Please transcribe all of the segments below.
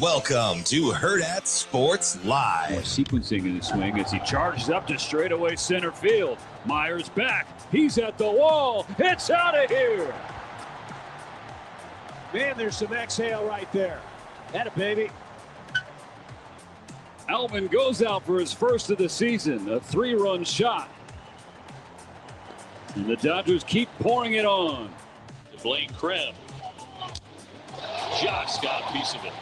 Welcome to Hurrdat Sports Live. More sequencing in the swing as he charges up to straightaway center field. Myers back. He's at the wall. It's out of here. Man, there's some exhale right there. Atta baby. Alvin goes out for his first of the season, a 3-run shot. And the Dodgers keep pouring it on. Blaine Krim. Just got a piece of it.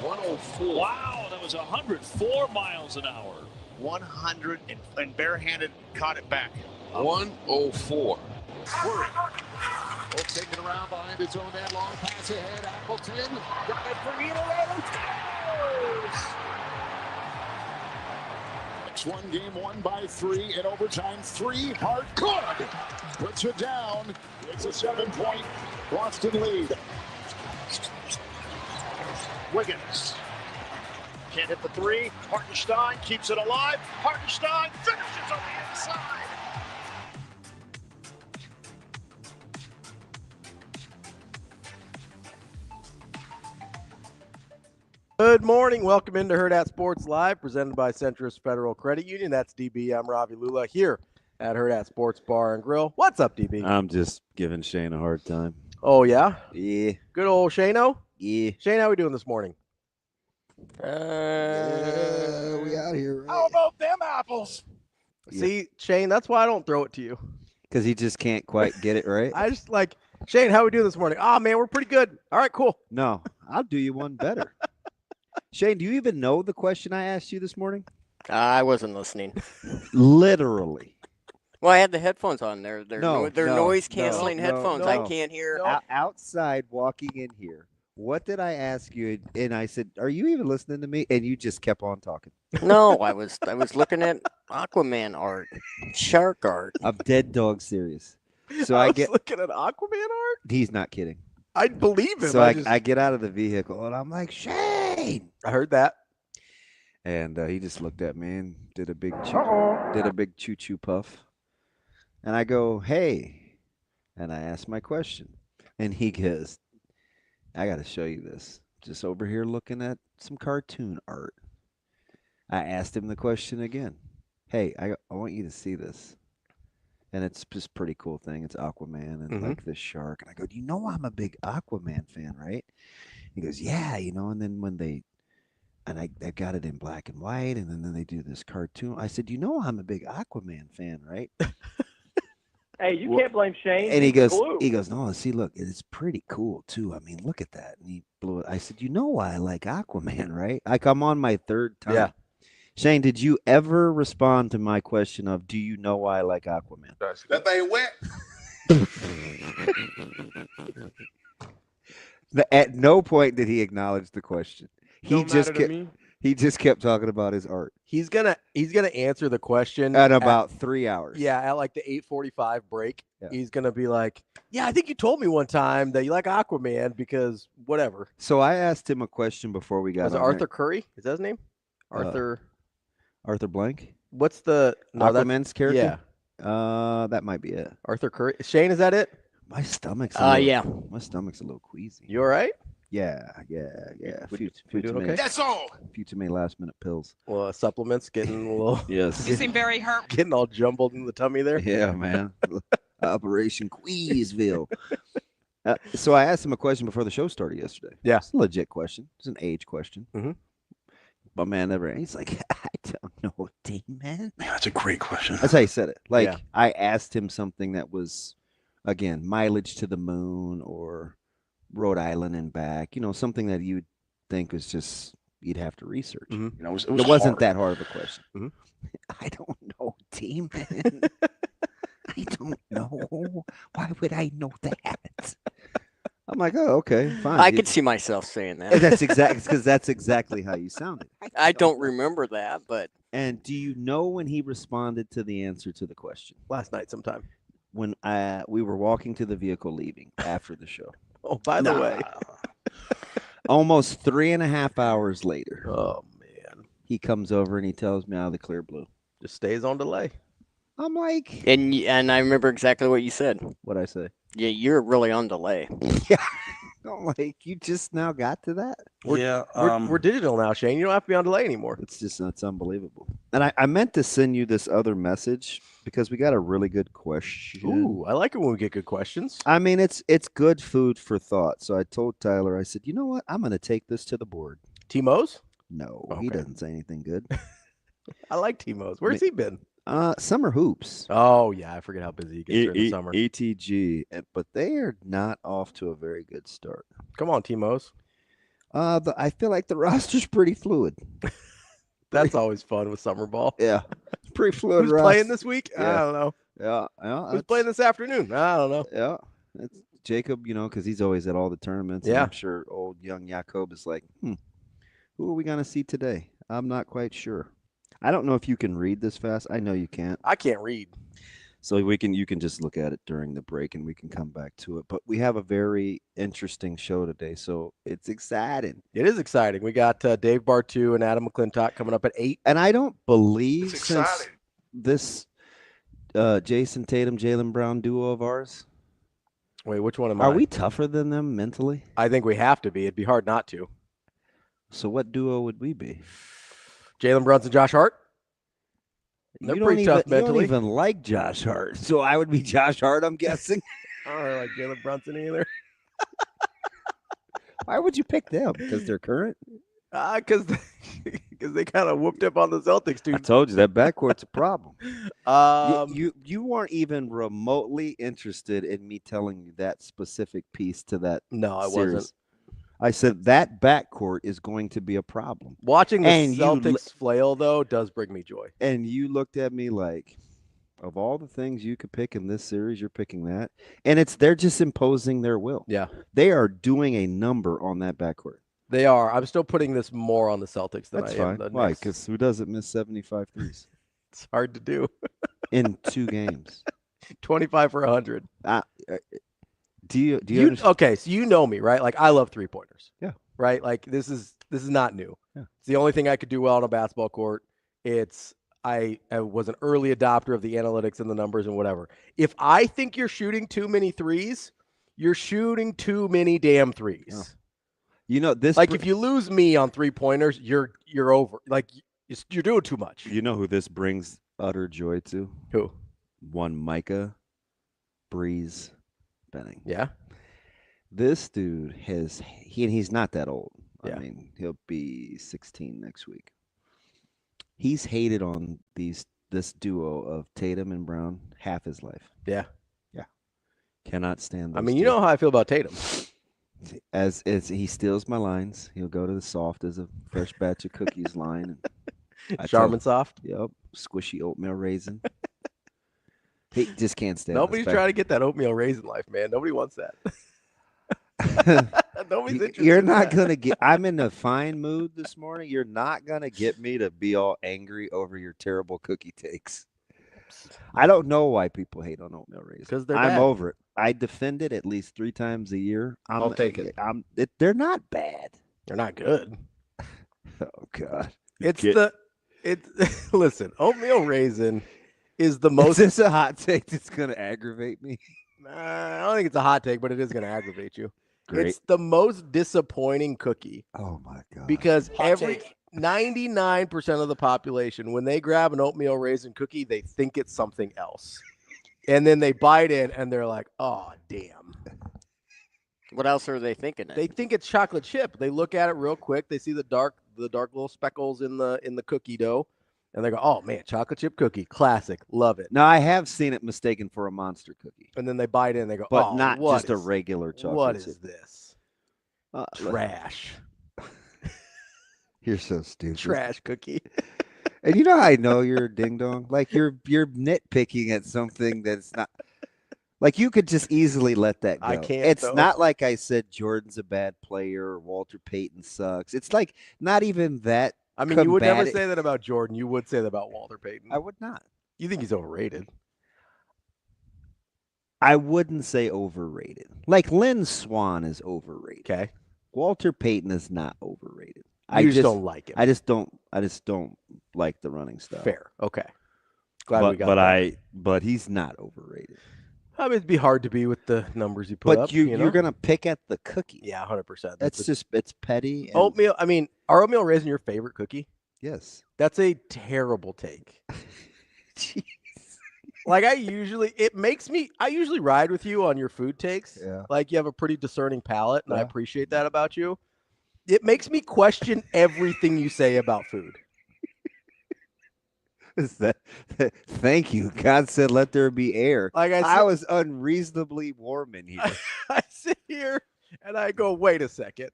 104. Wow, that was 104 miles an hour. 100 and barehanded caught it back. 104. Worry. Both taken around behind his own end. Long pass ahead. Appleton got it for Nebraska. Next one, game won by 3 in overtime. 3 hard good. Puts it down. It's a 7-point Boston lead. Wiggins can't hit the 3. Hartenstein keeps it alive. Hartenstein finishes on the inside. Good morning. Welcome into Hurrdat Sports Live, presented by Centrist Federal Credit Union. That's DB. I'm Ravi Lulla here at Hurrdat Sports Bar and Grill. What's up, DB? I'm just giving Shane a hard time. Oh, yeah? Yeah. Good old Shano? Yeah. Shane, how we doing this morning? We out here. Right? How about them apples? See, Shane, that's why I don't throw it to you. Because he just can't quite get it right? I just like, Shane, how we doing this morning? Oh, man, we're pretty good. All right, cool. No, I'll do you one better. Shane, do you even know the question I asked you this morning? I wasn't listening. Literally. Well, I had the headphones on. They're No, noise-canceling no, headphones. no. I can't hear. Outside, walking in here, what did I ask you? And I said, are you even listening to me? And you just kept on talking. No, I was looking at Aquaman art, shark art. I'm dead dog serious. So I I was get. looking at Aquaman art? He's not kidding. I believe him. So I get out of the vehicle and I'm like, Shane. I heard that. And he just looked at me and did a big choo-choo puff. And I go, hey. And I asked my question. And he goes, I got to show you this. Just over here looking at some cartoon art. I asked him the question again. Hey, I want you to see this. And it's just a pretty cool thing. It's Aquaman and like this shark. And I go, do you know I'm a big Aquaman fan, right? He goes, yeah, and then when they got it in black and white, and then they do this cartoon. I said, you know I'm a big Aquaman fan, right? Hey, you can't blame Shane. And he goes, glue. no, see, look, it's pretty cool too. I mean, look at that. And he blew it. I said, you know why I like Aquaman, right? Like I'm on my third time. Yeah. Shane, did you ever respond to my question of, do you know why I like Aquaman? That thing wet. At no point did he acknowledge the question. He He just kept talking about his art. He's gonna answer the question At about 3 hours. Yeah, at like the 8:45 break. Yeah. He's gonna be like, yeah, I think you told me one time that you like Aquaman because whatever. So I asked him a question before we got Was it on Arthur there. Curry? Is that his name? Arthur Blank? What's the Aquaman's character? Yeah. That might be it. Arthur Curry. Shane, is that it? My stomach's Yeah. My stomach's a little queasy. You all right? Yeah. We doing too many, okay? That's all. few too many last minute pills. Well, supplements getting a little Yes. You seem very hurt. getting all jumbled in the tummy there. Yeah, man. Operation Queasville. So I asked him a question before the show started yesterday. Yeah. It's a legit question. It's an age question. Mhm. But man, he's like, I don't know, Damon. Man, that's a great question. That's how he said it. Like Yeah. I asked him something that was, again, mileage to the moon or Rhode Island and back. Something that you'd think was just you'd have to research. Mhm. It wasn't that hard of a question. Mhm. I don't know, Damon. I don't know. Why would I know that? I'm like, oh, okay, fine. I could see myself saying that. That's exactly how you sounded. I don't remember that, but And do you know when he responded to the answer to the question? Last night sometime. When we were walking to the vehicle leaving after the show. Oh, by the way. Almost 3.5 hours later. Oh, man. He comes over and he tells me out of the clear blue. Just stays on delay. I'm like. And I remember exactly what you said. What'd I say? Yeah, you're really on delay. Yeah. Like, you just now got to that? We're digital now, Shane. You don't have to be on delay anymore. It's unbelievable. And I meant to send you this other message because we got a really good question. Ooh, I like it when we get good questions. I mean, it's good food for thought. So I told Tyler, I said, you know what? I'm going to take this to the board. T-Mo's? No, Okay. he doesn't say anything good. I like T-Mo's. Where's he been? Summer hoops. Oh, yeah. I forget how busy he gets during the summer. ETG, but they are not off to a very good start. Come on, T-Mo's. I feel like the roster's pretty fluid. That's always fun with summer ball. Yeah. It's pretty fluid. Who's playing this week? Yeah. I don't know. Yeah. Who's playing this afternoon? I don't know. Yeah. It's Jacob, because he's always at all the tournaments. Yeah. And I'm sure old young Jacob is like, who are we going to see today? I'm not quite sure. I don't know if you can read this fast. I know you can't. I can't read. So you can just look at it during the break and we can come back to it. But we have a very interesting show today, so it's exciting. It is exciting. We got Dave Bartoo and Adam McClintock coming up at 8. And I don't believe since this Jason Tatum, Jaylen Brown duo of ours. Wait, which one am I? Are we tougher than them mentally? I think we have to be. It'd be hard not to. So what duo would we be? Jaylen Brunson, Josh Hart. They're pretty tough mentally. You don't even like Josh Hart, so I would be Josh Hart, I'm guessing. I don't really like Jaylen Brunson either. Why would you pick them? Because they're current? Because they kind of whooped up on the Celtics, dude. I told you that backcourt's a problem. You weren't even remotely interested in me telling you that specific piece to that. No, I series. wasn't. I said that backcourt is going to be a problem. Watching the Celtics flail, though, does bring me joy. And you looked at me like, of all the things you could pick in this series, you're picking that. And they're just imposing their will. Yeah. They are doing a number on that backcourt. They are. I'm still putting this more on the Celtics than That's I am. fine. Why? Because who doesn't miss 75 threes? It's hard to do. In 2 games. 25 for 100. Do you understand? Okay, so you know me, right? Like, I love 3-pointers. Yeah. Right? Like, this is not new. Yeah. It's the only thing I could do well on a basketball court. I was an early adopter of the analytics and the numbers and whatever. If I think you're shooting too many threes, you're shooting too many damn threes. Oh. This. Like, if you lose me on 3-pointers, you're over. Like, you're doing too much. You know who this brings utter joy to? Who? One Micah Breeze Benning. Yeah. This dude he's not that old. Yeah. I mean, he'll be 16 next week. He's hated on this duo of Tatum and Brown half his life. Yeah. Yeah. Cannot stand those I mean, two. you know how I feel about Tatum. As he steals my lines, he'll go to the soft as a fresh batch of cookies line. Charmin Soft. Yep. Squishy oatmeal raisin. He just can't stand. Nobody's trying to get that oatmeal raisin life, man. Nobody wants that. Nobody's interested. You're not gonna get. I'm in a fine mood this morning. You're not gonna get me to be all angry over your terrible cookie takes. I don't know why people hate on oatmeal raisins. Because they're I'm bad. over it. I defend it at least 3 times a year. I'll take it. They're not bad. They're not good. Oh God. Listen, oatmeal raisin is the most. Is this a hot take that's gonna aggravate me? I don't think it's a hot take, but it is going to aggravate you. Great. It's the most disappointing cookie. Oh my God. Because 99% of the population, when they grab an oatmeal raisin cookie, they think it's something else. And then they bite in and they're like, oh, damn. What else are they thinking? They think it's chocolate chip. They look at it real quick. They see the dark little speckles in the cookie dough. And they go, oh, man, chocolate chip cookie. Classic. Love it. Now, I have seen it mistaken for a monster cookie. And then they bite in and they go, But oh, not what just a regular chocolate What chip. is this? Trash. You're so stupid. Trash cookie. And you know how I know you're a ding-dong? Like, you're nitpicking at something that's not. Like, you could just easily let that go. I can't, It's though. not like I said Jordan's a bad player or Walter Payton sucks. It's like not even that. I mean, you would never combative. say that about Jordan. You would say that about Walter Payton. I would not. You think he's overrated? I wouldn't say overrated. Like Lynn Swann is overrated. Okay. Walter Payton is not overrated. You just don't like him. I just don't like the running stuff. Fair. Okay. Glad we got that. But he's not overrated. I mean, it'd be hard to be with the numbers you put up. But you're going to pick at the cookie. Yeah, 100%. It's petty. And oatmeal. I mean, are oatmeal raisin your favorite cookie? Yes. That's a terrible take. Jeez. Like I usually ride with you on your food takes. Yeah. Like you have a pretty discerning palate, and I appreciate that about you. It makes me question everything you say about food. Thank you. God said, "Let there be air." Like I was unreasonably warm in here. I sit here and I go, wait a second.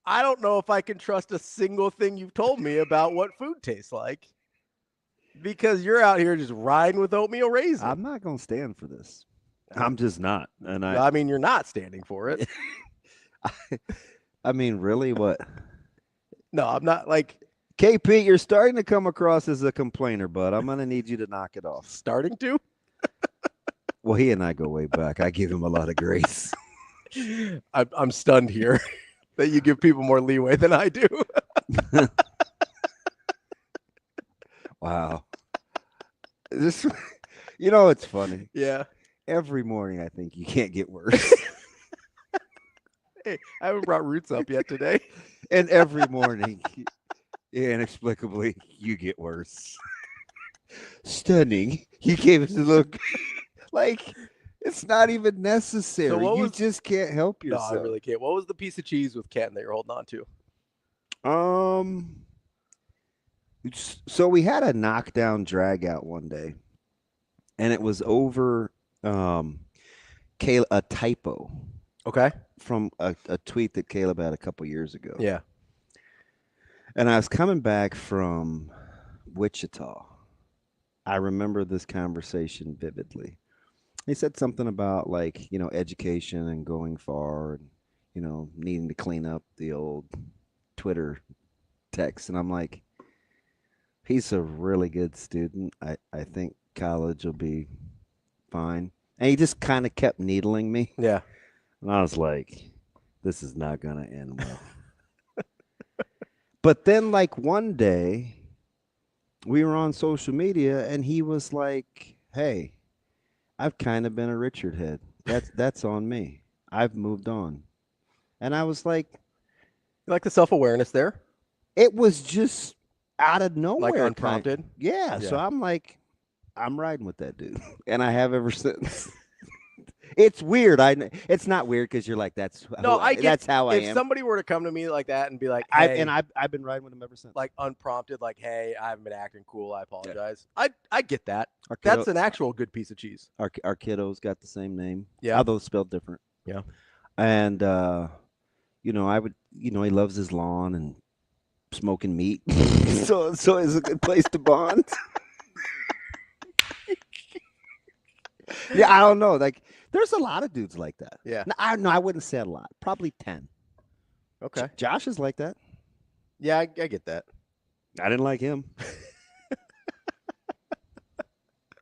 I don't know if I can trust a single thing you've told me about what food tastes like, because you're out here just riding with oatmeal raisin. I'm not going to stand for this. I'm just not. And I mean, you're not standing for it. I mean, really, what? No, I'm not. Like, KP, you're starting to come across as a complainer, bud. I'm going to need you to knock it off. Starting to? Well, he and I go way back. I give him a lot of grace. I'm stunned here that you give people more leeway than I do. Wow. This, it's funny. Yeah. Every morning, I think you can't get worse. Hey, I haven't brought roots up yet today. And every morning, inexplicably, you get worse. Stunning. He gave us a look like it's not even necessary. So you just can't help yourself. No, I really can't. What was the piece of cheese with Ken that you're holding on to? So we had a knockdown drag out one day, and it was over a typo. Okay. From a tweet that Caleb had a couple years ago. Yeah. And I was coming back from Wichita. I remember this conversation vividly. He said something about education and going far and, needing to clean up the old Twitter text. And I'm like, he's a really good student. I think college will be fine. And he just kind of kept needling me. Yeah. And I was like, this is not going to end well. But then, one day, we were on social media, and he was like, hey, I've kind of been a Richard head. That's on me. I've moved on. And I was like... You like the self-awareness there? It was just out of nowhere. Like unprompted? Yeah, so I'm like, I'm riding with that dude. And I have ever since. It's weird. It's not weird because you're like, that's how I am. If somebody were to come to me like that and be like, hey, I've been riding with him ever since. Like unprompted, like, hey, I haven't been acting cool. I apologize. Yeah. I get that. That's an actual good piece of cheese. Our kiddo's got the same name. Yeah. Although spelled different. Yeah. And, he loves his lawn and smoking meat. so it's a good place to bond. Yeah, I don't know. There's a lot of dudes like that. Yeah. No, I wouldn't say a lot. Probably 10. Okay. Josh is like that. Yeah, I get that. I didn't like him.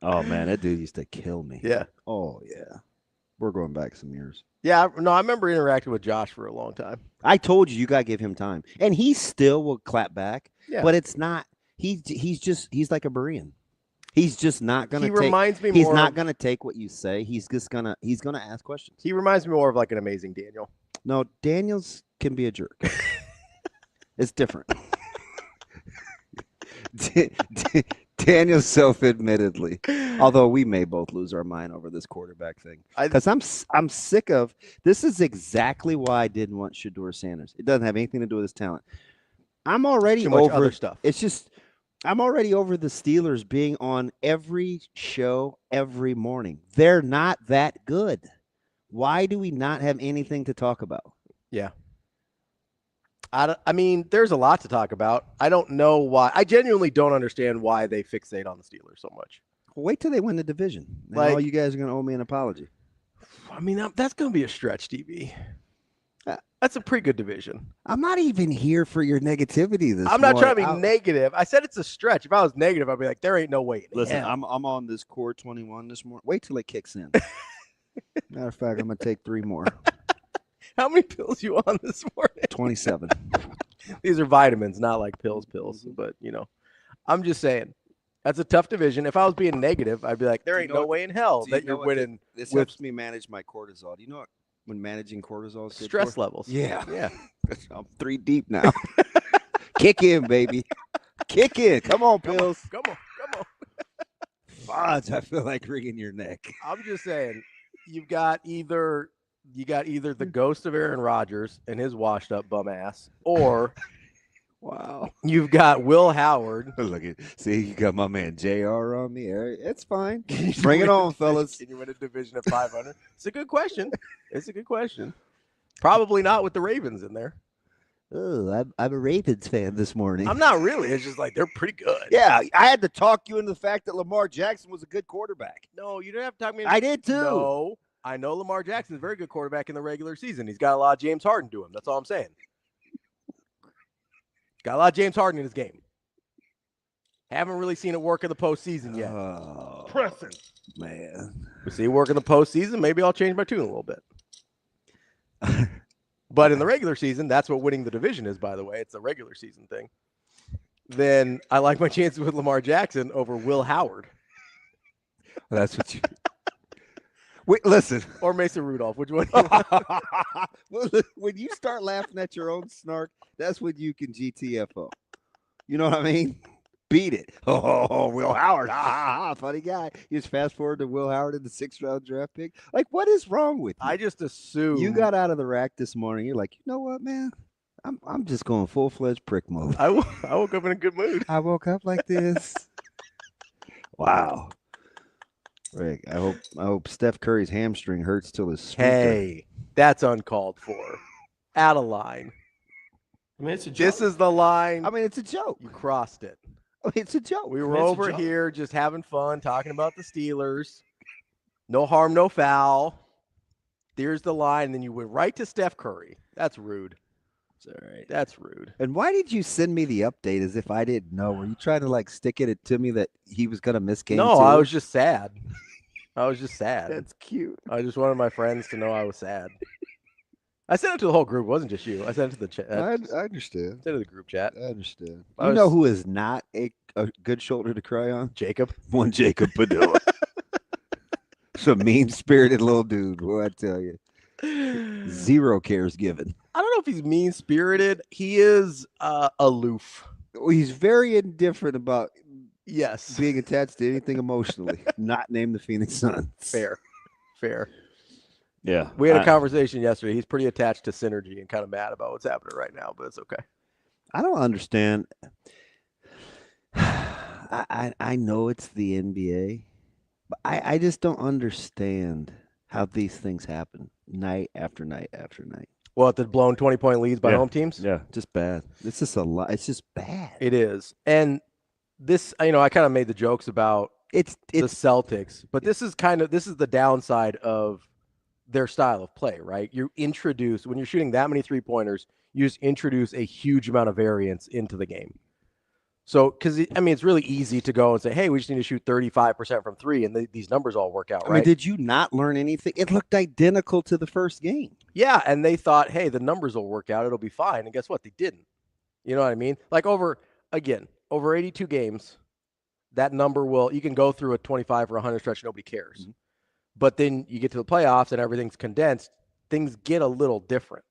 Oh, man, that dude used to kill me. Yeah. Oh, yeah. We're going back some years. Yeah, I remember interacting with Josh for a long time. I told you got to give him time. And he still will clap back. Yeah. But it's not – he's like a Berean. He's just not going to take – reminds me he's more not going to take what you say. He's just going to ask questions. He reminds me more of like an amazing Daniel. No, Daniels can be a jerk. It's different. Daniel self-admittedly, although we may both lose our mind over this quarterback thing, because I'm sick of this. Is exactly why I didn't want Shedeur Sanders. It doesn't have anything to do with his talent. I'm already over other stuff. It's just I'm already over the Steelers being on every show every morning. They're not that good. Why do we not have anything to talk about? Yeah. I mean, there's a lot to talk about. I don't know why. I genuinely don't understand why they fixate on the Steelers so much. Well, wait till they win the division. And all you guys are going to owe me an apology. I mean, that's going to be a stretch, DB. That's a pretty good division. I'm not even here for your negativity this I'm not trying to be negative. I said it's a stretch. If I was negative, I'd be like, there ain't no way. Listen, I'm on this core 21 this morning. Wait till it kicks in. Matter of fact, I'm going to take 3 more. How many pills you on this morning? 27. These are vitamins, not like pills, but, I'm just saying. That's a tough division. If I was being negative, I'd be like, there ain't no way in hell that you're winning. This helps me manage my cortisol. Do you know what, when managing cortisol is stress levels? Yeah. Yeah. I'm 3 deep now. Kick in, baby. Kick in. Come on, Pills. Come on. Fudge, I feel like wringing your neck. I'm just saying, you got either the ghost of Aaron Rodgers and his washed up bum ass, or wow, you've got Will Howard. Look at, see, you got my man JR on the air. It's fine. Bring it on, fellas. Can you win a division at 500? It's a good question. Probably not with the Ravens in there. Oh, I'm a Ravens fan this morning. I'm not really. It's just like they're pretty good. Yeah, I had to talk you into the fact that Lamar Jackson was a good quarterback. No, you didn't have to talk me. I did too. No, I know Lamar Jackson is a very good quarterback in the regular season. He's got a lot of James Harden to him. That's all I'm saying. Got a lot of James Harden in his game. Haven't really seen it work in the postseason yet. Oh, Pressing. Man. We see it work in the postseason. Maybe I'll change my tune a little bit. But in the regular season, that's what winning the division is, by the way. It's a regular season thing. Then I like my chances with Lamar Jackson over Will Howard. That's what you – wait, listen. Or Mason Rudolph. Which one? When you start laughing at your own snark, that's when you can GTFO. You know what I mean? Beat it. Oh, Will Howard. Funny guy. You just fast forward to Will Howard in the 6th-round draft pick. Like, what is wrong with you? I just assume you got out of the rack this morning. You're like, you know what, man? I'm just going full-fledged prick mode. I woke up in a good mood. I woke up like this. Wow. Rick, I hope Steph Curry's hamstring hurts till his sphincter. Hey, that's uncalled for. Out of line. I mean, it's a joke. This is the line. I mean, it's a joke. You crossed it. It's a joke. We were over here just having fun, talking about the Steelers. No harm, no foul. There's the line. And then you went right to Steph Curry. That's rude. It's all right. That's rude. And why did you send me the update as if I didn't know? Were you trying to like stick it to me that he was going to miss game 2? No, I was just sad. That's cute. I just wanted my friends to know I was sad. I sent it to the whole group. It wasn't just you. I sent it to the chat. I understand. Sent it to the group chat. I understand. You know who is not a good shoulder to cry on? Jacob. One Jacob Padilla. Some mean-spirited little dude, boy, I tell you. 0 cares given. I don't know if he's mean-spirited. He is aloof. He's very indifferent about being attached to anything emotionally. Not named the Phoenix Suns. Fair. Yeah. We had a conversation yesterday. He's pretty attached to Synergy and kind of mad about what's happening right now, but it's okay. I don't understand. I know it's the NBA, but I just don't understand how these things happen night after night after night. Well, the blown 20-point leads by home teams? Yeah, just bad. It's just a lot. It's just bad. It is. And this, I kind of made the jokes about the Celtics, but this is the downside of their style of play, right? You introduce, when you're shooting that many 3-pointers, you just introduce a huge amount of variance into the game. So, because, it's really easy to go and say, hey, we just need to shoot 35% from 3, and these numbers all work out, right? I mean, did you not learn anything? It looked identical to the first game. Yeah, and they thought, hey, the numbers will work out. It'll be fine. And guess what? They didn't. You know what I mean? Like over 82 games, that number you can go through a 25 or 100 stretch, nobody cares. Mm-hmm. But then you get to the playoffs and everything's condensed. Things get a little different,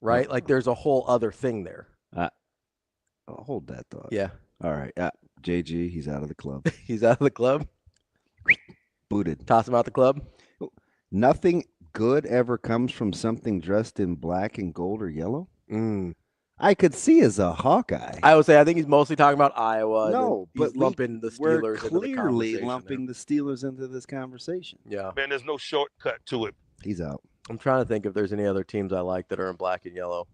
right? Like there's a whole other thing there. I'll hold that thought. Yeah. All right. JG, he's out of the club. He's out of the club. Booted. Toss him out the club. Nothing good ever comes from something dressed in black and gold or yellow. I could see as a Hawkeye. I would say I think he's mostly talking about Iowa. No, but lumping the Steelers. We're clearly lumping the Steelers into this conversation. Yeah. Man, there's no shortcut to it. He's out. I'm trying to think if there's any other teams I like that are in black and yellow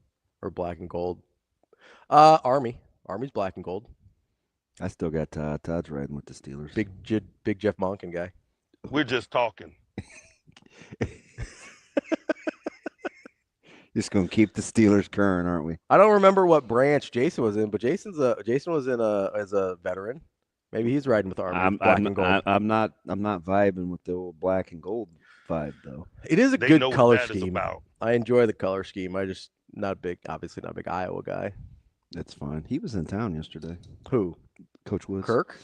or black and gold. Army. Army's black and gold. I still got Todd's riding with the Steelers. Big Jeff Monken guy. We're just talking. Just gonna keep the Steelers current, aren't we? I don't remember what branch Jason was in, but Jason was in as a veteran. Maybe he's riding with Army. And gold. I'm not vibing with the old black and gold vibe though. It is a good color scheme. I enjoy the color scheme. I just obviously not a big Iowa guy. That's fine. He was in town yesterday. Who? Coach Woods. Kirk?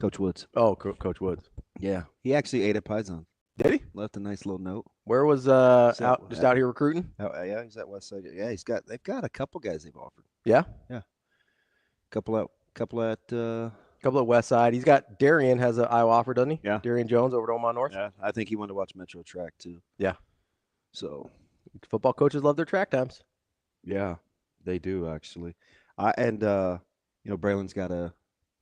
Coach Woods. Oh, Coach Woods. Yeah, he actually ate at Paisan. Did he? Left a nice little note. Where was out here recruiting? Yeah, he's at West Side. Yeah, they've got a couple guys they've offered. Yeah. Couple at Couple at West Side. He's got Darian has an Iowa offer, doesn't he? Yeah. Darian Jones over at Omaha North. Yeah, I think he wanted to watch Metro Track too. Yeah. So football coaches love their track times. Yeah, they do actually. Braylon's got a.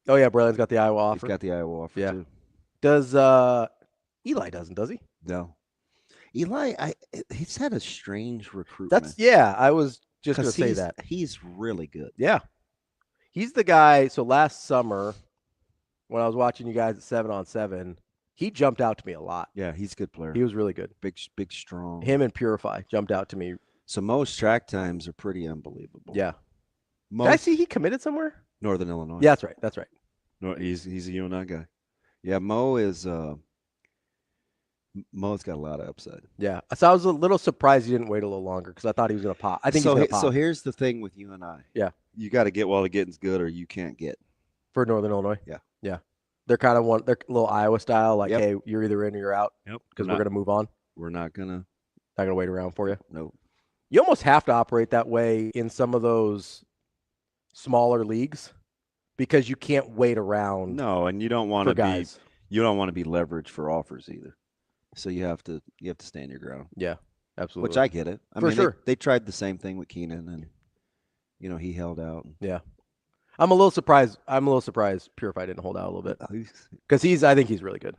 Oh yeah, Braylon's got the Iowa offer. He's got the Iowa offer too. Does Eli doesn't? Does he? No. Eli, he's had a strange recruitment. I was just going to say that. He's really good. Yeah. He's the guy. So last summer, when I was watching you guys at 7-on-7, he jumped out to me a lot. Yeah, he's a good player. He was really good. Big, strong. Him and Purify jumped out to me. So Mo's track times are pretty unbelievable. Yeah. Did I see he committed somewhere? Northern Illinois. Yeah, that's right. No, he's a UNI guy. Yeah, Mo is Mo's got a lot of upside. Yeah. So I was a little surprised he didn't wait a little longer because I thought he was going to pop. I think he's going to pop. So here's the thing with UNI. Yeah. You got to get while the getting's good or you can't get. For Northern Illinois? Yeah. Yeah. They're kind of they're a little Iowa style, like, hey, you're either in or you're out. Yep. Because we're going to move on. We're not going to wait around for you. No. You almost have to operate that way in some of those smaller leagues because you can't wait around. No, and you don't want to be leveraged for offers either. So you have to stand your ground. Yeah, absolutely. Which I get it. For sure. They tried the same thing with Keenan, and he held out. Yeah, I'm a little surprised. Purify didn't hold out a little bit because I think he's really good.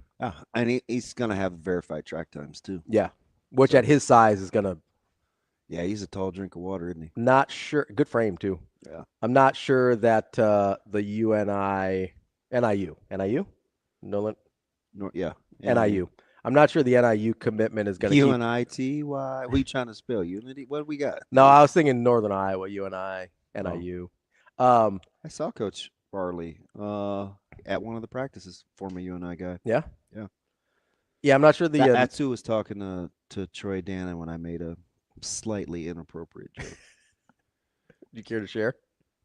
And he's gonna have verified track times too. Yeah, which at his size is gonna. Yeah, he's a tall drink of water, isn't he? Not sure. Good frame too. Yeah, I'm not sure that the NIU, Nolan. No, yeah, NIU. I'm not sure the NIU commitment is going to UNITY. What are you trying to spell? Unity? What do we got? No, I was thinking Northern Iowa, UNI, NIU. I saw Coach Farley at one of the practices, former UNI guy. Yeah? Yeah. Yeah, I'm not sure the... That's who was talking to Troy Dana when I made a slightly inappropriate joke. Do you care to share?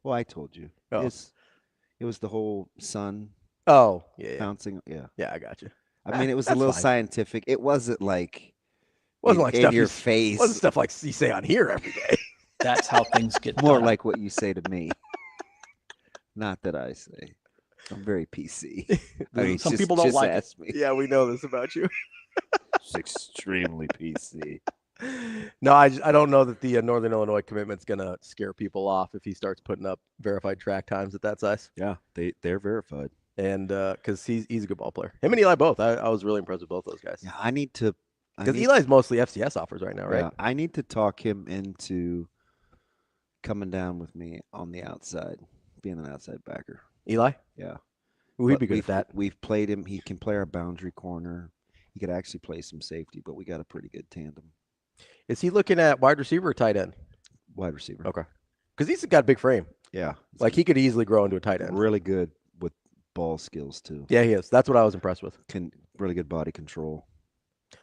Well, I told you. Oh. It was the whole sun. Oh, yeah. Bouncing. Yeah. Yeah, I got you. I mean, it was a little scientific. It wasn't like like in stuff your face. It wasn't stuff like you say on here every day. That's how things get more done. like what you say to me. Not that I say. I'm very PC. Some people don't like ask me. Yeah, we know this about you. It's extremely PC. No, I don't know that the Northern Illinois commitment's going to scare people off if he starts putting up verified track times at that size. Yeah, they're verified. And because he's a good ball player. Him and Eli both. I was really impressed with both those guys. Yeah, I need to. Because Eli's mostly FCS offers right now, right? Yeah, I need to talk him into coming down with me on the outside, being an outside backer. Eli? Yeah. We'd be good at that. We've played him. He can play our boundary corner. He could actually play some safety, but we got a pretty good tandem. Is he looking at wide receiver or tight end? Wide receiver. Okay. Because he's got a big frame. Yeah. Like he could easily grow into a tight end. Really good with ball skills too. Yeah, he is. That's what I was impressed with. Really good body control.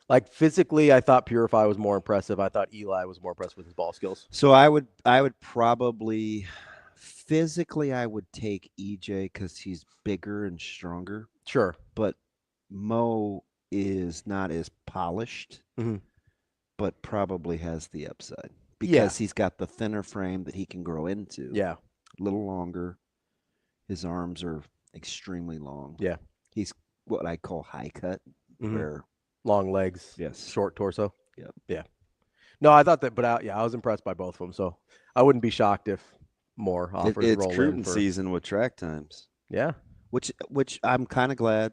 Like physically, I thought Purify was more impressive. I thought Eli was more impressed with his ball skills. So I would probably physically I would take EJ because he's bigger and stronger. Sure. But Mo is not as polished, but probably has the upside because he's got the thinner frame that he can grow into. Yeah. A little longer. His arms are extremely long. Yeah. He's what I call high cut, where long legs, yes, short torso. Yeah. Yeah. No, I thought that, but I was impressed by both of them. So I wouldn't be shocked if more offers it's roll recruiting in for season with track times. Yeah. Which I'm kind of glad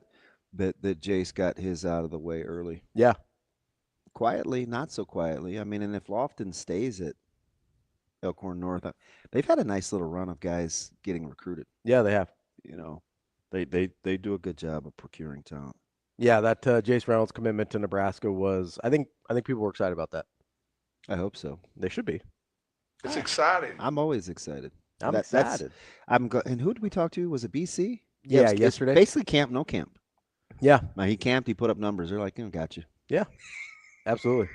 that Jace got his out of the way early. Yeah. Quietly, not so quietly. I mean, and if Lofton stays at Elkhorn North, they've had a nice little run of guys getting recruited. Yeah, they have. You know, they do a good job of procuring talent. Yeah, that Jace Reynolds commitment to Nebraska was. I think people were excited about that. I hope so. They should be. It's exciting. I'm always excited. I'm excited. And who did we talk to? Was it BC? Yeah, yesterday. Basically, camp, no camp. Yeah. Now, he camped. He put up numbers. They're like, got you. Yeah, absolutely.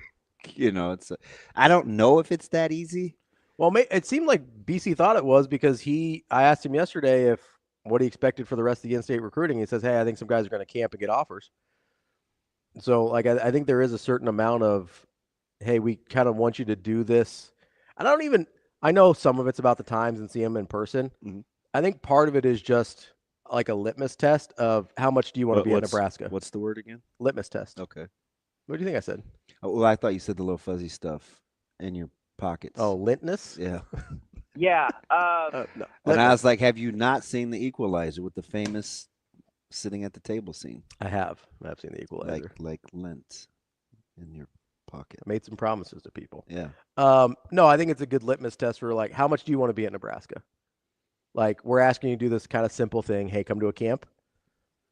You know, it's. I don't know if it's that easy. Well, it seemed like BC thought it was because I asked him yesterday if what he expected for the rest of the in-state recruiting. He says, hey, I think some guys are going to camp and get offers. So, like, I think there is a certain amount of, hey, we kind of want you to do this. I know some of it's about the times and see him in person. Mm-hmm. I think part of it is just like a litmus test of how much do you want to be in Nebraska. What's the word again? Litmus test. Okay. What do you think I said? Oh, well, I thought you said the little fuzzy stuff in your pockets. Oh, lintness? Yeah. Yeah. No. And I was like, have you not seen The Equalizer with the famous sitting at the table scene? I have. I've seen The Equalizer. Like lint in your pocket. I made some promises to people. Yeah. No, I think it's a good litmus test for, like, how much do you want to be at Nebraska? Like, we're asking you to do this kind of simple thing. Hey, come to a camp.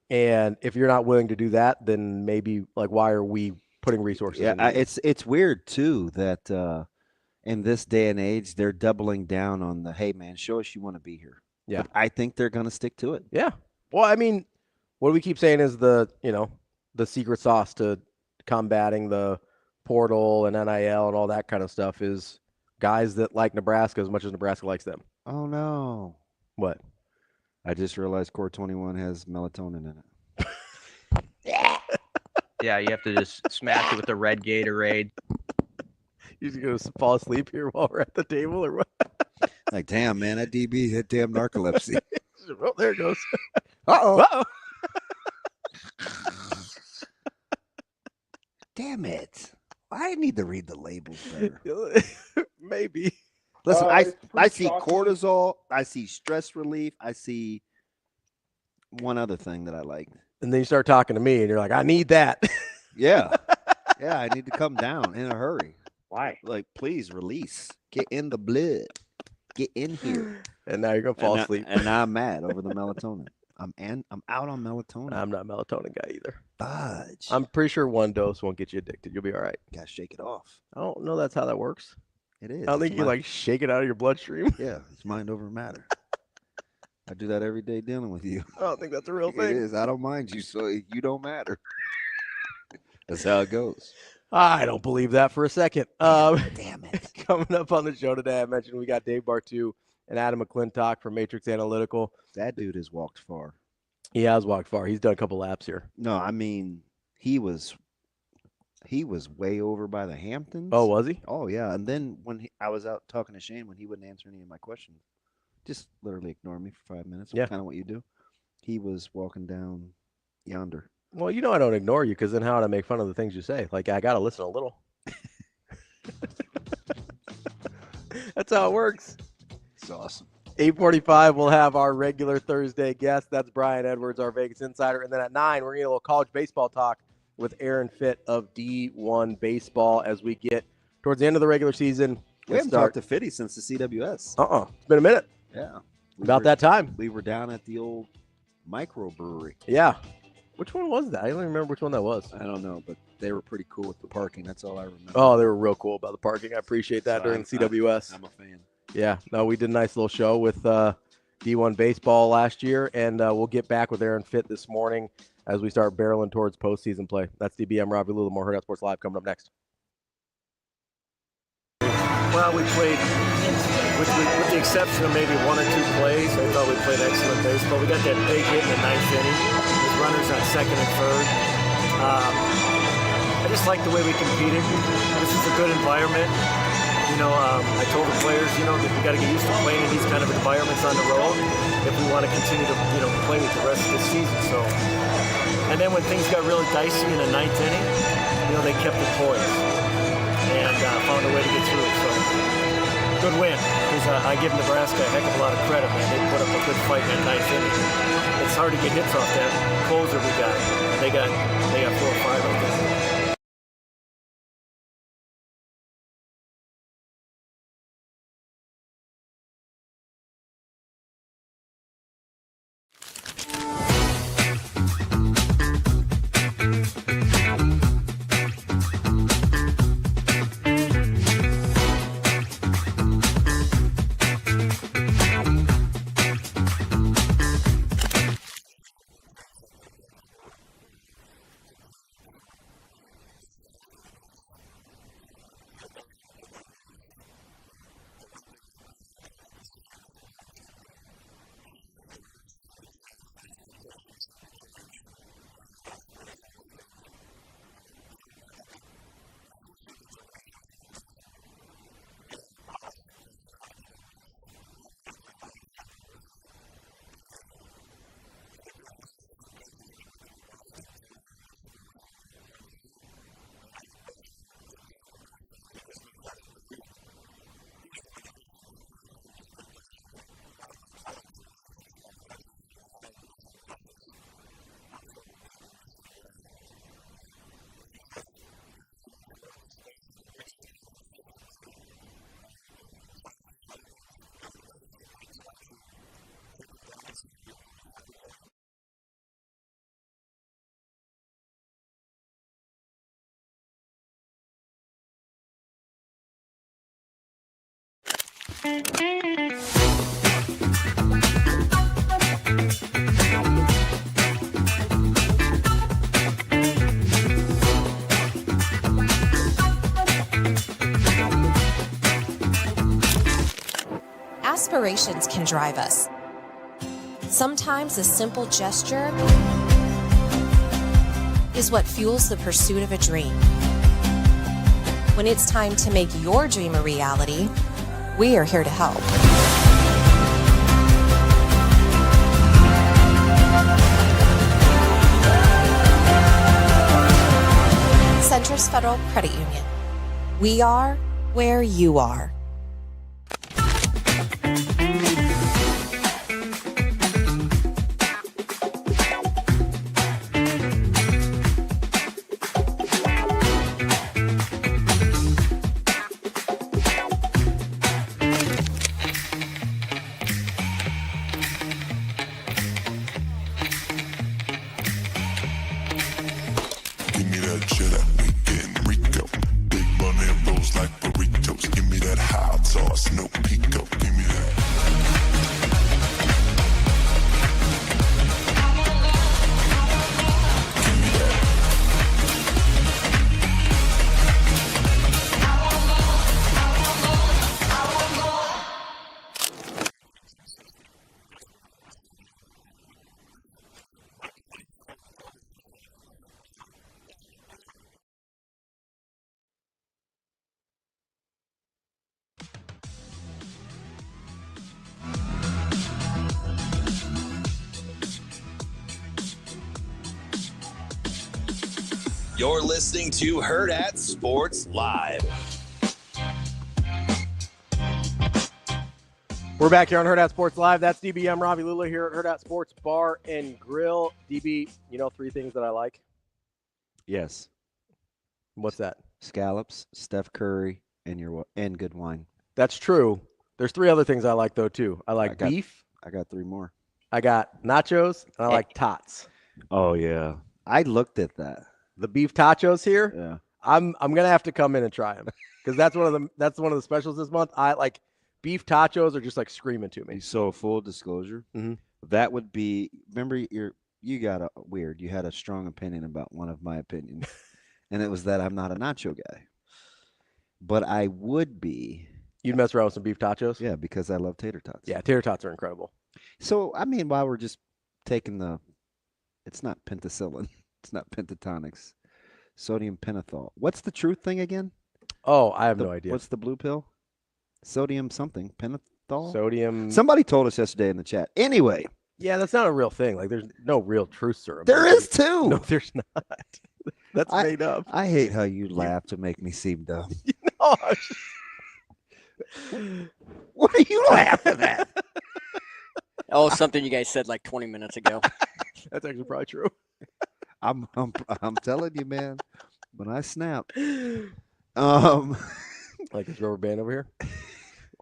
And if you're not willing to do that, then maybe, like, why are we putting resources? Yeah, it's weird too that in this day and age they're doubling down on the, hey man, show us you want to be here. Yeah, but I think they're going to stick to it. Yeah. Well, I mean, what we keep saying is the secret sauce to combating the portal and NIL and all that kind of stuff is guys that like Nebraska as much as Nebraska likes them. Oh no! What? I just realized Core 21 has melatonin in it. Yeah, you have to just smash it with the red Gatorade. You just gonna fall asleep here while we're at the table, or what? Like, damn, man, that DB hit damn narcolepsy. Oh, there it goes. Uh-oh. Damn it. I need to read the labels better. Maybe. Listen, I see cortisol. I see stress relief. I see one other thing that I like. And then you start talking to me, and you're like, I need that. Yeah. Yeah, I need to come down in a hurry. Why? Like, please release. Get in the blood. Get in here. And now you're going to fall asleep. And now I'm mad over the melatonin. I'm out on melatonin. I'm not a melatonin guy either. Fudge. I'm pretty sure one dose won't get you addicted. You'll be all right. Gotta shake it off. I don't know that's how that works. It is. I don't think you like shake it out of your bloodstream. Yeah, it's mind over matter. I do that every day dealing with you. I don't think that's a real thing. It is. I don't mind you, so you don't matter. That's how it goes. I don't believe that for a second. Damn it. Coming up on the show today, I mentioned we got Dave Bartoo and Adam McClintock from Matrix Analytical. That dude has walked far. He has walked far. He's done a couple laps here. No, I mean, he was way over by the Hamptons. Oh, was he? Oh, yeah. And then when I was out talking to Shane, when he wouldn't answer any of my questions, just literally ignore me for 5 minutes. Yeah. Kind of what you do. He was walking down yonder. Well, you know I don't ignore you, because then how would I make fun of the things you say? Like, I got to listen a little. That's how it works. It's awesome. 8:45, we'll have our regular Thursday guest. That's Brian Edwards, our Vegas insider. And then at 9, we're going to get a little college baseball talk with Aaron Fitt of D1 Baseball as we get towards the end of the regular season. We haven't talked to Fitty since the CWS. It's been a minute. Yeah. About that time. We were down at the old microbrewery. Yeah. Which one was that? I don't even remember which one that was. I don't know, but they were pretty cool with the parking. That's all I remember. Oh, they were real cool about the parking. I appreciate that during the CWS. I'm a fan. Yeah. No, we did a nice little show with D1 Baseball last year, and we'll get back with Aaron Fitt this morning as we start barreling towards postseason play. That's DB. I'm Ravi. Lulla. More Hurrdat Sports Live coming up next. Well, we played, with the exception of maybe one or two plays, I thought we played excellent baseball. We got that big hit in the ninth inning with runners on second and third. I just like the way we competed. This is a good environment. You know, I told the players, that we got to get used to playing in these kind of environments on the road if we want to continue to, play with the rest of the season. So, and then when things got really dicey in the ninth inning, they kept it poised and found a way to get through it. So, good win, because I give Nebraska a heck of a lot of credit, man. They put up a good fight in that ninth inning. It's hard to get hits off that closer we got. They got 4 or 5 of them. Aspirations can drive us. Sometimes a simple gesture is what fuels the pursuit of a dream. When it's time to make your dream a reality, we are here to help. Centris Federal Credit Union. We are where you are. You're listening to Hurrdat Sports Live. We're back here on Hurrdat Sports Live. That's DB. I'm Ravi, Lulla here at Hurrdat Sports Bar and Grill. DB, you know 3 things that I like? Yes. What's that? Scallops, Steph Curry, and good wine. That's true. There's 3 other things I like, though, too. I like beef. I got 3 more. I got nachos, and I like tots. Oh, yeah. I looked at that. The beef tachos here. Yeah. I'm gonna have to come in and try them because that's one of the specials this month. I like beef tachos are just like screaming to me. So full disclosure, that would be. Remember, you had a strong opinion about one of my opinions, and it was that I'm not a nacho guy, but I would be. You'd mess around with some beef tachos? Yeah, because I love tater tots. Yeah, tater tots are incredible. So I mean, while we're just taking it's not penicillin. It's not pentatonics. Sodium pentothal. What's the truth thing again? Oh, I have no idea. What's the blue pill? Sodium something. Pentothal? Sodium. Somebody told us yesterday in the chat. Anyway. Yeah, that's not a real thing. Like, there's no real truth serum. There is too. No, there's not. That's made up. I hate how you laugh to make me seem dumb. What are you laughing at? Oh, something you guys said like 20 minutes ago. That's actually probably true. I'm telling you, man. When I snap, like this rubber band over here.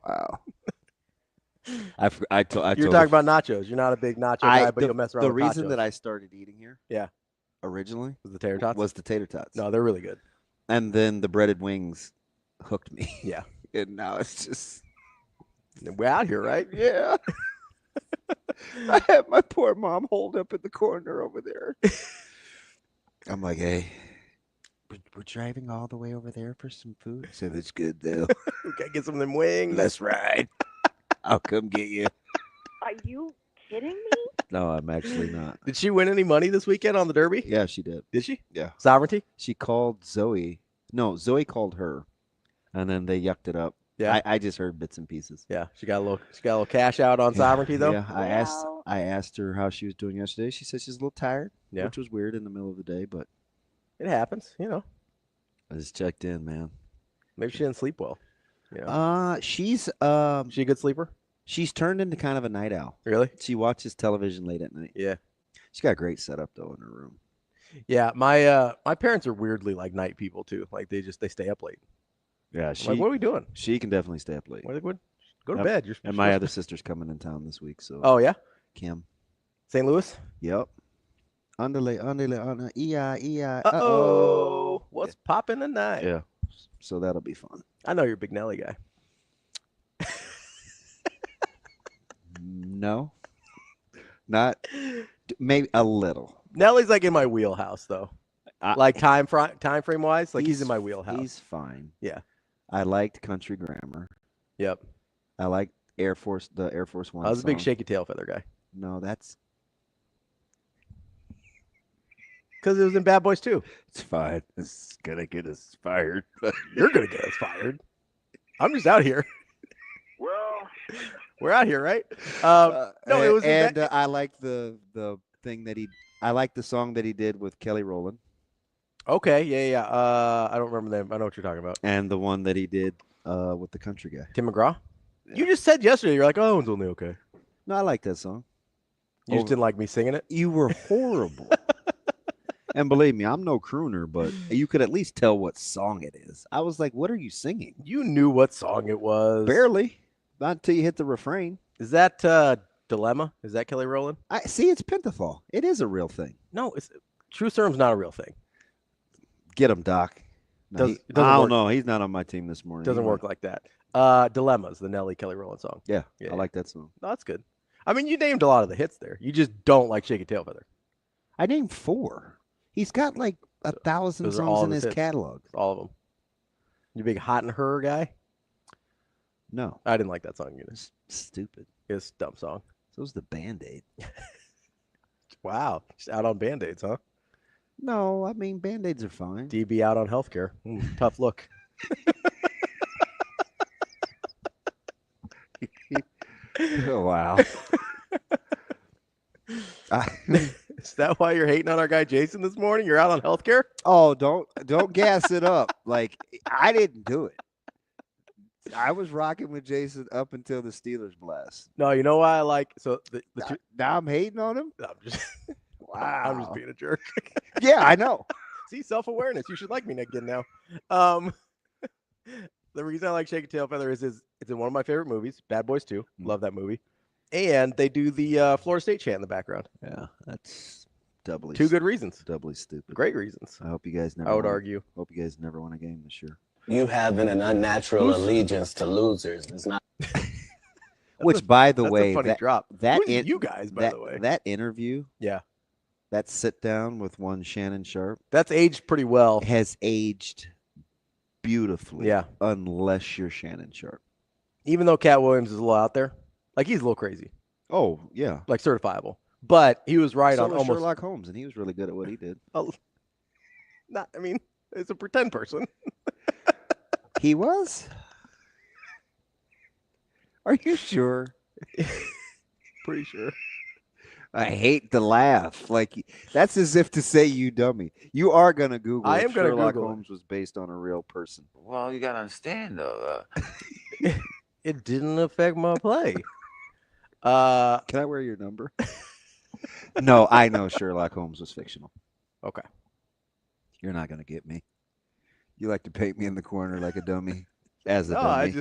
Wow. You're talking about nachos. You're not a big nacho guy, but you'll mess around. The with reason nachos. that I started eating here, originally was the tater tots. No, they're really good. And then the breaded wings hooked me. Yeah. And now it's just we're out here, right? Yeah. I have my poor mom holed up in the corner over there. I'm like, hey, we're driving all the way over there for some food. So that's good, though. We gotta get some of them wings. That's right. I'll come get you. Are you kidding me? No, I'm actually not. Did she win any money this weekend on the Derby? Yeah, she did. Did she? Yeah. Sovereignty? She called Zoe. No, Zoe called her, and then they yucked it up. Yeah. I just heard bits and pieces. Yeah, she got a little cash out on Sovereignty though. Yeah, I asked her how she was doing yesterday. She said she's a little tired, which was weird in the middle of the day, but it happens, you know. I just checked in, man. Maybe she didn't sleep well. You know? She's she a good sleeper? She's turned into kind of a night owl. Really? She watches television late at night. Yeah. She's got a great setup though in her room. Yeah, my parents are weirdly like night people too. Like they stay up late. Yeah, like, what are we doing? She can definitely stay up late. Go to bed. And my other sister's coming in town this week, so. Oh yeah, Kim. St. Louis. Yep. Underlay, EI. Uh-oh. What's popping tonight? Yeah. So that'll be fun. I know you're a big Nelly guy. No. Not maybe a little. Nelly's like in my wheelhouse though. Like time frame wise, like he's in my wheelhouse. He's fine. Yeah. I liked Country Grammar. Yep. I liked the Air Force One. I was a big song. Shaky Tail Feather guy. No, that's because it was in Bad Boys 2. It's fine. It's gonna get us fired. You're gonna get us fired. I'm just out here. Well, we're out here, right? No, it was. I liked the thing that I liked the song that he did with Kelly Rowland. Okay, yeah. I don't remember them. I know what you're talking about. And the one that he did with the country guy, Tim McGraw. Yeah. You just said yesterday you're like, oh, that one's only okay. No, I like that song. You just didn't like me singing it? You were horrible. And believe me, I'm no crooner, but you could at least tell what song it is. I was like, what are you singing? You knew what song it was. Barely. Not until you hit the refrain. Is that Dilemma? Is that Kelly Rowland? I see. It's Pentothal. It is a real thing. No, True Serum's not a real thing. Get him, Doc. No, I don't know. He's not on my team this morning. Doesn't work like that. Dilemma's the Nelly Kelly Rowland song. Yeah, I like that song. No, that's good. I mean, you named a lot of the hits there. You just don't like Shaky Tail Feather. I named 4. He's got like 1,000 songs in his catalog. All of them. You big Hot and Her guy? No. I didn't like that song either. Stupid. It's a dumb song. So was the Band-Aid. Wow. Just out on Band-Aids, huh? No, I mean, Band-Aids are fine. DB out on healthcare. Tough look. Oh, wow. Is that why you're hating on our guy Jason this morning? You're out on healthcare? Oh, don't gas it up. Like, I didn't do it. I was rocking with Jason up until the Steelers blast. No, you know why I like now I'm hating on him? I'm just wow. I'm just being a jerk. Yeah, I know. See, self-awareness. You should like me again now. The reason I like Shaky Tail Feather is it's in one of my favorite movies, Bad Boys 2. Love that movie. And they do the Florida State chant in the background. Yeah, that's doubly. 2 good reasons. Doubly stupid. Great reasons. I hope you guys never. I would argue. Hope you guys never win a game this year. You having an unnatural allegiance to losers is not. Which, by the that's way, a funny drop. You guys, by the way, that interview, yeah, that sit down with one Shannon Sharp, that's aged pretty well. Has aged beautifully. Yeah, unless you're Shannon Sharp. Even though Cat Williams is a little out there, like he's a little crazy. Oh yeah, like certifiable. But he was right on almost Sherlock Holmes, and he was really good at what he did. I mean, it's a pretend person. He was? Are you sure? Pretty sure. I hate to laugh. Like, that's as if to say you dummy. You are going to Google I am going to Sherlock Google Holmes was based on a real person. Well, you got to understand, though. It didn't affect my play. Can I wear your number? No, I know Sherlock Holmes was fictional. Okay. You're not going to get me. You like to paint me in the corner like a dummy. As a dummy.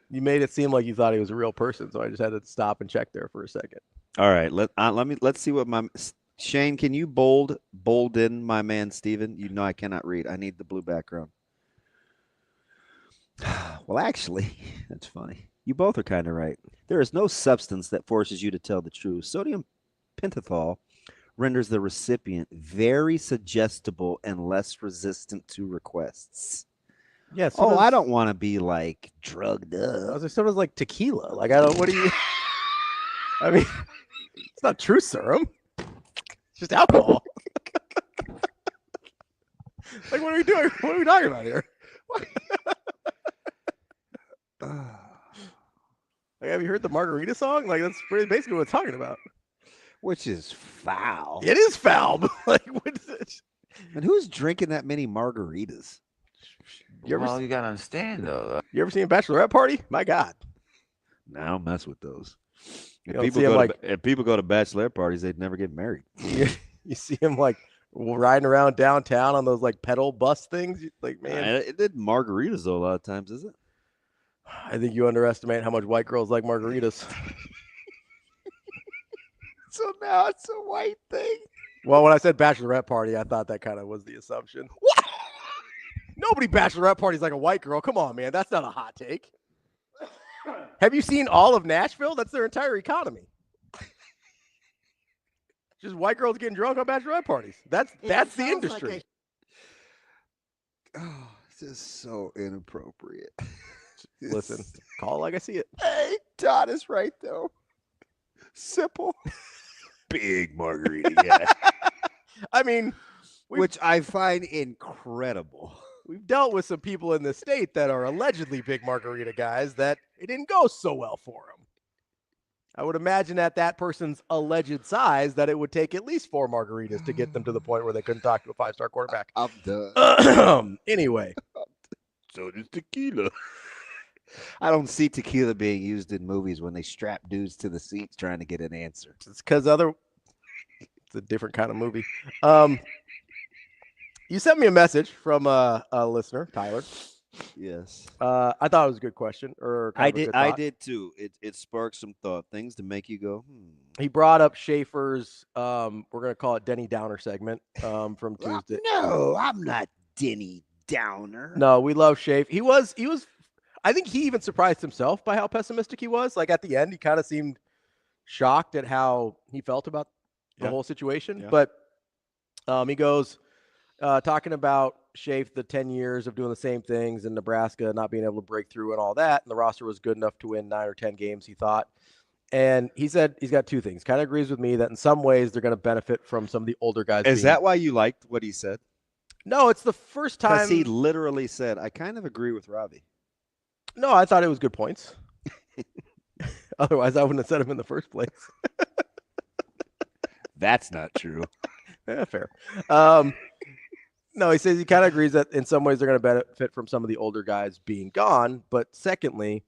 You made it seem like you thought he was a real person, so I just had to stop and check there for a second. All right, let's see what Shane, can you bold in my man Steven? You know I cannot read. I need the blue background. Well, actually, that's funny. You both are kind of right. There is no substance that forces you to tell the truth. Sodium pentothal renders the recipient very suggestible and less resistant to requests. Yeah. So I don't want to be like drugged up. So does like tequila. Like what do you? I mean, it's not true serum. It's just alcohol. Like, what are we doing? What are we talking about here? Like, have you heard the Margarita song? Like, that's basically what it's talking about. Which is foul. It is foul. But like, what is it? And who's drinking that many margaritas? You got to understand, though. You ever seen a bachelorette party? My God. No, I don't mess with those. If people go to bachelorette parties, they'd never get married. You see them like riding around downtown on those like pedal bus things. Like, man, it did margaritas though a lot of times, is it? I think you underestimate how much white girls like margaritas. So now it's a white thing. Well, when I said bachelorette party, I thought that kind of was the assumption. What? Nobody bachelorette parties like a white girl. Come on, man. That's not a hot take. Have you seen all of Nashville? That's their entire economy. Just white girls getting drunk on bachelorette parties. That's the industry. Oh, this is so inappropriate. Listen, call it like I see it. Hey, Todd is right, though. Simple. Big margarita guy. I mean, which I find incredible. We've dealt with some people in this state that are allegedly big margarita guys that it didn't go so well for them. I would imagine at that person's alleged size that it would take at least 4 margaritas to get them to the point where they couldn't talk to a 5-star quarterback. I'm done. Anyway. So does tequila. I don't see tequila being used in movies when they strap dudes to the seats trying to get an answer. It's because it's a different kind of movie. You sent me a message from a listener, Tyler. Yes. I thought it was a good question. I did too. It sparked some thought, things to make you go, He brought up Schaefer's, we're going to call it Denny Downer segment from Tuesday. No, I'm not Denny Downer. No, we love Schaefer. He was, I think he even surprised himself by how pessimistic he was. Like at the end, he kind of seemed shocked at how he felt about the whole situation. Yeah. But he goes, talking about Schaefer, the 10 years of doing the same things in Nebraska, not being able to break through and all that. And the roster was good enough to win 9 or 10 games, he thought. And he said he's got 2 things. Kind of agrees with me that in some ways they're going to benefit from some of the older guys. Is that why you liked what he said? No, it's the first time. Because he literally said, I kind of agree with Ravi. No, I thought it was good points. Otherwise, I wouldn't have said him in the first place. That's not true. Yeah, fair. No, he says he kind of agrees that in some ways they're going to benefit from some of the older guys being gone. But secondly,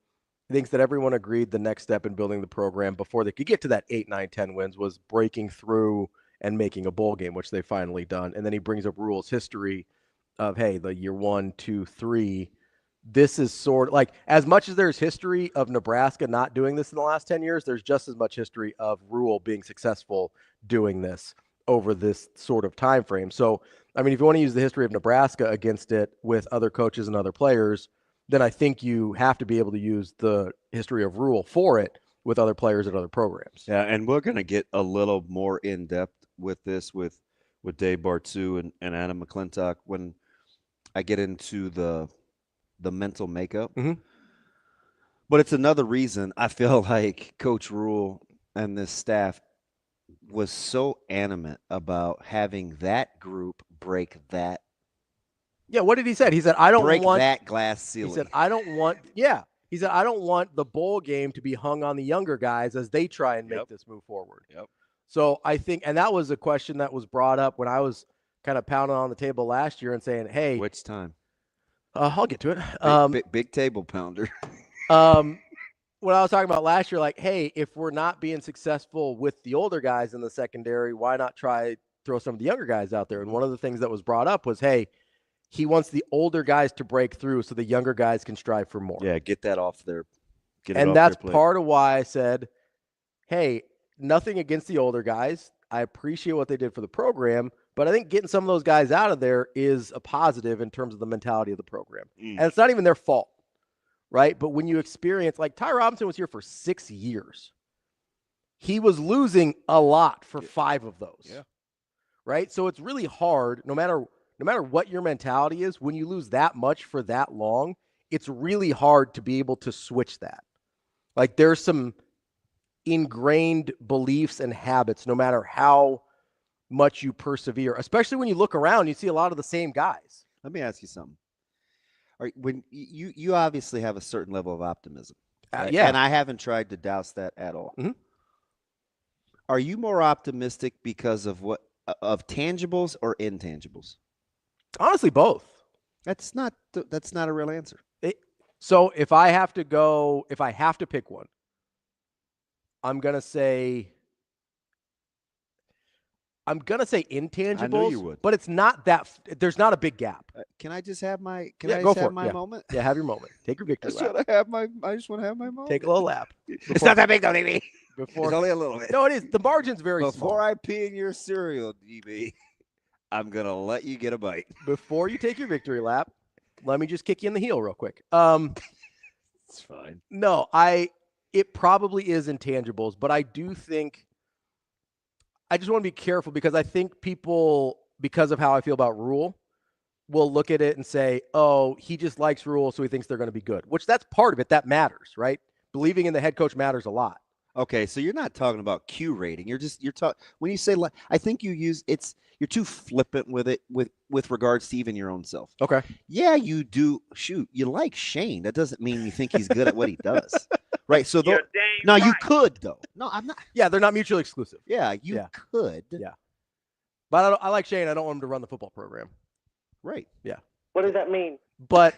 he thinks that everyone agreed the next step in building the program before they could get to that 8, 9, 10 wins was breaking through and making a bowl game, which they've finally done. And then he brings up Rule's history of, hey, the year 1, 2, 3. This is sort of like, as much as there's history of Nebraska not doing this in the last 10 years, there's just as much history of Rule being successful doing this over this sort of time frame. So, I mean, if you want to use the history of Nebraska against it with other coaches and other players, then I think you have to be able to use the history of Rule for it with other players and other programs. Yeah, and we're going to get a little more in-depth with this with Dave Bartoo and Anna McClintock when I get into the mental makeup. Mm-hmm. But it's another reason I feel like Coach Rule and this staff was so animate about having that group break that. Yeah, what did he say? He said, I don't want that glass ceiling. He said, I don't want, he said, I don't want the bowl game to be hung on the younger guys as they try and make this move forward. Yep. So I think, and that was a question that was brought up when I was kind of pounding on the table last year and saying, hey. Which time? I'll get to it. Big table pounder. When I was talking about last year, like, hey, if we're not being successful with the older guys in the secondary, why not throw some of the younger guys out there? And one of the things that was brought up was, hey, he wants the older guys to break through so the younger guys can strive for more. Yeah, get that off there. And that's part of why I said, hey, nothing against the older guys. I appreciate what they did for the program, but I think getting some of those guys out of there is a positive in terms of the mentality of the program. And it's not even their fault, right? But when you experience, like Ty Robinson was here for 6 years. He was losing a lot for 5 of those. Yeah. Right? So it's really hard, no matter what your mentality is, when you lose that much for that long, it's really hard to be able to switch that. Like there's some ingrained beliefs and habits, no matter how much you persevere, especially when you look around, you see a lot of the same guys. Let me ask you something. All right, when you obviously have a certain level of optimism. Right? Yeah. And I haven't tried to douse that at all. Mm-hmm. Are you more optimistic because of tangibles or intangibles? Honestly, both. That's not a real answer. So if I have to pick one, I'm going to say intangibles. I know you would. But it's not that there's not a big gap. Can I just have my moment? Yeah, have your moment. Take your victory lap. I just want to have my moment. Take a little lap. It's not that big though, DB. It's only a little bit. No, it is. The margin's very small. Before I pee in your cereal, DB, I'm going to let you get a bite. Before you take your victory lap, let me just kick you in the heel real quick. It's fine. No, it probably is intangibles, but I do think I just want to be careful because I think people, because of how I feel about Rule, will look at it and say, oh, he just likes Rule, so he thinks they're going to be good, which that's part of it. That matters, right? Believing in the head coach matters a lot. Okay, so you're not talking about Q rating. You're talking when you say I think you're too flippant with it with regards to even your own self. Okay. Yeah, you do. Shoot, you like Shane. That doesn't mean you think he's good at what he does. Right. So now you could though. No, I'm not. Yeah, they're not mutually exclusive. Yeah, you could. Yeah. But I like Shane. I don't want him to run the football program. Right. Yeah. What does that mean? But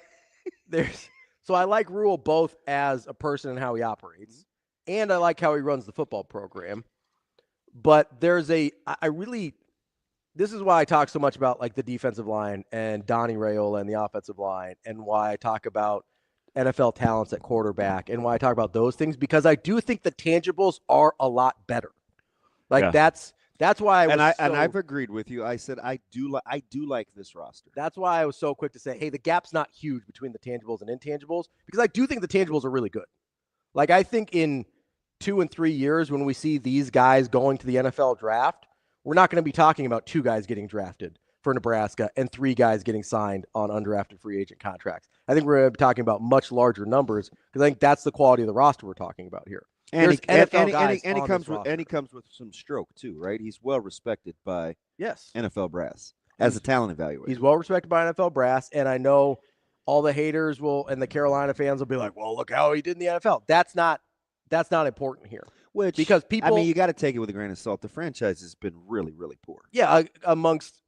so I like Rule both as a person and how he operates, and I like how he runs the football program. But this is why I talk so much about like the defensive line and Donnie Raiola and the offensive line, and why I talk about NFL talents at quarterback, and why I talk about those things, because I do think the tangibles are a lot better. Like that's why I've agreed with you. I said I do like this roster. That's why I was so quick to say, hey, the gap's not huge between the tangibles and intangibles, because I do think the tangibles are really good. Like I think in 2 and 3 years when we see these guys going to the NFL draft, we're not going to be talking about 2 guys getting drafted for Nebraska and 3 guys getting signed on undrafted free agent contracts. I think we're going to be talking about much larger numbers, because I think that's the quality of the roster we're talking about here. And he comes with some stroke too, right? He's well respected by NFL brass as a talent evaluator. He's well respected by NFL brass, and I know all the haters and the Carolina fans will be like, "Well, look how he did in the NFL." That's not important here. Because people, you got to take it with a grain of salt. The franchise has been really, really poor. Yeah, amongst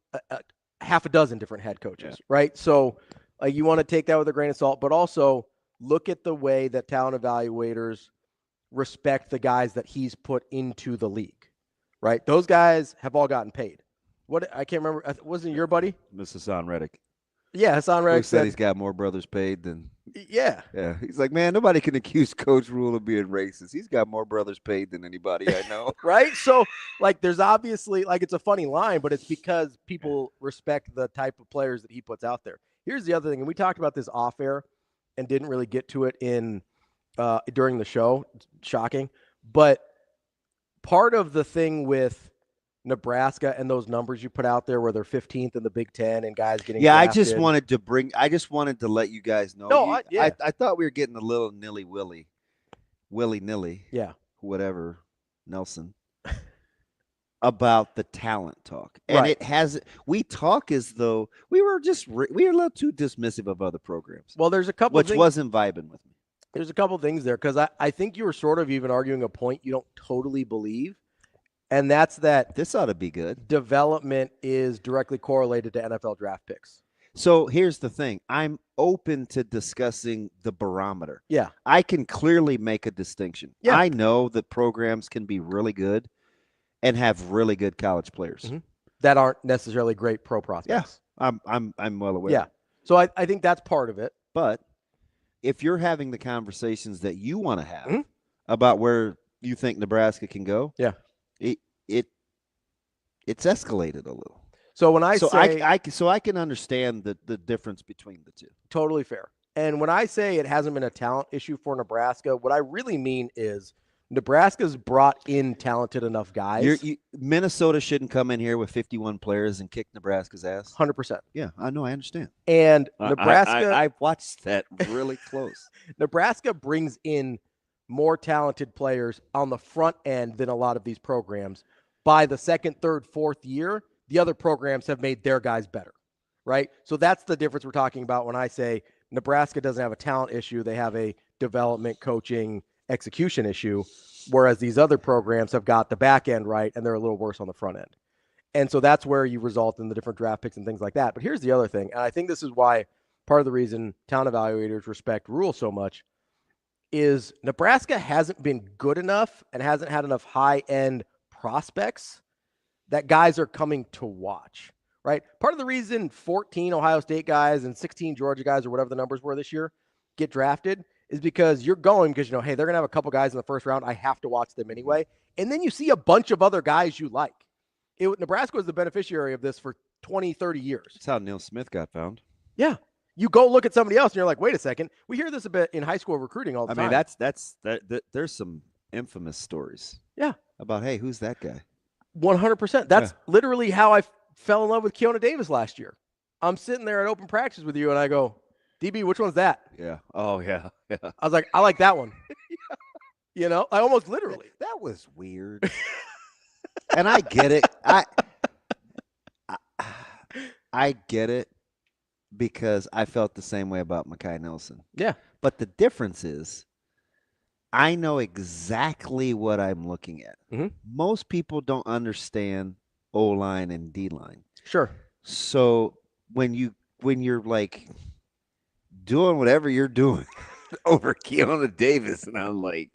half a dozen different head coaches, right? So you want to take that with a grain of salt, but also look at the way that talent evaluators respect the guys that he's put into the league, right? Those guys have all gotten paid. What I can't remember. Wasn't it your buddy? Mr. Hassan Reddick. Yeah, Hassan Reddick said he's got more brothers paid than. Yeah. Yeah. He's like, man, nobody can accuse Coach Rule of being racist. He's got more brothers paid than anybody I know. Right? So, there's obviously, it's a funny line, but it's because people respect the type of players that he puts out there. Here's the other thing, and we talked about this off air and didn't really get to it during the show. It's shocking. But part of the thing with Nebraska and those numbers you put out there where they're 15th in the Big Ten and guys getting drafted. I just wanted to let you guys know. No, I thought we were getting a little willy-nilly. Yeah. Whatever, Nelson. About the talent talk. And we talk as though we were a little too dismissive of other programs. Well, there's a couple which wasn't vibing with me. There's a couple things there, because I think you were sort of even arguing a point you don't totally believe. And that's that this ought to be good. Development is directly correlated to NFL draft picks. So here's the thing. I'm open to discussing the barometer. Yeah. I can clearly make a distinction. Yeah. I know that programs can be really good and have really good college players. That aren't necessarily great pro prospects. Yeah. I'm well aware. Yeah. So I think that's part of it. But if you're having the conversations that you want to have about where you think Nebraska can go, it's escalated a little. So when I can understand the difference between the two. Totally fair. And when I say it hasn't been a talent issue for Nebraska, what I really mean is Nebraska's brought in talented enough guys. Minnesota shouldn't come in here with 51 players and kick Nebraska's ass. 100%. Yeah, I know. I understand. And Nebraska, I watched that really close. Nebraska brings in more talented players on the front end than a lot of these programs. By the second, third, fourth year, the other programs have made their guys better, right? So that's the difference we're talking about when I say Nebraska doesn't have a talent issue. They have a development, coaching, execution issue, whereas these other programs have got the back end right, and they're a little worse on the front end. And so that's where you result in the different draft picks and things like that. But here's the other thing, and I think this is why part of the reason talent evaluators respect Rule so much is Nebraska hasn't been good enough and hasn't had enough high-end prospects that guys are coming to watch, right? Part of the reason 14 Ohio State guys and 16 Georgia guys or whatever the numbers were this year get drafted is because you're going because, hey, they're going to have a couple guys in the first round. I have to watch them anyway. And then you see a bunch of other guys you like. Nebraska was the beneficiary of this for 20, 30 years. That's how Neil Smith got found. Yeah. You go look at somebody else, and you're like, wait a second. We hear this a bit in high school recruiting all the time. I mean, there's some infamous stories. Yeah. About, hey, who's that guy? 100%. That's literally how I fell in love with Keona Davis last year. I'm sitting there at open practice with you, and I go, DB, which one's that? Yeah. Oh, yeah. Yeah. I was like, I like that one. You know, I almost literally. That was weird. And I get it. I get it because I felt the same way about Mekhi Nelson. Yeah. But the difference is I know exactly what I'm looking at. Mm-hmm. Most people don't understand O-line and D-line. Sure. So when you're like doing whatever you're doing over Keona Davis, and I'm like,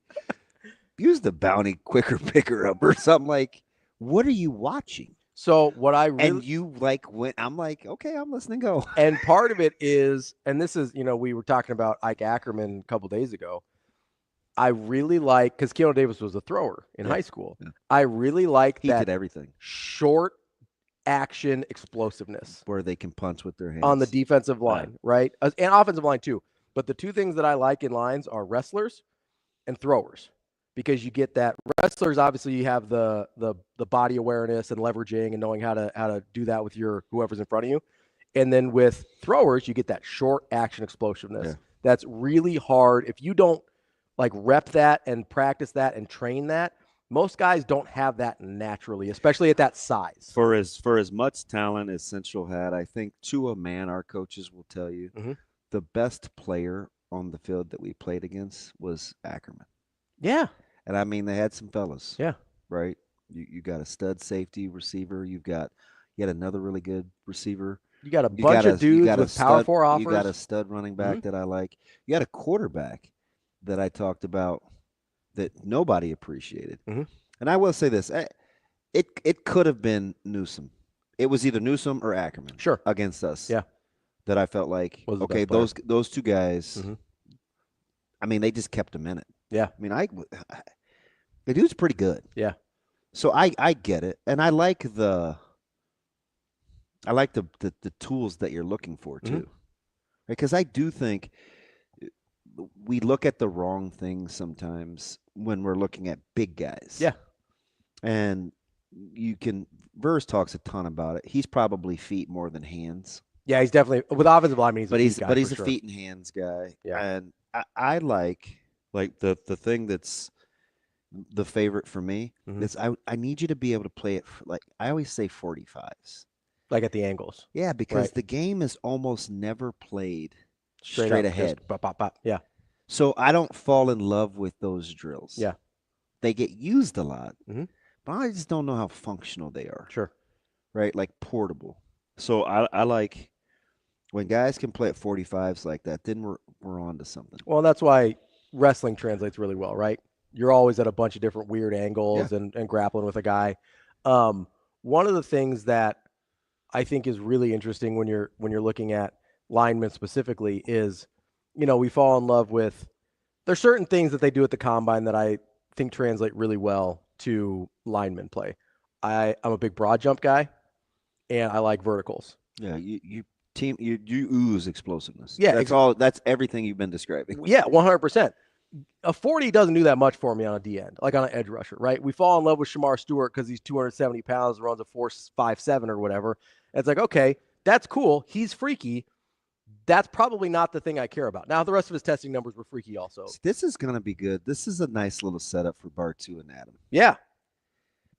use the bounty quicker picker up or something. Like, what are you watching? So what I really, and you like when I'm like, okay, I'm listening. Go. And part of it is, and this is, we were talking about Ike Ackerman a couple days ago. I really like, because Keona Davis was a thrower in high school. Yeah. I really like he that did everything. Short action explosiveness where they can punch with their hands on the defensive line, right? And offensive line too. But the two things that I like in lines are wrestlers and throwers, because you get that. Wrestlers, obviously, you have the body awareness and leveraging and knowing how to do that with your whoever's in front of you. And then with throwers, you get that short action explosiveness. Yeah. That's really hard. If you don't like rep that and practice that and train that, most guys don't have that naturally, especially at that size. For as much talent as Central had, I think to a man, our coaches will tell you, the best player on the field that we played against was Ackerman. Yeah. And I mean, they had some fellas. Yeah. Right? You got a stud safety receiver. You had another really good receiver. You got a bunch of dudes with Power 4 offers. You got a stud running back that I like. You got a quarterback that I talked about that nobody appreciated. And I will say this. It could have been Newsome. It was either Newsome or Ackerman against us. Yeah. That I felt like, okay, those two guys, I mean, they just kept him in it. Yeah. I mean, the dude's pretty good. Yeah. So I get it. And I like the tools that you're looking for too. Because I do think we look at the wrong things sometimes when we're looking at big guys. Yeah. And Verse talks a ton about it. He's probably feet more than hands. Yeah, he's definitely with offensive line. He's a feet and hands guy. Yeah. And I like the thing that's the favorite for me is I need you to be able to play it like I always say 45s. Like at the angles. Yeah, because the game is almost never played straight ahead. Bop, bop, bop. Yeah. So I don't fall in love with those drills. Yeah. They get used a lot, but I just don't know how functional they are. Sure. Right? Like portable. So I like when guys can play at 45s like that, then we're on to something. Well, that's why wrestling translates really well, right? You're always at a bunch of different weird angles and grappling with a guy. One of the things that I think is really interesting when you're looking at linemen specifically is, we fall in love with, there's certain things that they do at the combine that I think translate really well to lineman play. I'm a big broad jump guy, and I like verticals. Yeah, you ooze explosiveness. Yeah, that's everything you've been describing. Yeah, 100%. A 40 doesn't do that much for me on a D end, like on an edge rusher, right? We fall in love with Shamar Stewart because he's 270 pounds, runs a 4.57 or whatever. And it's like, okay, that's cool. He's freaky. That's probably not the thing I care about. Now, the rest of his testing numbers were freaky also. This is going to be good. This is a nice little setup for Bartoo and Adam. Yeah.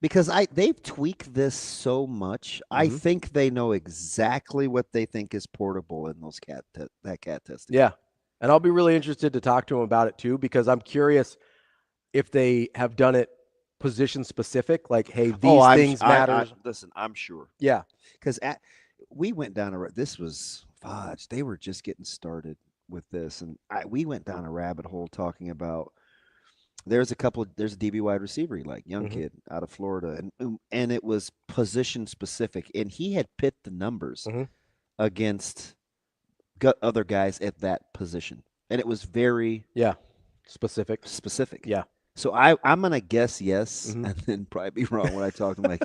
Because they've tweaked this so much. I think they know exactly what they think is portable in those cat testing. Yeah. And I'll be really interested to talk to him about it too, because I'm curious if they have done it position specific, like, hey, these things matter. Listen, I'm sure. Yeah. Because we went down this was fudge. They were just getting started with this. And we went down a rabbit hole talking about, there's a DB wide receiver, like young kid out of Florida. And it was position specific. And he had pit the numbers against other guys at that position. And it was very specific. Specific. Yeah. So I'm going to guess yes, and then probably be wrong when I talk to him. Like,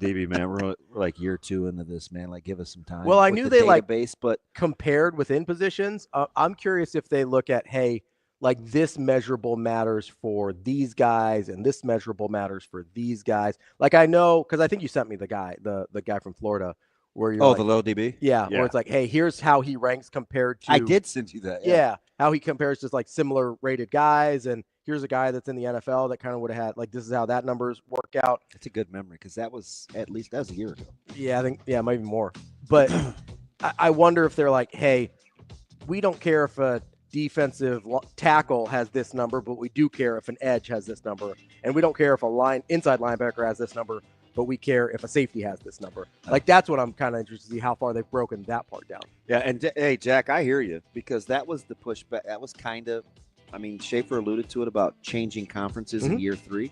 DB, man, we're like year 2 into this, man. Like, give us some time. Well, I with knew the they database, but compared within positions. I'm curious if they look at, hey, like this measurable matters for these guys and this measurable matters for these guys. Like I know, because I think you sent me the guy from Florida where you're the low DB? Yeah, where it's like, hey, here's how he ranks compared to. I did send you that. Yeah, how he compares to like similar rated guys, and here's a guy that's in the NFL that kind of would have had, like, this is how that numbers work out. It's a good memory because that was a year ago. Yeah, I think, maybe more. But I wonder if they're like, hey, we don't care if a defensive tackle has this number, but we do care if an edge has this number. And we don't care if a inside linebacker has this number, but we care if a safety has this number. Like, that's what I'm kind of interested to see, how far they've broken that part down. Yeah, and hey, Jack, I hear you, because that was the pushback. That was kind of, I mean, Schaefer alluded to it about changing conferences in year 3.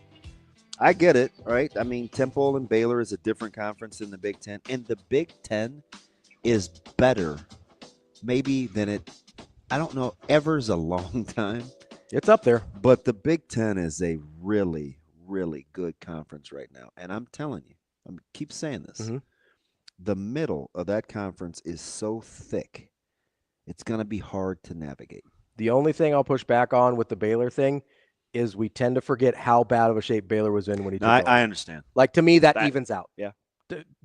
I get it, right? I mean, Temple and Baylor is a different conference than the Big Ten, and the Big Ten is better maybe than it, I don't know, ever's a long time. It's up there. But the Big Ten is a really, really good conference right now. And I'm telling you, I keep saying this, the middle of that conference is so thick, it's going to be hard to navigate. The only thing I'll push back on with the Baylor thing is we tend to forget how bad of a shape Baylor was in when he took over. I understand. Like, to me, that evens out. Yeah.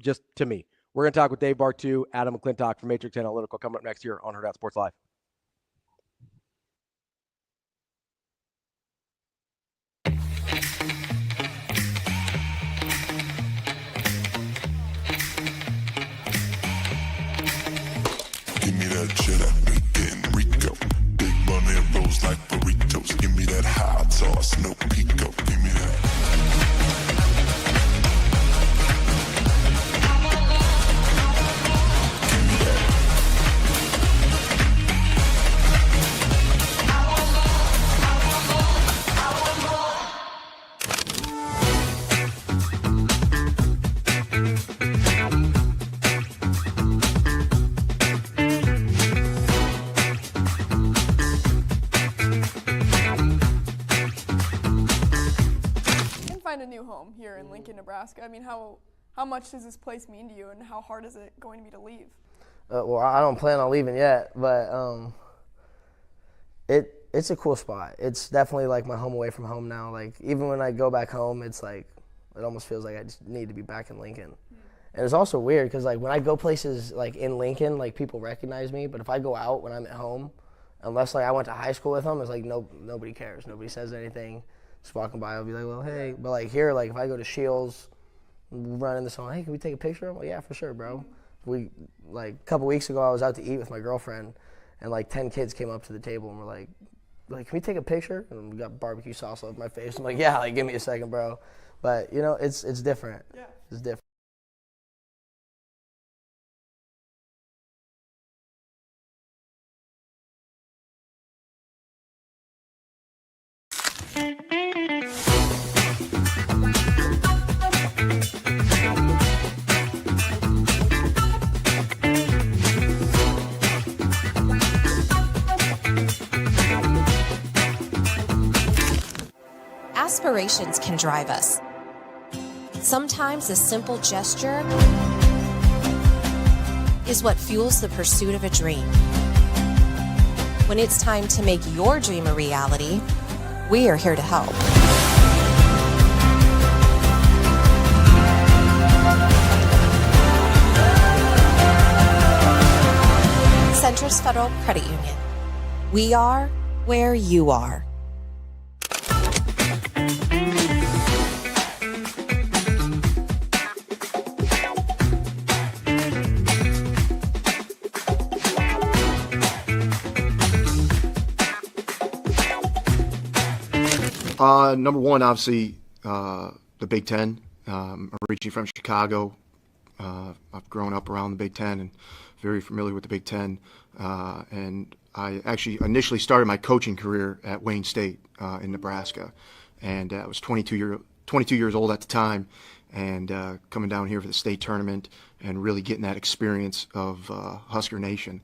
Just to me. We're going to talk with Dave Bartoo, Adam McClintock from Matrix Analytical coming up next year on Hurrdat Sports Live. Give me that cheddar, bacon, Rico. Big money rolls like burritos. Give me that hot sauce, no pico. Give me that. A new home here in Lincoln, Nebraska. I mean, how much does this place mean to you, and how hard is it going to be to leave? Well, I don't plan on leaving yet, but it's a cool spot. It's definitely like my home away from home now. Like, even when I go back home, it's like it almost feels like I just need to be back in Lincoln. And it's also weird because, like, when I go places like in Lincoln, like, people recognize me, but if I go out when I'm at home, unless like I went to high school with them, it's like nobody cares. Nobody says anything. Just walking by, I'll be like, well, hey. But like here, like if I go to Shields, run into someone, hey, can we take a picture? I'm like, yeah, for sure, bro. We, like, a couple weeks ago, I was out to eat with my girlfriend, and like 10 kids came up to the table and were like, can we take a picture? And we got barbecue sauce all over my face. I'm like, yeah, like, give me a second, bro. But you know, it's different. Yeah. It's different. Aspirations can drive us. Sometimes a simple gesture is what fuels the pursuit of a dream. When it's time to make your dream a reality, we are here to help. Centris Federal Credit Union. We are where you are. Number one, obviously, the Big Ten. I'm originally from Chicago. I've grown up around the Big Ten and very familiar with the Big Ten. And I actually initially started my coaching career at Wayne State in Nebraska. And I was 22 years old at the time, and coming down here for the state tournament and really getting that experience of Husker Nation.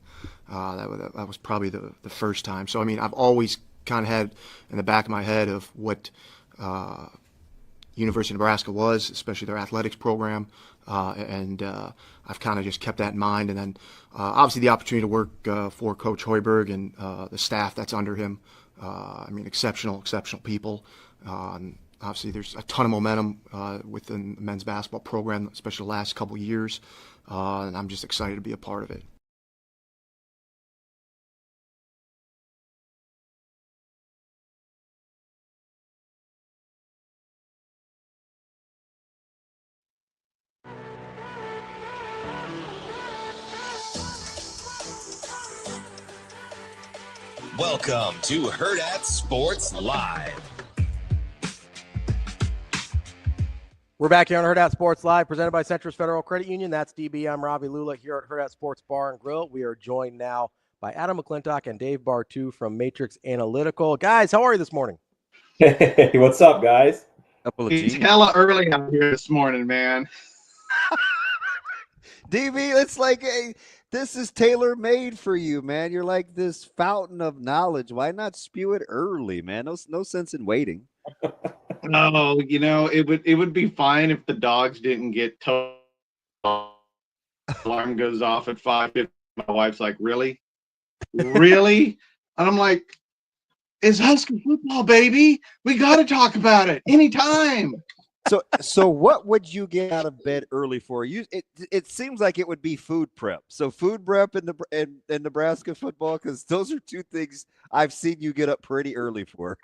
That was probably the first time. So, I mean, I've always kind of had in the back of my head of what University of Nebraska was, especially their athletics program, and I've kind of just kept that in mind. And then obviously the opportunity to work for Coach Hoiberg and the staff that's under him. I mean, exceptional people. Obviously, there's a ton of momentum within the men's basketball program, especially the last couple of years, and I'm just excited to be a part of it. Welcome to Hurrdat Sports Live. We're back here on Hurrdat Sports Live, presented by Centris Federal Credit Union. That's DB. I'm Ravi Lulla here at Hurrdat Sports Bar and Grill. We are joined now by Adam McClintock and Dave Bartoo from Matrix Analytical. Guys, how are you this morning? Hey, what's up, guys? It's hella early out here this morning, man. DB, it's like, hey, this is tailor-made for you, man. You're like this fountain of knowledge. Why not spew it early, man? No sense in waiting. No, it would be fine if the dogs didn't get told. Alarm goes off at 5:50. My wife's like, really? Really? And I'm like, it's Husky football, baby. We got to talk about it anytime. So what would you get out of bed early for? It seems like it would be food prep. So food prep in Nebraska football, because those are two things I've seen you get up pretty early for.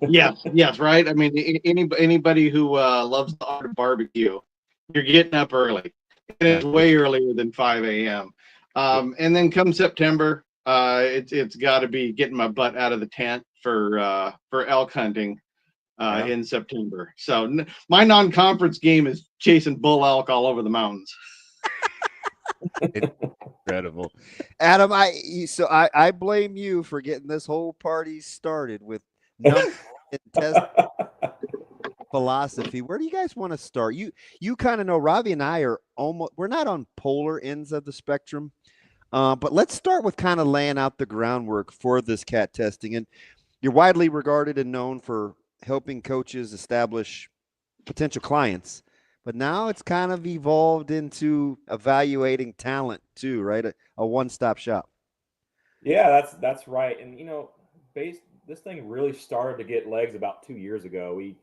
Yes, right. I mean, anybody who loves the art of barbecue, you're getting up early. And it's way earlier than 5 a.m. And then come September, it's got to be getting my butt out of the tent for elk hunting. In September. So my non-conference game is chasing bull elk all over the mountains. Incredible. Adam, I blame you for getting this whole party started with number and test philosophy. Where do you guys want to start? You kind of know Ravi and I are we're not on polar ends of the spectrum. But let's start with kind of laying out the groundwork for this CAT testing. And you're widely regarded and known for helping coaches establish potential clients, but now it's kind of evolved into evaluating talent too, right? A one-stop shop. Yeah, that's right. And this thing really started to get legs about 2 years ago. We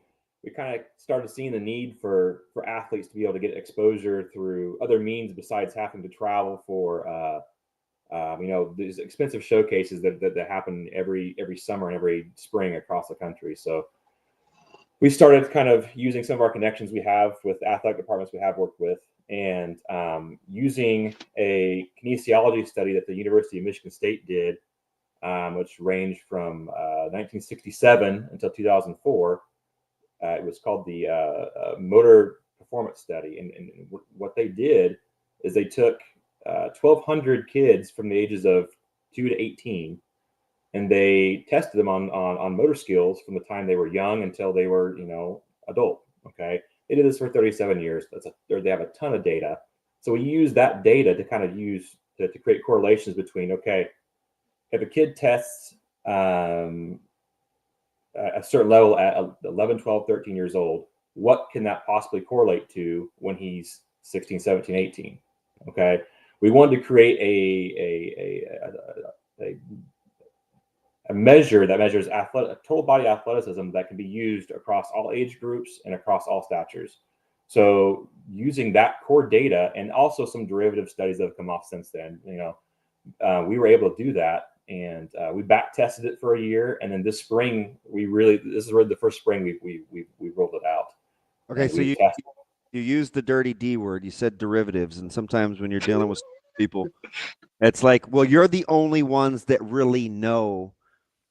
kind of started seeing the need for athletes to be able to get exposure through other means besides having to travel for these expensive showcases that happen every summer and every spring across the country. So we started kind of using some of our connections we have with athletic departments we have worked with, and using a kinesiology study that the University of Michigan State did, which ranged from 1967 until 2004. It was called the Motor Performance Study. And what they did is they took 1,200 kids from the ages of 2 to 18, and they tested them on motor skills from the time they were young until they were, adult. Okay. They did this for 37 years. They have a ton of data. So we use that data to kind of use to create correlations between, okay, if a kid tests a certain level at 11, 12, 13 years old, what can that possibly correlate to when he's 16, 17, 18? Okay. We wanted to create a measure that measures total body athleticism that can be used across all age groups and across all statures. So using that core data and also some derivative studies that have come off since then, we were able to do that, and we back tested it for a year, and then this spring this is really the first spring we rolled it out. Okay, so you used the dirty D word. You said derivatives, and sometimes when you're dealing with people, it's like, well, you're the only ones that really know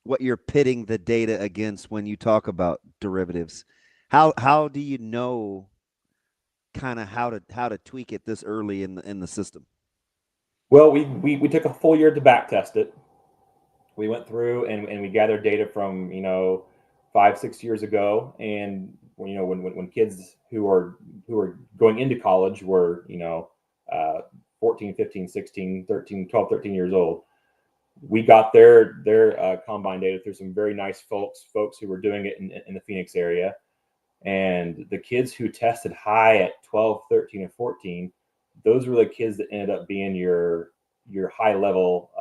what you're pitting the data against when you talk about derivatives. How do you know kind of how to tweak it this early in the system? Well, we took a full year to back test it. We went through and we gathered data from 5-6 years ago, and when kids who are going into college were 14, 15, 16, 13, 12, 13 years old. We got their combine data through some very nice folks who were doing it in the Phoenix area. And the kids who tested high at 12, 13, and 14, those were the kids that ended up being your high level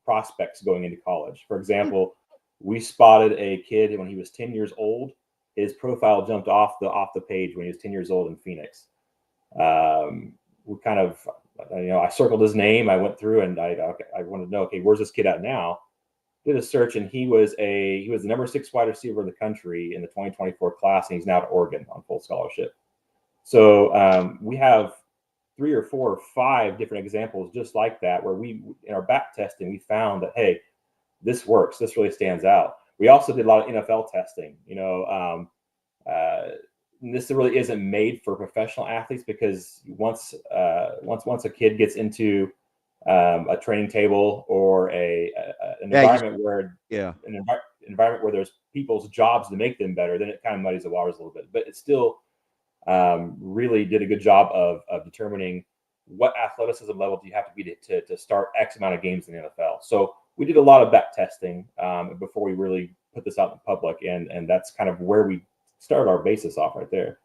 prospects going into college. For example, we spotted a kid when he was 10 years old. His profile jumped off the page when he was 10 years old in Phoenix. We kind of, I circled his name. I went through and I wanted to know, okay, where's this kid at now? Did a search, and he was the number 6 wide receiver in the country in the 2024 class, and he's now at Oregon on full scholarship. So we have 3 or 4 or 5 different examples just like that, where we, in our back testing, we found that, hey, this works. This really stands out. We also did a lot of NFL testing. This really isn't made for professional athletes, because once a kid gets into a training table or an environment where there's people's jobs to make them better, then it kind of muddies the waters a little bit. But it still really did a good job of determining what athleticism level do you have to be to start X amount of games in the NFL. So we did a lot of back testing before we really put this out in public, and that's kind of where we started our basis off right there.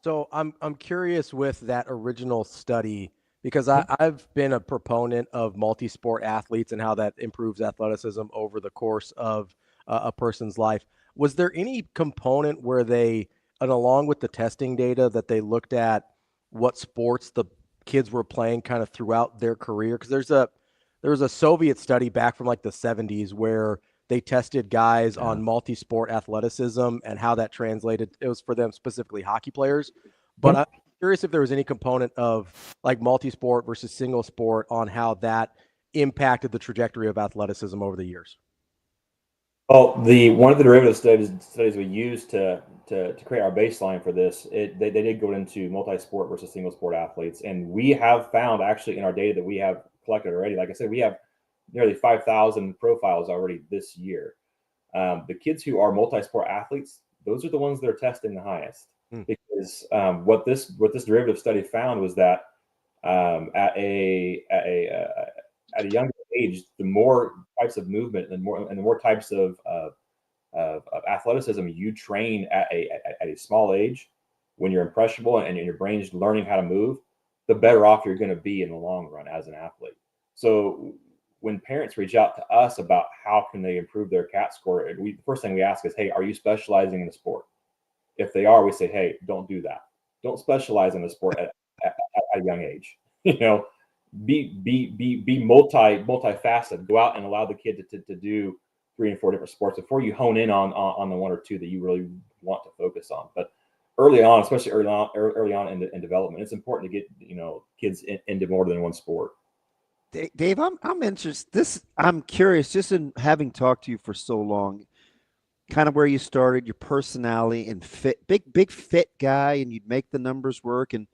So I'm curious with that original study, because I've been a proponent of multi-sport athletes and how that improves athleticism over the course of a person's life. Was there any component where they, and along with the testing data, that they looked at what sports the kids were playing kind of throughout their career? Because there was a Soviet study back from like the 70s where they tested guys on multi-sport athleticism and how that translated. It was for them, specifically hockey players. But I'm curious if there was any component of like multi-sport versus single sport on how that impacted the trajectory of athleticism over the years. Well, one of the derivative studies we used to create our baseline for this, they did go into multi-sport versus single sport athletes. And we have found actually in our data that we have collected already, like I said, we have nearly 5,000 profiles already this year. The kids who are multi-sport athletes, those are the ones that are testing the highest. Because what this derivative study found was that at a younger age, the more types of movement and the more types of athleticism you train at a small age, when you're impressionable and your brain's learning how to move, the better off you're going to be in the long run as an athlete. So when parents reach out to us about how can they improve their CAT score, the first thing we ask is, hey, are you specializing in a sport? If they are, we say, hey, don't do that. Don't specialize in a sport at a young age. Be multifaceted. Go out and allow the kid to do 3 and 4 different sports before you hone in on the 1 or 2 that you really want to focus on. But early on, especially early on in development, it's important to get kids into more than one sport. Dave, I'm interested. I'm curious, just in having talked to you for so long, kind of where you started, your personality and fit, big fit guy, and you'd make the numbers work. And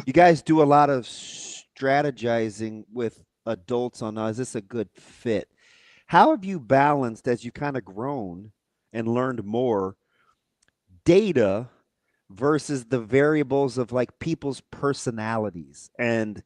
you guys do a lot of strategizing with adults on, is this a good fit? How have you balanced, as you kind of grown and learned more, data versus the variables of like people's personalities? And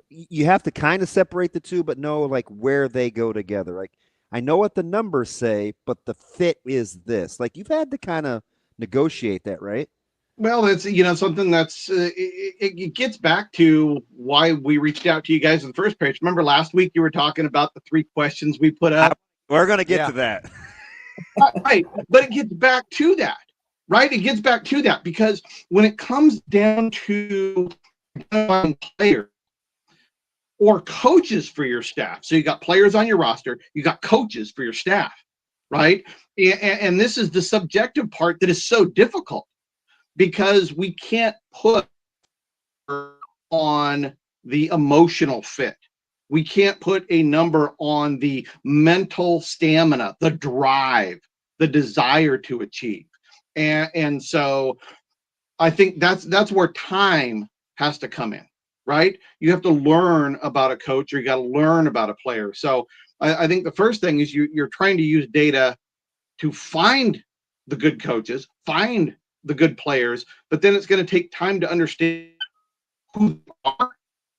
you have to kind of separate the two, but know like where they go together. Like, I know what the numbers say, but the fit is this. Like, you've had to kind of negotiate that, right? Well, it's something that's it gets back to why we reached out to you guys in the first place. Remember last week you were talking about the 3 questions we put up. We're going to get to that. Right, but it gets back to that, right? It gets back to that because when it comes down to players or coaches for your staff, so you got players on your roster, you got coaches for your staff, right? And this is the subjective part that is so difficult, because we can't put on the emotional fit. We can't put a number on the mental stamina, the drive, the desire to achieve. And so I think that's where time has to come in, right? You have to learn about a coach, or you got to learn about a player. So I think the first thing is you're trying to use data to find the good coaches, find the good players, but then it's going to take time to understand who they are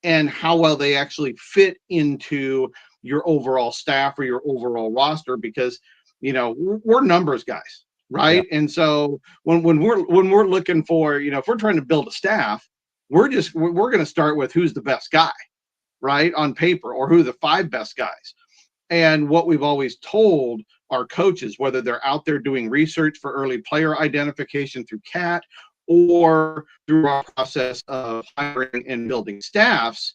and how well they actually fit into your overall staff or your overall roster, because we're numbers guys. right? And so when we're looking for, if we're trying to build a staff, we're going to start with who's the best guy, right, on paper, or who are the 5 best guys. And what we've always told our coaches, whether they're out there doing research for early player identification through CAT or through our process of hiring and building staffs,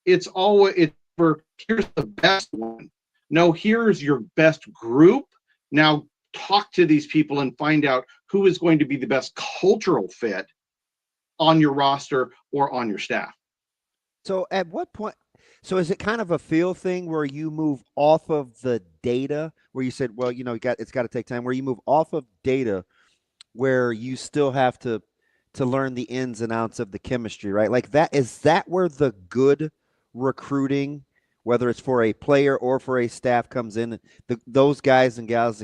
it's here's the best one. No, here's your best group. Now talk to these people and find out who is going to be the best cultural fit on your roster or on your staff. So at what point, so is it kind of a feel thing where you move off of the data where you said, well, it's got to take time, where you move off of data where you still have to learn the ins and outs of the chemistry, right? Like that, is that where the good recruiting, whether it's for a player or for a staff, comes in? Those guys and gals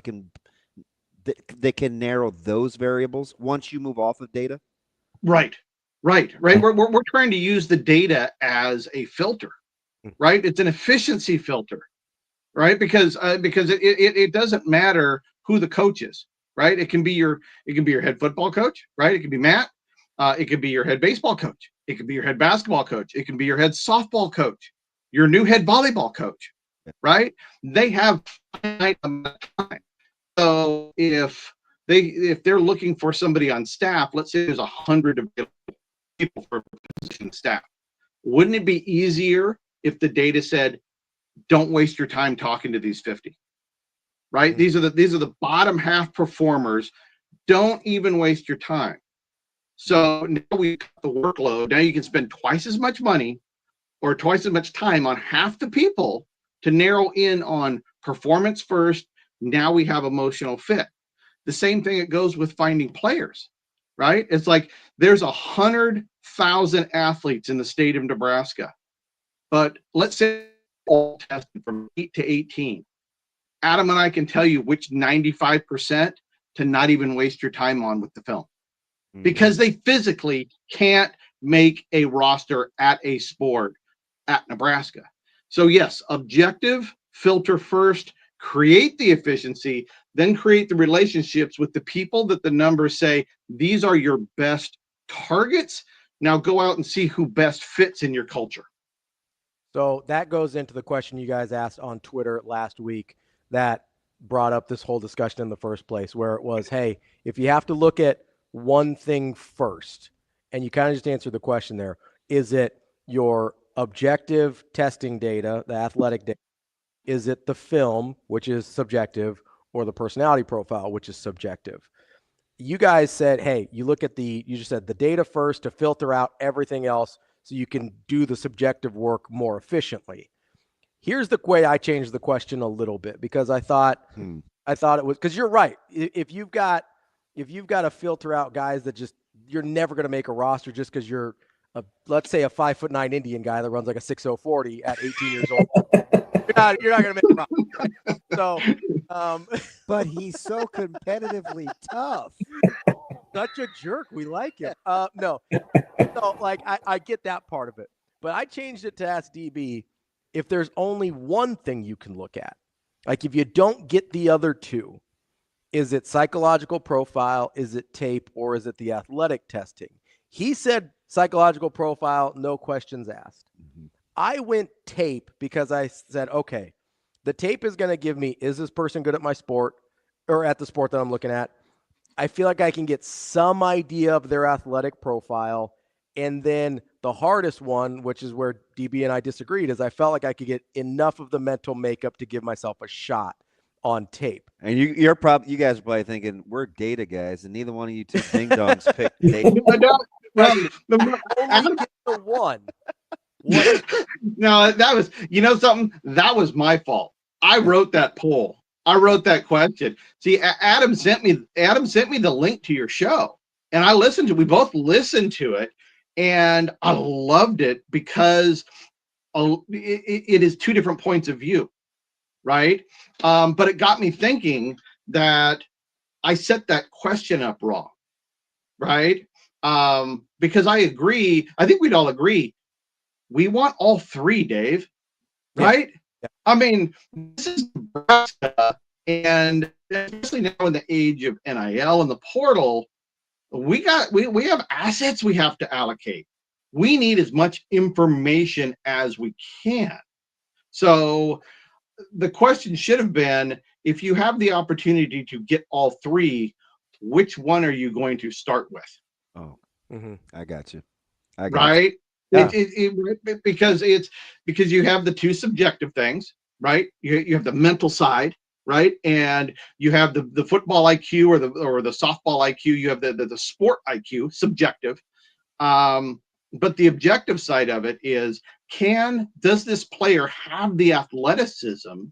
that can narrow those variables once you move off of data? Right. We're trying to use the data as a filter, right? It's an efficiency filter, right? Because it doesn't matter who the coach is, right? It can be your head football coach, right? It could be Matt. It could be your head baseball coach. It could be your head basketball coach. It can be your head softball coach, your new head volleyball coach, right? They have finite amount of time. So if they're looking for somebody on staff, let's say there's 100 people for a position staff, wouldn't it be easier if the data said, don't waste your time talking to these 50, right? These are the bottom half performers. Don't even waste your time. So now we cut the workload. Now you can spend twice as much money or twice as much time on half the people to narrow in on performance first. Now we have emotional fit. The same thing it goes with finding players, right? It's like there's 100,000 athletes in the state of Nebraska, but let's say all tested from 8 to 18. Adam and I can tell you which 95% to not even waste your time on with the film, because they physically can't make a roster at a sport at Nebraska. So yes, objective, filter first, create the efficiency, then create the relationships with the people that the numbers say, these are your best targets. Now go out and see who best fits in your culture. So that goes into the question you guys asked on Twitter last week that brought up this whole discussion in the first place, where it was, hey, if you have to look at one thing first, and you kind of just answered the question there, is it your objective testing data, the athletic data? Is it the film, which is subjective, or the personality profile, which is subjective? You guys said, hey, you just said the data first to filter out everything else so you can do the subjective work more efficiently. Here's the way I changed the question a little bit, because I thought it was, because you're right. If you've got to filter out guys that just, you're never going to make a roster just because you're let's say a 5'9" Indian guy that runs like a 6'0" 40 at 18 years old. You're not going to make a roster. Right? So, but he's so competitively tough. Such a jerk. We like him. No. So, I get that part of it. But I changed it to ask DB if there's only one thing you can look at. Like, if you don't get the other two, is it psychological profile, is it tape, or is it the athletic testing? He said psychological profile, no questions asked. I went tape because I said, okay, the tape is going to give me, is this person good at my sport or at the sport that I'm looking at? I feel like I can get some idea of their athletic profile. And then the hardest one, which is where DB and I disagreed, is I felt like I could get enough of the mental makeup to give myself a shot on tape. And you guys are probably thinking, we're data guys, and neither one of you two ding-dongs picked data. Only get the one. No, that was, something, that was my fault. I wrote that poll. I wrote that question. See, Adam sent me the link to your show, and we both listened to it, and I loved it because it is two different points of view, right? But it got me thinking that I set that question up wrong, right? Because I agree. I think we'd all agree. We want all three, Dave, right? Yeah. I mean, this is Nebraska, and especially now in the age of NIL and the portal, we have assets we have to allocate. We need as much information as we can. So the question should have been, if you have the opportunity to get all three, which one are you going to start with? Oh, mm-hmm. I got you. Right? Yeah. Because you have the two subjective things, right? You have the mental side, right? And you have the football IQ or the softball IQ. You have the sport IQ, subjective. But the objective side of it is, does this player have the athleticism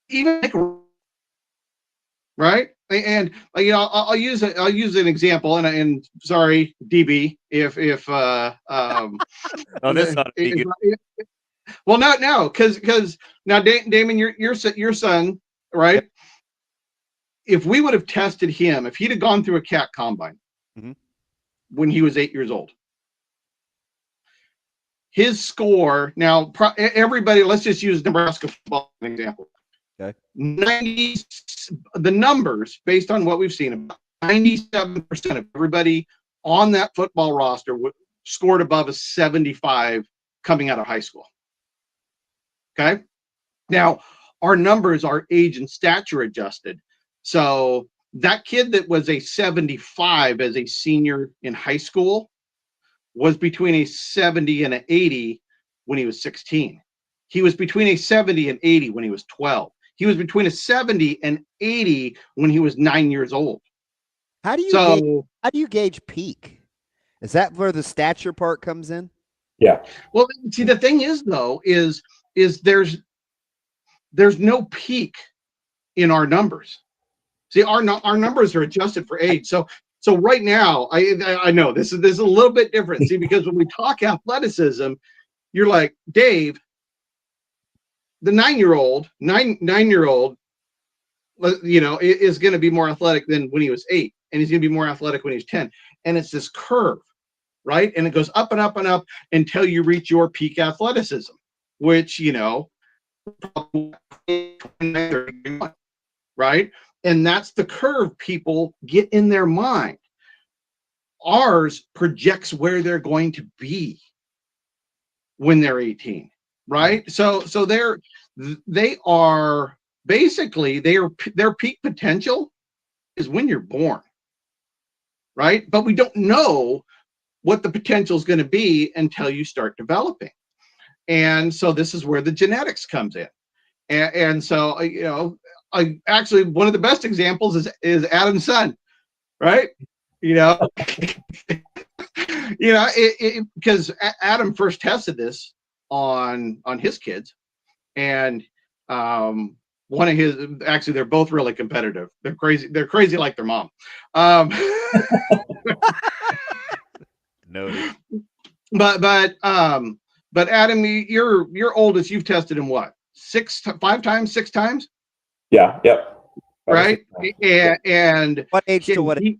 even, right? And I'll use an example, and sorry, DB, if oh, this ought to be good. Well, no, because now Damon, your son, right? If we would have tested him, if he'd have gone through a cat combine when he was 8 years old, his score, now everybody, let's just use Nebraska football as an example. Okay. The numbers, based on what we've seen, about 97% of everybody on that football roster scored above a 75 coming out of high school. Okay. Now, our numbers are age and stature adjusted. So that kid that was a 75 as a senior in high school was between a 70 and an 80 when he was 16. He was between a 70 and 80 when he was 12. He was between a 70 and 80 when he was 9 years old. How do you gauge peak? Is that where the stature part comes in? Yeah. Well, see, the thing is though, is there's no peak in our numbers. See, our numbers are adjusted for age. So right now, I know this is a little bit different. See, because when we talk athleticism, you're like, Dave, the nine-year-old, is going to be more athletic than when he was 8, and he's going to be more athletic when he's 10. And it's this curve, right? And it goes up and up and up until you reach your peak athleticism, which, right? And that's the curve people get in their mind. Ours projects where they're going to be when they're 18, right? So they are basically their peak potential is when you're born, right? But we don't know what the potential is going to be until you start developing. And so this is where the genetics comes in. And so, I actually, one of the best examples is Adam's son, right? Because Adam first tested this on his kids, and one of his, actually, they're both really competitive. They're crazy like their mom. Noted. But Adam, your oldest, you've tested him what? 5 times, 6 times? Yeah. Yep. Right. And what age to what age?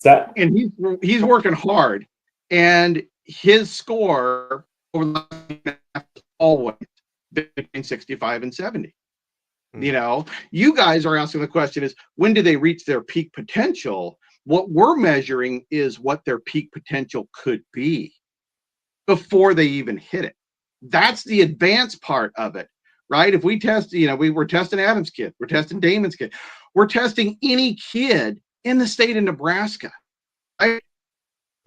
That? And he's working hard, and his score over the last always between 65 and 70. You guys are asking the question is, when do they reach their peak potential? What we're measuring is what their peak potential could be before they even hit it. That's the advanced part of it, right? If we test, we're testing Adam's kid, we're testing Damon's kid, we're testing any kid in the state of Nebraska, right?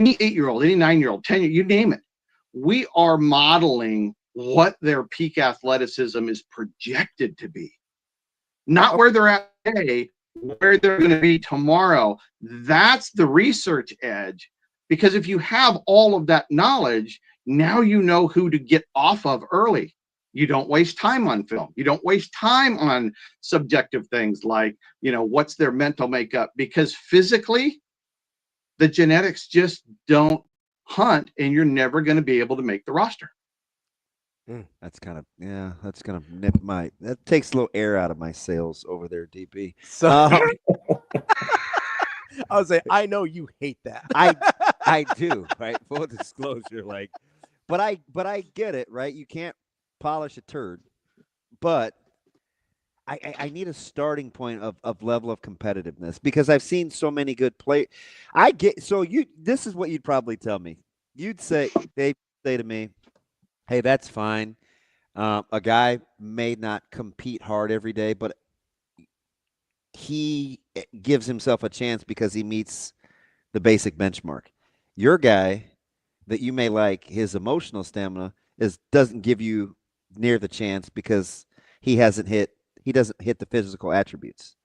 Any 8-year-old, any 9-year-old, 10-year, you name it. We are modeling what their peak athleticism is projected to be, not where they're at today, where they're going to be tomorrow. That's the research edge, because if you have all of that knowledge, now you know who to get off of early. You don't waste time on film. You don't waste time on subjective things like, what's their mental makeup, because physically the genetics just don't hunt, and you're never going to be able to make the roster. That's kind of, that's going to nip that takes a little air out of my sails over there, DB. So I would say, I know you hate that. I do, right? Full disclosure, but I get it, right? You can't polish a turd, but I need a starting point of level of competitiveness because I've seen so many good play. This is what you'd probably tell me. They'd say to me, hey, that's fine. A guy may not compete hard every day, but he gives himself a chance because he meets the basic benchmark. Your guy that you may like, his emotional stamina doesn't give you near the chance because he doesn't hit the physical attributes.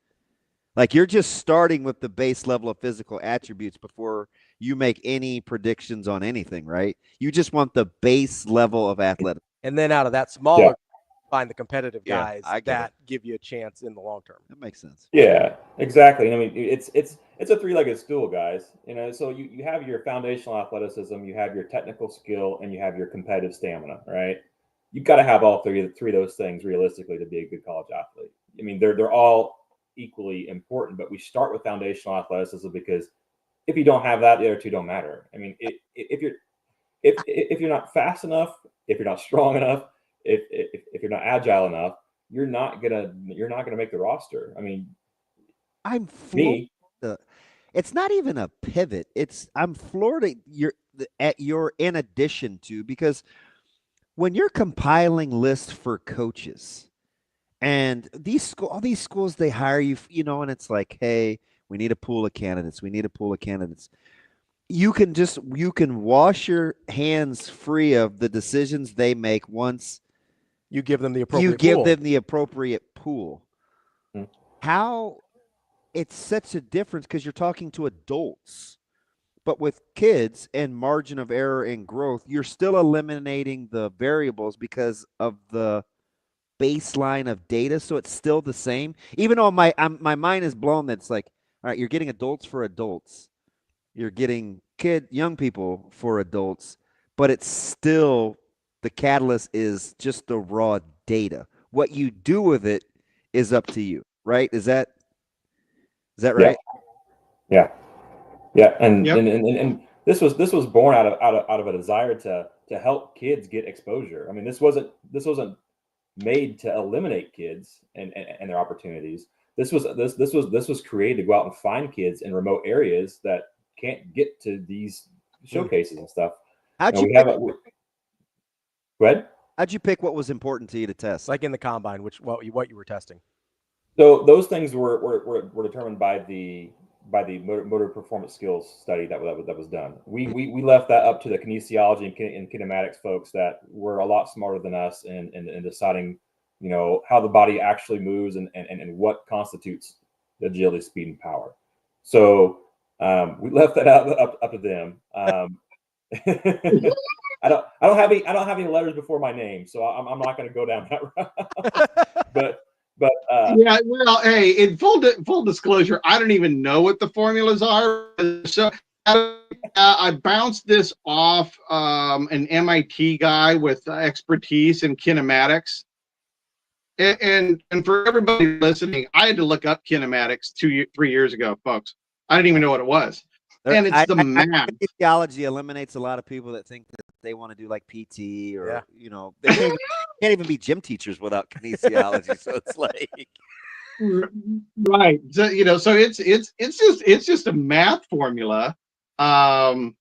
Like you're just starting with the base level of physical attributes before you make any predictions on anything, right? You just want the base level of athleticism. And then out of that smaller, find the competitive guys that give you a chance in the long term. That makes sense. Yeah, exactly. I mean, it's a three-legged stool, guys. So you have your foundational athleticism, you have your technical skill, and you have your competitive stamina, right? You've got to have all three of those things realistically to be a good college athlete. I mean, they're all equally important, but we start with foundational athleticism because if you don't have that, the other two don't matter. I mean, if you're not fast enough, if you're not strong enough, if you're not agile enough, you're not gonna make the roster. I mean, I'm floored. It's not even a pivot. I'm floored at your in addition to, because when you're compiling lists for coaches and all these schools, they hire you, and it's like, hey, we need a pool of candidates. You can wash your hands free of the decisions they make once you give them the appropriate pool. How it's such a difference because you're talking to adults, but with kids and margin of error and growth, you're still eliminating the variables because of the baseline of data. So it's still the same, even though my mind is blown. That's like, all right, you're getting adults for adults. You're getting young people for adults, but it's still the catalyst is just the raw data. What you do with it is up to you, right? Is that right? Yeah. And this was born out of a desire to help kids get exposure. I mean, this wasn't made to eliminate kids and their opportunities. This was created to go out and find kids in remote areas that can't get to these showcases and stuff. Go ahead. How'd you pick what was important to you to test? Like in the combine, what you were testing? So those things were determined by the motor performance skills study that was done. We left that up to the kinesiology and kinematics folks that were a lot smarter than us in deciding, how the body actually moves and what constitutes agility, speed, and power. So we left that up to them. I don't have any letters before my name, so I'm not going to go down that route. But yeah, well, hey, in full disclosure, I don't even know what the formulas are. So I bounced this off an MIT guy with expertise in kinematics. And for everybody listening, I had to look up kinematics 3 years ago, folks. I didn't even know what it was. And it's the math. Kinesiology eliminates a lot of people that think that they want to do like PT or they can't even be gym teachers without kinesiology. So it's like right. So so it's just a math formula. Adam,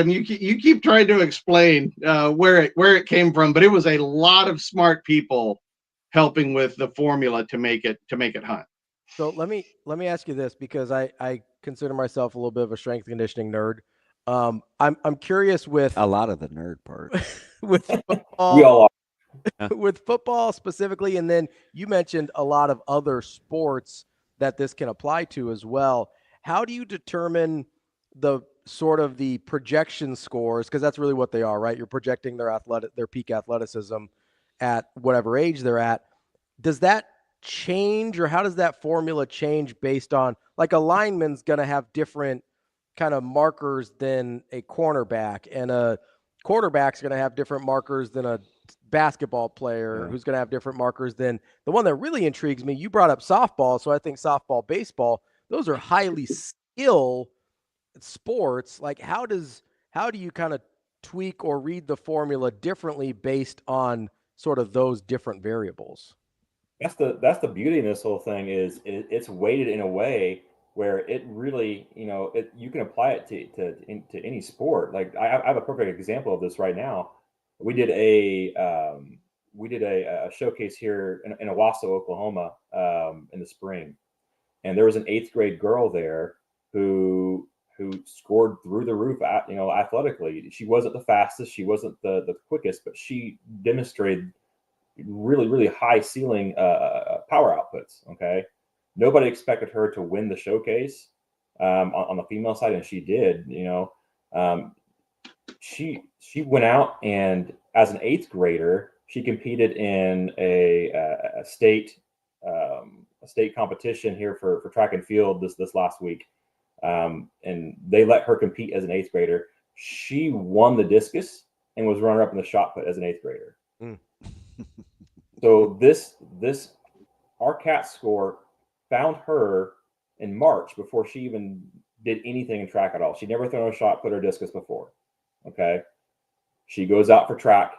you keep trying to explain where it came from, but it was a lot of smart people helping with the formula to make it hunt. So let me ask you this, because I consider myself a little bit of a strength conditioning nerd. I'm curious with a lot of the nerd part with football, we all are. with football specifically, and then you mentioned a lot of other sports that this can apply to as well. How do you determine the sort of the projection scores? Because that's really what they are, right? You're projecting their peak athleticism at whatever age they're at. Does that change, or how does that formula change based on, like, a lineman's going to have different kind of markers than a cornerback, and a quarterback's going to have different markers than a basketball player who's going to have different markers than the one that really intrigues me. You brought up softball, so I think softball, baseball, those are highly skilled sports. Like, how do you kind of tweak or read the formula differently based on sort of those different variables. That's the beauty in this whole thing is it's weighted in a way where it really, you can apply it to any sport. Like I have a perfect example of this right now. We did a showcase here in Owasso, Oklahoma, in the spring, and there was an 8th grade girl there who scored through the roof, athletically. She wasn't the fastest, she wasn't the quickest, but she demonstrated really, really high ceiling power outputs. Okay. Nobody expected her to win the showcase on the female side, and she did. She went out, and as an 8th grader, she competed in a state competition here for track and field this last week, and they let her compete as an 8th grader. She won the discus and was runner up in the shot put as an 8th grader. So our CAT score found her in March before she even did anything in track at all. She'd never thrown a shot put or discus before. Okay. She goes out for track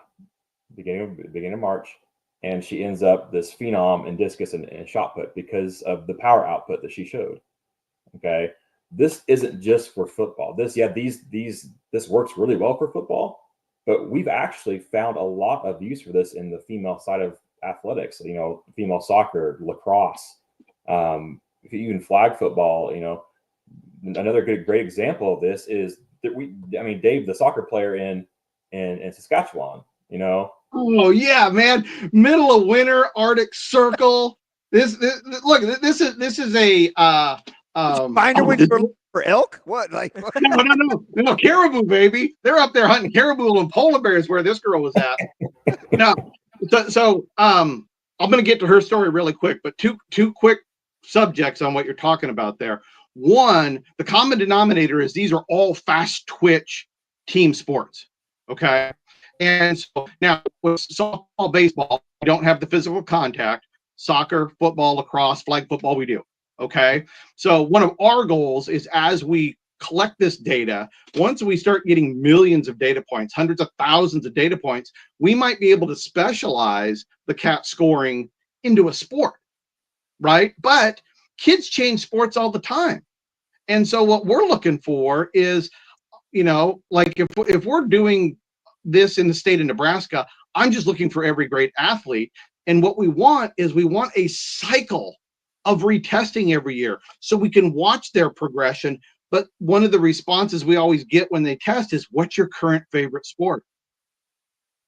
beginning of March, and she ends up this phenom in discus and shot put because of the power output that she showed. Okay. This isn't just for football. This works really well for football, but we've actually found a lot of use for this in the female side of athletics, female soccer, lacrosse, even flag football. Another great example of this is that Dave, the soccer player in Saskatchewan, Oh yeah, man! Middle of winter, Arctic Circle. This is a find a winter for elk. What like? No, caribou, baby. They're up there hunting caribou and polar bears where this girl was at. No, so I'm going to get to her story really quick, but two quick subjects on what you're talking about there. One, the common denominator is these are all fast twitch team sports. Okay. And so now with softball, baseball, we don't have the physical contact. Soccer, football, lacrosse, flag football, we do. Okay. So one of our goals is as we collect this data, once we start getting millions of data points, hundreds of thousands of data points, we might be able to specialize the CAT scoring into a sport, right? But kids change sports all the time. And so what we're looking for is, like if we're doing this in the state of Nebraska, I'm just looking for every great athlete. And what we want is a cycle of retesting every year so we can watch their progression. But one of the responses we always get when they test is, what's your current favorite sport?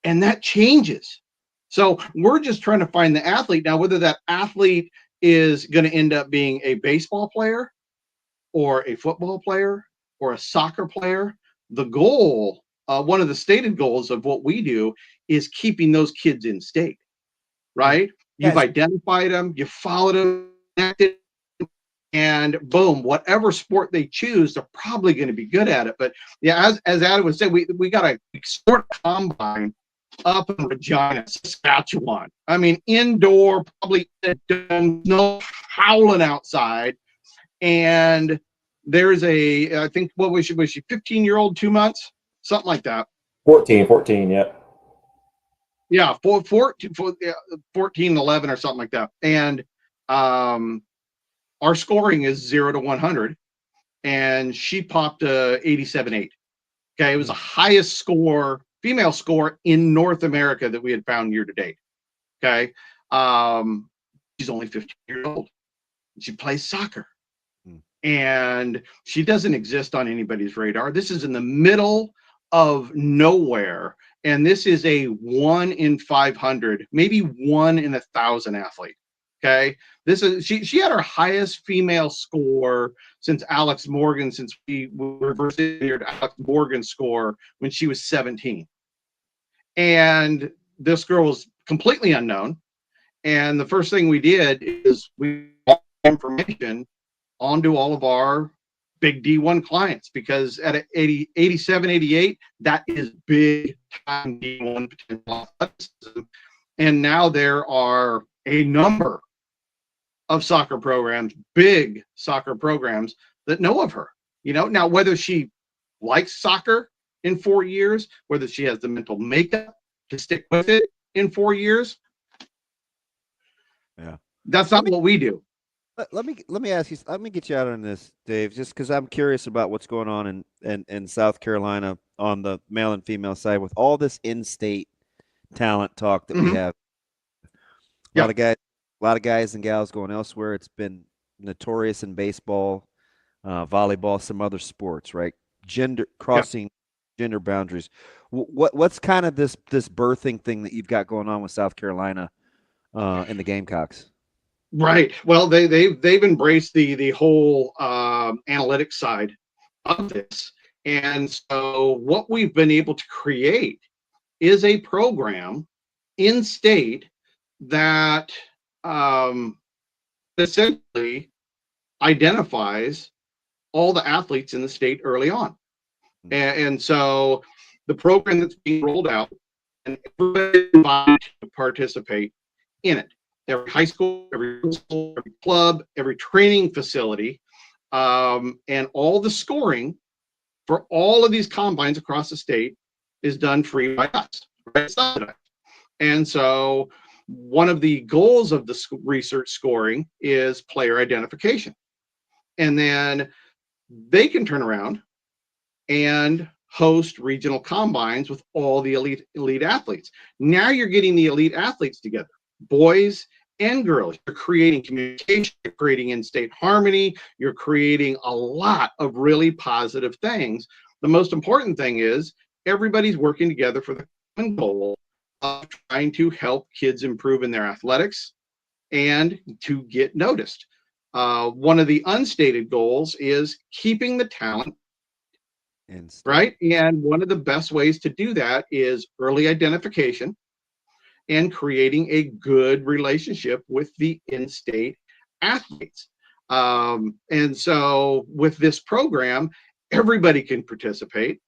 And that changes. So we're just trying to find the athlete. Now, whether that athlete is going to end up being a baseball player or a football player or a soccer player, the goal, one of the stated goals of what we do is keeping those kids in state, right? Yes. You've identified them, you followed them, connected, and boom, whatever sport they choose, they're probably going to be good at it. But yeah, as Adam was saying, we got a sport combine up in Regina, Saskatchewan. I mean, indoor, probably snow howling outside. And there's I think, what was she 15-year-old, 2 months? Something like that. 14, yeah. Yeah, 14, 11 or something like that. And our scoring is 0 to 100, and she popped 87.8. Okay, it was the highest score, female score in North America that we had found year to date. Okay, she's only 15 years old. She plays soccer, and she doesn't exist on anybody's radar. This is in the middle of nowhere, and this is a 1 in 500, maybe 1 in 1,000 athlete. Okay, this is she had her highest female score since Alex Morgan, since we reverse engineered Alex Morgan's score when she was 17. And this girl was completely unknown. And the first thing we did is we got information onto all of our big D1 clients, because at 87, 88, that is big time D1 potential athleticism. And now there are a number of soccer programs, big soccer programs, that know of her. Now whether she likes soccer in 4 years, whether she has the mental makeup to stick with it, in 4 years. Yeah. That's not what we do. Let me ask you. Let me get you out on this, Dave, just because I'm curious about what's going on in South Carolina on the male and female side with all this in-state talent talk that we have. A lot of guys and gals going elsewhere. It's been notorious in baseball, volleyball, some other sports, right? Crossing gender boundaries. What's kind of this birthing thing that you've got going on with South Carolina in the Gamecocks? Right. Well, they've embraced the whole analytics side of this, and so what we've been able to create is a program in state that essentially identifies all the athletes in the state early on, and so the program that's being rolled out, and everybody is invited to participate in it. Every high school, every school, every club, every training facility, and all the scoring for all of these combines across the state is done free by us, right? And so one of the goals of the research scoring is player identification. And then they can turn around and host regional combines with all the elite athletes. Now you're getting the elite athletes together, boys and girls. You're creating communication, you're creating in-state harmony, you're creating a lot of really positive things. The most important thing is everybody's working together for the common goal of trying to help kids improve in their athletics and to get noticed. One of the unstated goals is keeping the talent, right? And one of the best ways to do that is early identification and creating a good relationship with the in-state athletes. And so with this program, everybody can participate.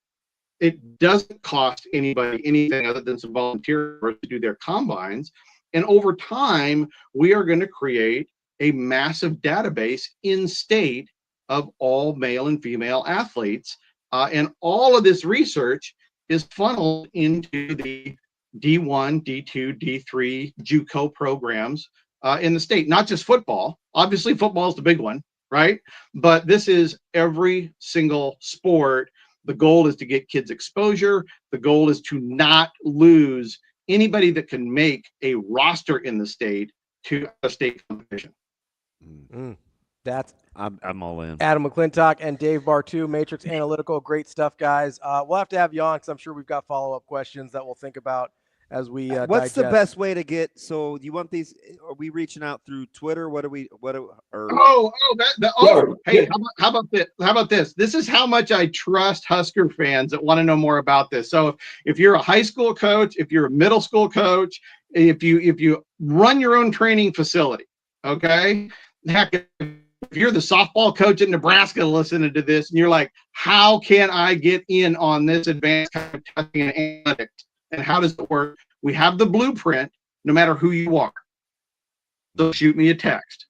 It doesn't cost anybody anything other than some volunteers to do their combines. And over time, we are going to create a massive database in state of all male and female athletes. And all of this research is funneled into the D1, D2, D3 JUCO programs in the state, not just football. Obviously, football is the big one, right? But this is every single sport. The goal is to get kids exposure. The goal is to not lose anybody that can make a roster in the state to a state competition. That's I'm all in. Adam McClintock and Dave Bartoo, Matrix Analytical. Great stuff, guys. We'll have to have you on because I'm sure we've got follow-up questions that we'll think about as we What's digest. the best way to get? So you want these? Are we reaching out through Twitter? Hey, how about this? How about this? This is how much I trust Husker fans that want to know more about this. So if you're a high school coach, if you're a middle school coach, if you run your own training facility, okay, heck, if you're the softball coach in Nebraska listening to this and you're like, how can I get in on this advanced kind of testing and analytics? And how does it work? We have the blueprint no matter who you are. So shoot me a text.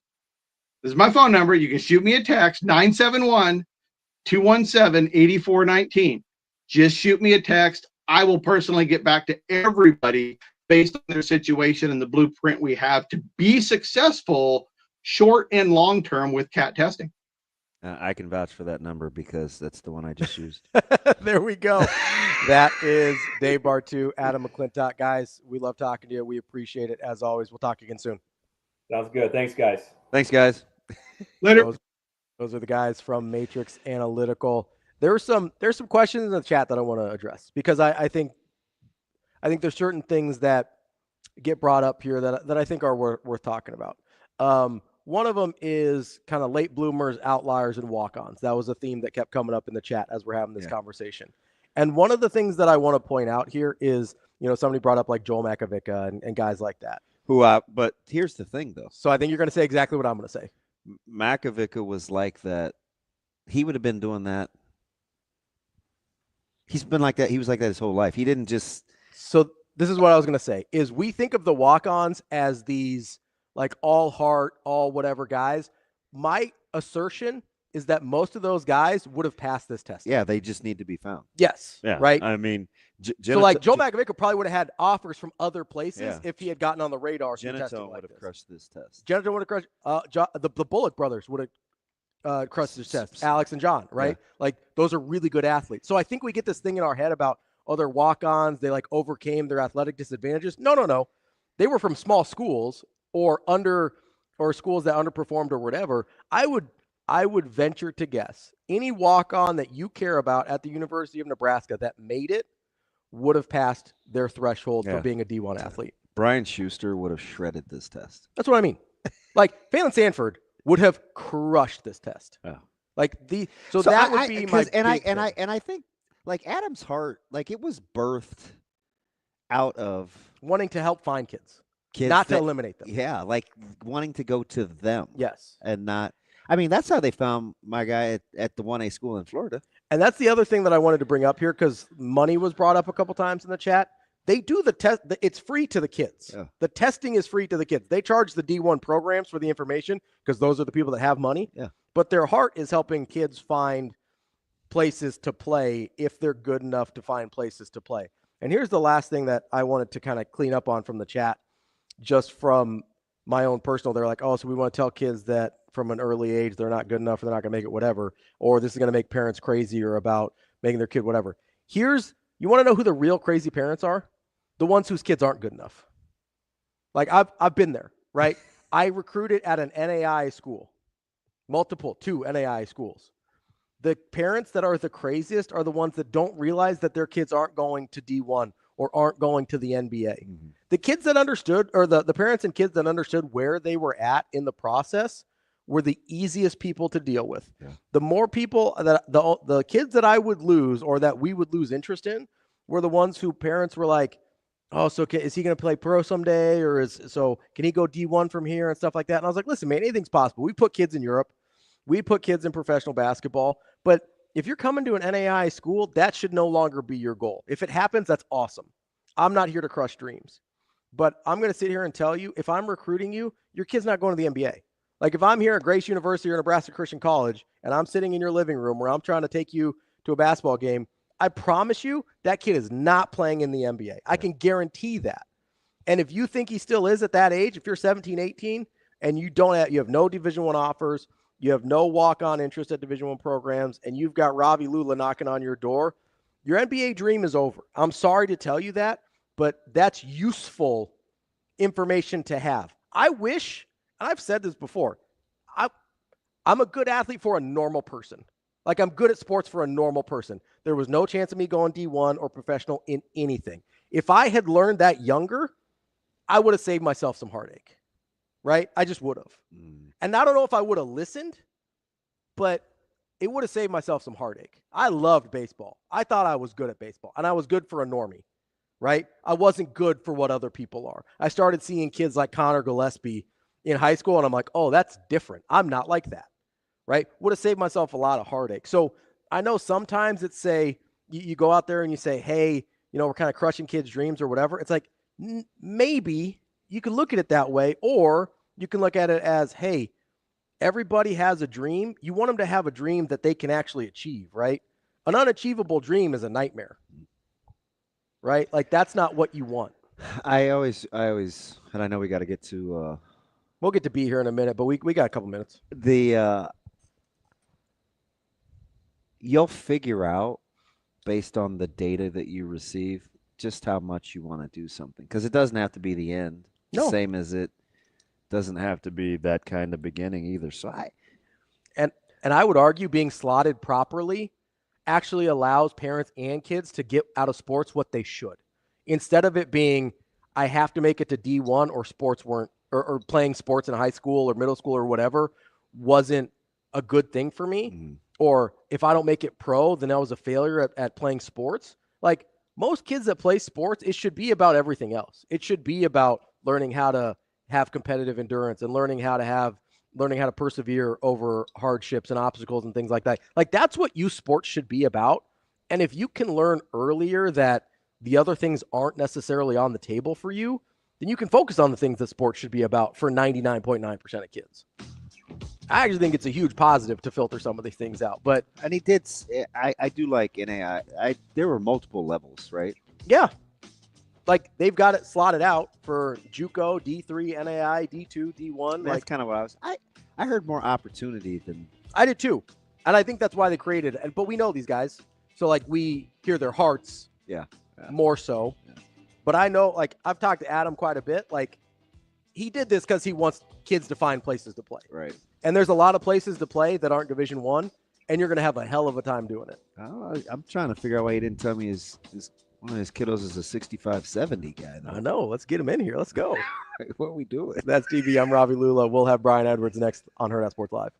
This is my phone number. You can shoot me a text, 971-217-8419. Just shoot me a text. I will personally get back to everybody based on their situation and the blueprint we have to be successful short and long term with CAT testing. I can vouch for that number because that's the one I just used. There we go. That is Dave Bartoo, Adam McClintock. Guys, we love talking to you. We appreciate it as always. We'll talk again soon. Sounds good. Thanks, guys. Thanks, guys. Later. Those are the guys from Matrix Analytical. There's some questions in the chat that I want to address because I think there's certain things that get brought up here that I think are worth talking about. One of them is kind of late bloomers, outliers, and walk-ons. That was a theme that kept coming up in the chat as we're having this conversation. And one of the things that I want to point out here is, somebody brought up like Joel Makovica and guys like that. But here's the thing, though. So I think you're going to say exactly what I'm going to say. Makovica was like that. He would have been doing that. He's been like that. He was like that his whole life. He didn't just. So this is what I was going to say, is we think of the walk-ons as these like all heart, all whatever guys. My assertion is that most of those guys would have passed this test. Yeah, they just need to be found. Yes. Yeah. Right. I mean, So like Joe Magovica probably would have had offers from other places if he had gotten on the radar. Genetone would have crushed this test. Genetone would have crushed. The Bullock brothers would have crushed this test. Alex and John, right? Yeah. Like those are really good athletes. So I think we get this thing in our head about they're walk-ons. They like overcame their athletic disadvantages. No. They were from small schools or schools that underperformed or whatever. I would venture to guess any walk-on that you care about at the University of Nebraska that made it would have passed their threshold for being a D1 athlete. Brian Schuster would have shredded this test. That's what I mean. Like Phelan Sanford would have crushed this test. Yeah. Like that would be my and I think like Adam's heart, like it was birthed out of wanting to help find kids not to eliminate them. Yeah, like wanting to go to them. Yes. And not I mean, that's how they found my guy at the 1A school in Florida. And that's the other thing that I wanted to bring up here because money was brought up a couple times in the chat. They do the test. It's free to the kids. Yeah. The testing is free to the kids. They charge the D1 programs for the information because those are the people that have money. Yeah. But their heart is helping kids find places to play if they're good enough to find places to play. And here's the last thing that I wanted to kind of clean up on from the chat, just from my own personal. They're like, oh, so we want to tell kids that from an early age they're not good enough or they're not going to make it, whatever, or this is going to make parents crazier about making their kid whatever. You want to know who the real crazy parents are? The ones whose kids aren't good enough. Like I've been there, right? I recruited at an NAI school, two NAI schools. The parents that are the craziest are the ones that don't realize that their kids aren't going to D1 or aren't going to the NBA. Mm-hmm. The kids that understood, or the parents and kids that understood where they were at in the process were the easiest people to deal with. Yeah. The more people that the kids that I would lose or that we would lose interest in were the ones who parents were like, oh, so is he going to play pro someday? Or can he go D1 from here and stuff like that? And I was like, listen, man, anything's possible. We put kids in Europe. We put kids in professional basketball. But if you're coming to an NAI school, that should no longer be your goal. If it happens, that's awesome. I'm not here to crush dreams. But I'm going to sit here and tell you, if I'm recruiting you, your kid's not going to the NBA. Like if I'm here at Grace University or Nebraska Christian College and I'm sitting in your living room where I'm trying to take you to a basketball game, I promise you that kid is not playing in the NBA. I can guarantee that. And if you think he still is at that age, if you're 17, 18, and you have no Division I offers, you have no walk-on interest at Division I programs, and you've got Ravi Lulla knocking on your door, your NBA dream is over. I'm sorry to tell you that, but that's useful information to have. I wish, and I've said this before, I'm a good athlete for a normal person. Like I'm good at sports for a normal person. There was no chance of me going D1 or professional in anything. If I had learned that younger, I would have saved myself some heartache, right? I just would have. And I don't know if I would have listened, but it would have saved myself some heartache. I loved baseball. I thought I was good at baseball, and I was good for a normie, right? I wasn't good for what other people are. I started seeing kids like Connor Gillespie in high school, and I'm like, oh, that's different. I'm not like that, right? Would have saved myself a lot of heartache. So I know sometimes it's you go out there and you say, hey, we're kind of crushing kids' dreams or whatever. It's like, maybe you can look at it that way, or you can look at it as, hey, everybody has a dream. You want them to have a dream that they can actually achieve, right? An unachievable dream is a nightmare, right? Like that's not what you want. I always, and I know we got to get to, we'll get to B here in a minute, but we got a couple minutes. You'll figure out based on the data that you receive just how much you want to do something, because it doesn't have to be the end. No. Same as it doesn't have to be that kind of beginning either. So and I would argue being slotted properly actually allows parents and kids to get out of sports what they should, instead of it being, I have to make it to D1 or sports weren't, or playing sports in high school or middle school or whatever wasn't a good thing for me. Mm-hmm. Or if I don't make it pro, then I was a failure at playing sports. Like most kids that play sports, it should be about everything else. It should be about learning how to have competitive endurance and learning how to persevere over hardships and obstacles and things like that. Like that's what youth sports should be about. And if you can learn earlier that the other things aren't necessarily on the table for you, then you can focus on the things that sports should be about for 99.9% of kids. I actually think it's a huge positive to filter some of these things out. But And he did. I do like NAI. There were multiple levels, right? yeah, like they've got it slotted out for JUCO, D3, NAI, D2, D1. That's Like kind of what I was. I heard more opportunity than I did too, and I think that's why they created it. But we know these guys, so like we hear their hearts. Yeah. More so. Yeah. But I know, like I've talked to Adam quite a bit. Like he did this because he wants kids to find places to play. Right. And there's a lot of places to play that aren't Division I, and you're going to have a hell of a time doing it. I'm trying to figure out why he didn't tell me his one of his kiddos is a 65-70 guy. I know. Let's get him in here. Let's go. What are we doing? That's TV. I'm Ravi Lulla. We'll have Brian Edwards next on Hurrdat Sports Live.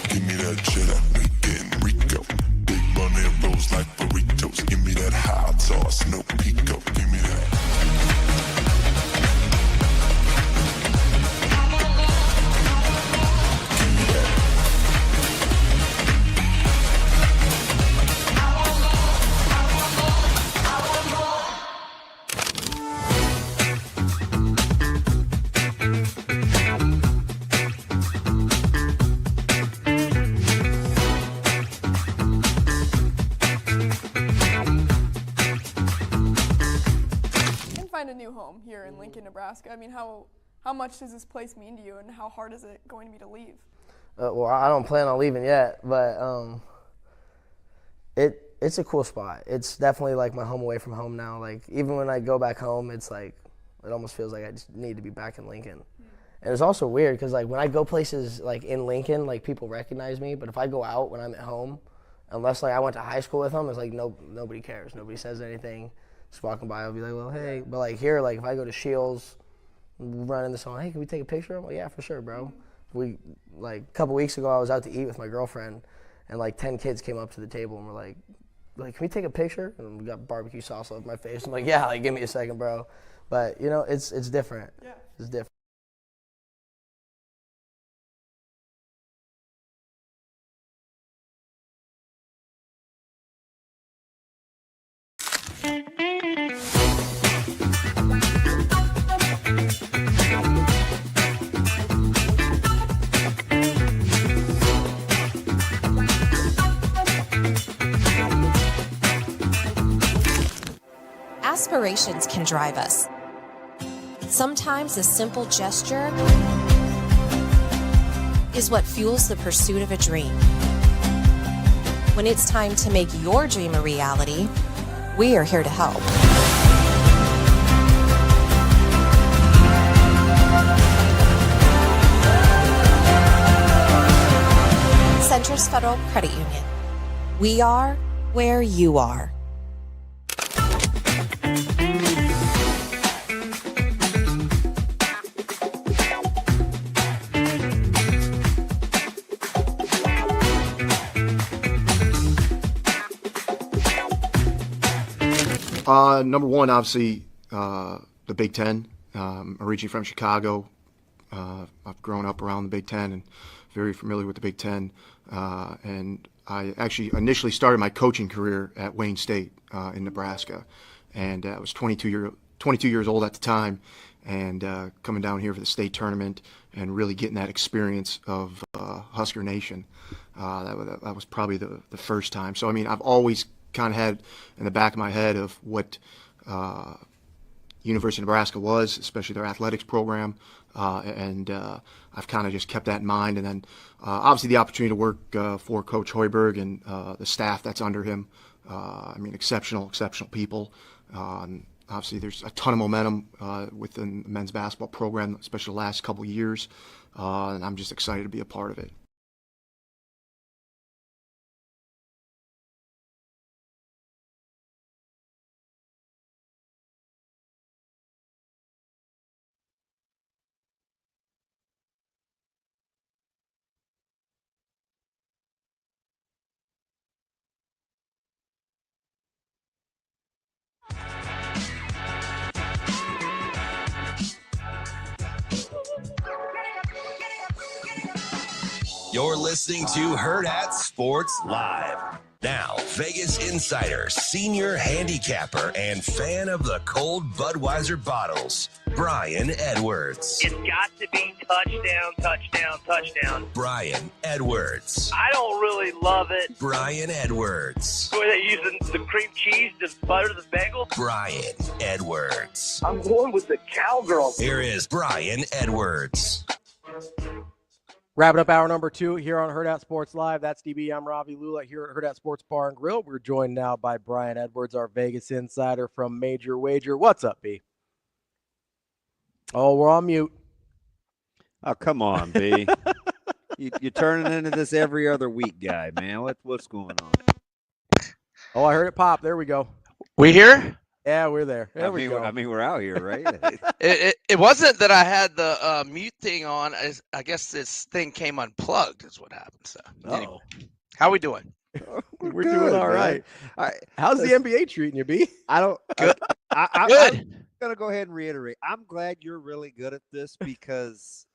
Give me that cheddar, bacon, Rico. Big money rolls like burritos. Give me that hot sauce, no pico. Give me that. Find a new home here in Lincoln, Nebraska. I mean, how much does this place mean to you, and how hard is it going to be to leave? Well, I don't plan on leaving yet, but it's a cool spot. It's definitely like my home away from home now. Like even when I go back home, it's like it almost feels like I just need to be back in Lincoln. And it's also weird because like when I go places like in Lincoln, like people recognize me, but if I go out when I'm at home, unless like I went to high school with them, it's like nobody cares. Nobody says anything. Just walking by, I'll be like, well, hey. But like here, like if I go to Shields, run into someone, hey, can we take a picture? I'm like, yeah, for sure, bro. We like a couple weeks ago, I was out to eat with my girlfriend, and like 10 kids came up to the table and were like, can we take a picture? And we got barbecue sauce all over my face. I'm like, yeah, like give me a second, bro. But you know, it's different. Yeah. It's different. Aspirations can drive us. Sometimes a simple gesture is what fuels the pursuit of a dream. When it's time to make your dream a reality, we are here to help. Centris Federal Credit Union. We are where you are. Number one, obviously, the Big Ten. Originally from Chicago. I've grown up around the Big Ten and very familiar with the Big Ten. And I actually initially started my coaching career at Wayne State in Nebraska. And I was 22 years old at the time, and coming down here for the state tournament and really getting that experience of Husker Nation. That was probably the first time. So, I mean, I've always kind of had in the back of my head of what University of Nebraska was, especially their athletics program, and I've kind of just kept that in mind. And then obviously the opportunity to work for Coach Hoiberg and the staff that's under him. I mean, exceptional people. Obviously there's a ton of momentum within the men's basketball program, especially the last couple of years, and I'm just excited to be a part of it. You're listening to Hurrdat Sports Live. Now, Vegas insider, senior handicapper, and fan of the cold Budweiser bottles, Brian Edwards. It's got to be touchdown, touchdown, touchdown. Brian Edwards. I don't really love it. Brian Edwards. The way they're using the cream cheese to butter the bagel. Brian Edwards. I'm going with the cowgirl. Here is Brian Edwards. Wrapping up hour number 2 here on Hurrdat Sports Live. That's DB. I'm Ravi. Lulla here at Hurrdat Sports Bar and Grill. We're joined now by Brian Edwards, our Vegas insider from MajorWager. What's up, B? Oh, we're on mute. Oh, come on, B. You're turning into this every other week guy, man. What's going on? Oh, I heard it pop. There we go. We here? Yeah, we're there. There we go. I mean, we're out here, right? It wasn't that I had the mute thing on. I guess this thing came unplugged is what happened. So, anyway, how we doing? We're doing all right. How's the NBA treating you, B? I don't. Good. I'm gonna go ahead and reiterate. I'm glad you're really good at this because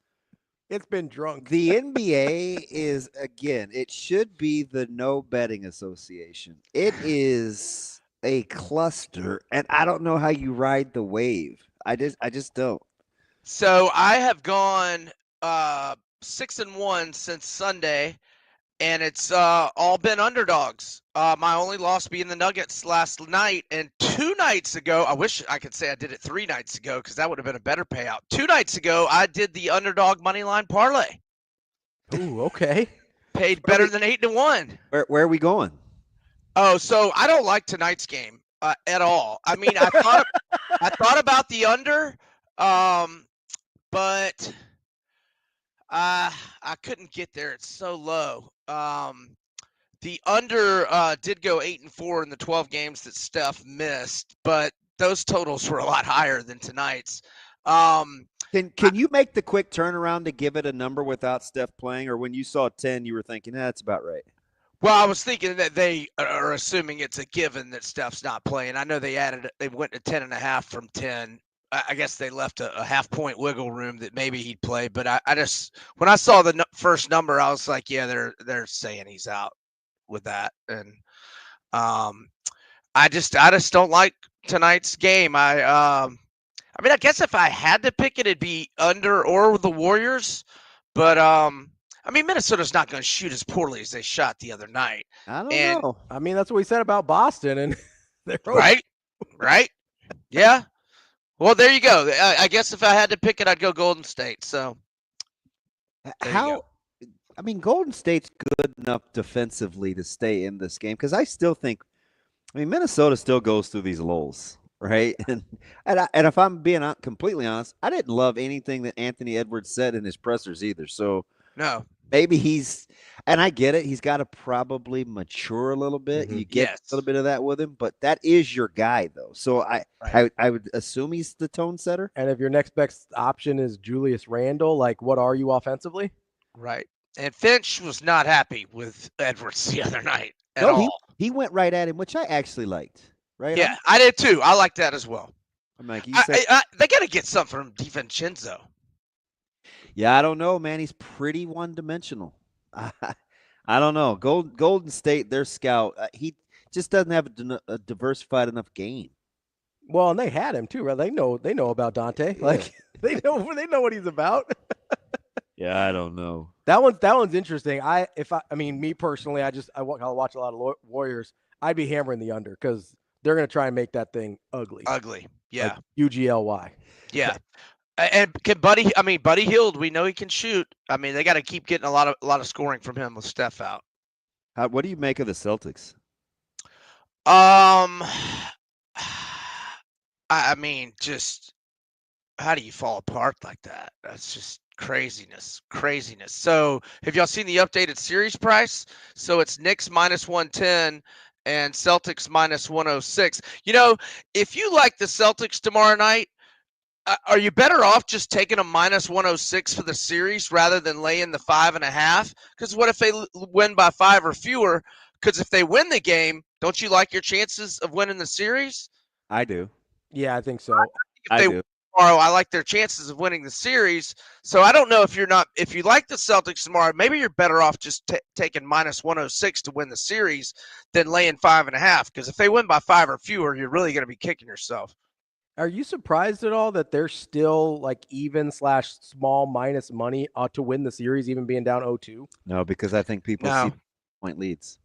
it's been drunk. The NBA is, again, it should be the no betting association. It is a cluster, and I don't know how you ride the wave. I just don't. So I have gone 6-1 since Sunday, and it's all been underdogs. My only loss being the Nuggets last night, and 2 nights ago, I wish I could say I did it 3 nights ago because that would have been a better payout. 2 nights ago, I did the underdog money line parlay. Ooh, okay. Paid better than 8-1. Where are we going? Oh, so I don't like tonight's game at all. I mean, I thought about the under, but I couldn't get there. It's so low. The under did go 8-4 in the 12 games that Steph missed, but those totals were a lot higher than tonight's. Can you make the quick turnaround to give it a number without Steph playing, or when you saw 10, you were thinking, that's about right? Well, I was thinking that they are assuming it's a given that Steph's not playing. I know they went to 10.5 from 10. I guess they left a half-point wiggle room that maybe he'd play. But I just, when I saw the first number, I was like, yeah, they're saying he's out with that. And I just don't like tonight's game. I mean, I guess if I had to pick it, it'd be under or the Warriors. But I mean, Minnesota's not going to shoot as poorly as they shot the other night. I don't know. I mean, that's what we said about Boston, and they're right. Yeah. Well, there you go. I guess if I had to pick it, I'd go Golden State. So, I mean, Golden State's good enough defensively to stay in this game because I still think, I mean, Minnesota still goes through these lulls, right? And if I'm being completely honest, I didn't love anything that Anthony Edwards said in his pressers either. So. No. Maybe and I get it, he's got to probably mature a little bit. Mm-hmm. You get a little bit of that with him, but that is your guy, though. So I would assume he's the tone setter. And if your next best option is Julius Randle, like, what are you offensively? Right. And Finch was not happy with Edwards the other night at all. He went right at him, which I actually liked. Right? Yeah, I did too. I like that as well. I'm like, they got to get something from DiVincenzo. Yeah, I don't know, man. He's pretty one-dimensional. I don't know. Golden State, their scout, he just doesn't have a diversified enough game. Well, and they had him too, right? They know about Dante. Yeah. Like they know what he's about. Yeah, I don't know. That one's interesting. I mean, me personally, I watch a lot of Warriors. I'd be hammering the under because they're going to try and make that thing ugly. Ugly, yeah. Like UGLY. Yeah. And Buddy Hield, we know he can shoot. I mean, they got to keep getting a lot of scoring from him with Steph out. What do you make of the Celtics? I mean, just how do you fall apart like that? That's just craziness. So, have y'all seen the updated series price? So it's Knicks -110 and Celtics -106. You know, if you like the Celtics tomorrow night, are you better off just taking a -106 for the series rather than laying the 5.5? Because what if they win by 5 or fewer? Because if they win the game, don't you like your chances of winning the series? I do. Yeah, I think so. I do. tomorrow, I like their chances of winning the series. So I don't know if you like the Celtics tomorrow, maybe you're better off just taking minus 106 to win the series than laying 5.5. Because if they win by 5 or fewer, you're really going to be kicking yourself. Are you surprised at all that they're still like even/small minus money to win the series, even being down 0-2? No, because I think people see point leads.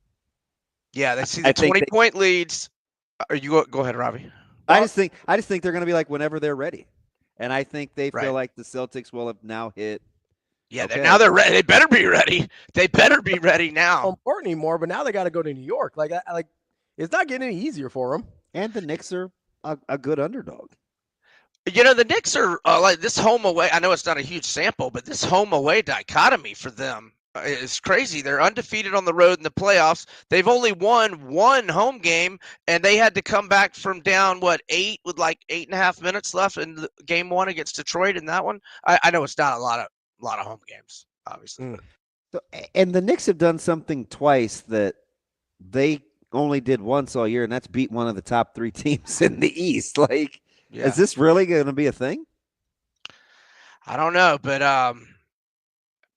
Yeah, they see the 20-point leads. Are you go ahead, Ravi? I just think they're going to be like whenever they're ready, and I think they feel like the Celtics will have now hit. Yeah, now they're ready. They better be ready. They better be ready now. Not important anymore, but now they got to go to New York. Like it's not getting any easier for them. And the Knicks are a good underdog. The Knicks are like this home away. I know it's not a huge sample, but this home away dichotomy for them is crazy. They're undefeated on the road in the playoffs. They've only won one home game, and they had to come back from down 8 with like 8.5 minutes left in game 1 against Detroit. In that one, I know it's not a lot of home games, obviously. So, and the Knicks have done something twice that they only did once all year, and that's beat one of the top 3 teams in the East. Like, is this really going to be a thing? I don't know, but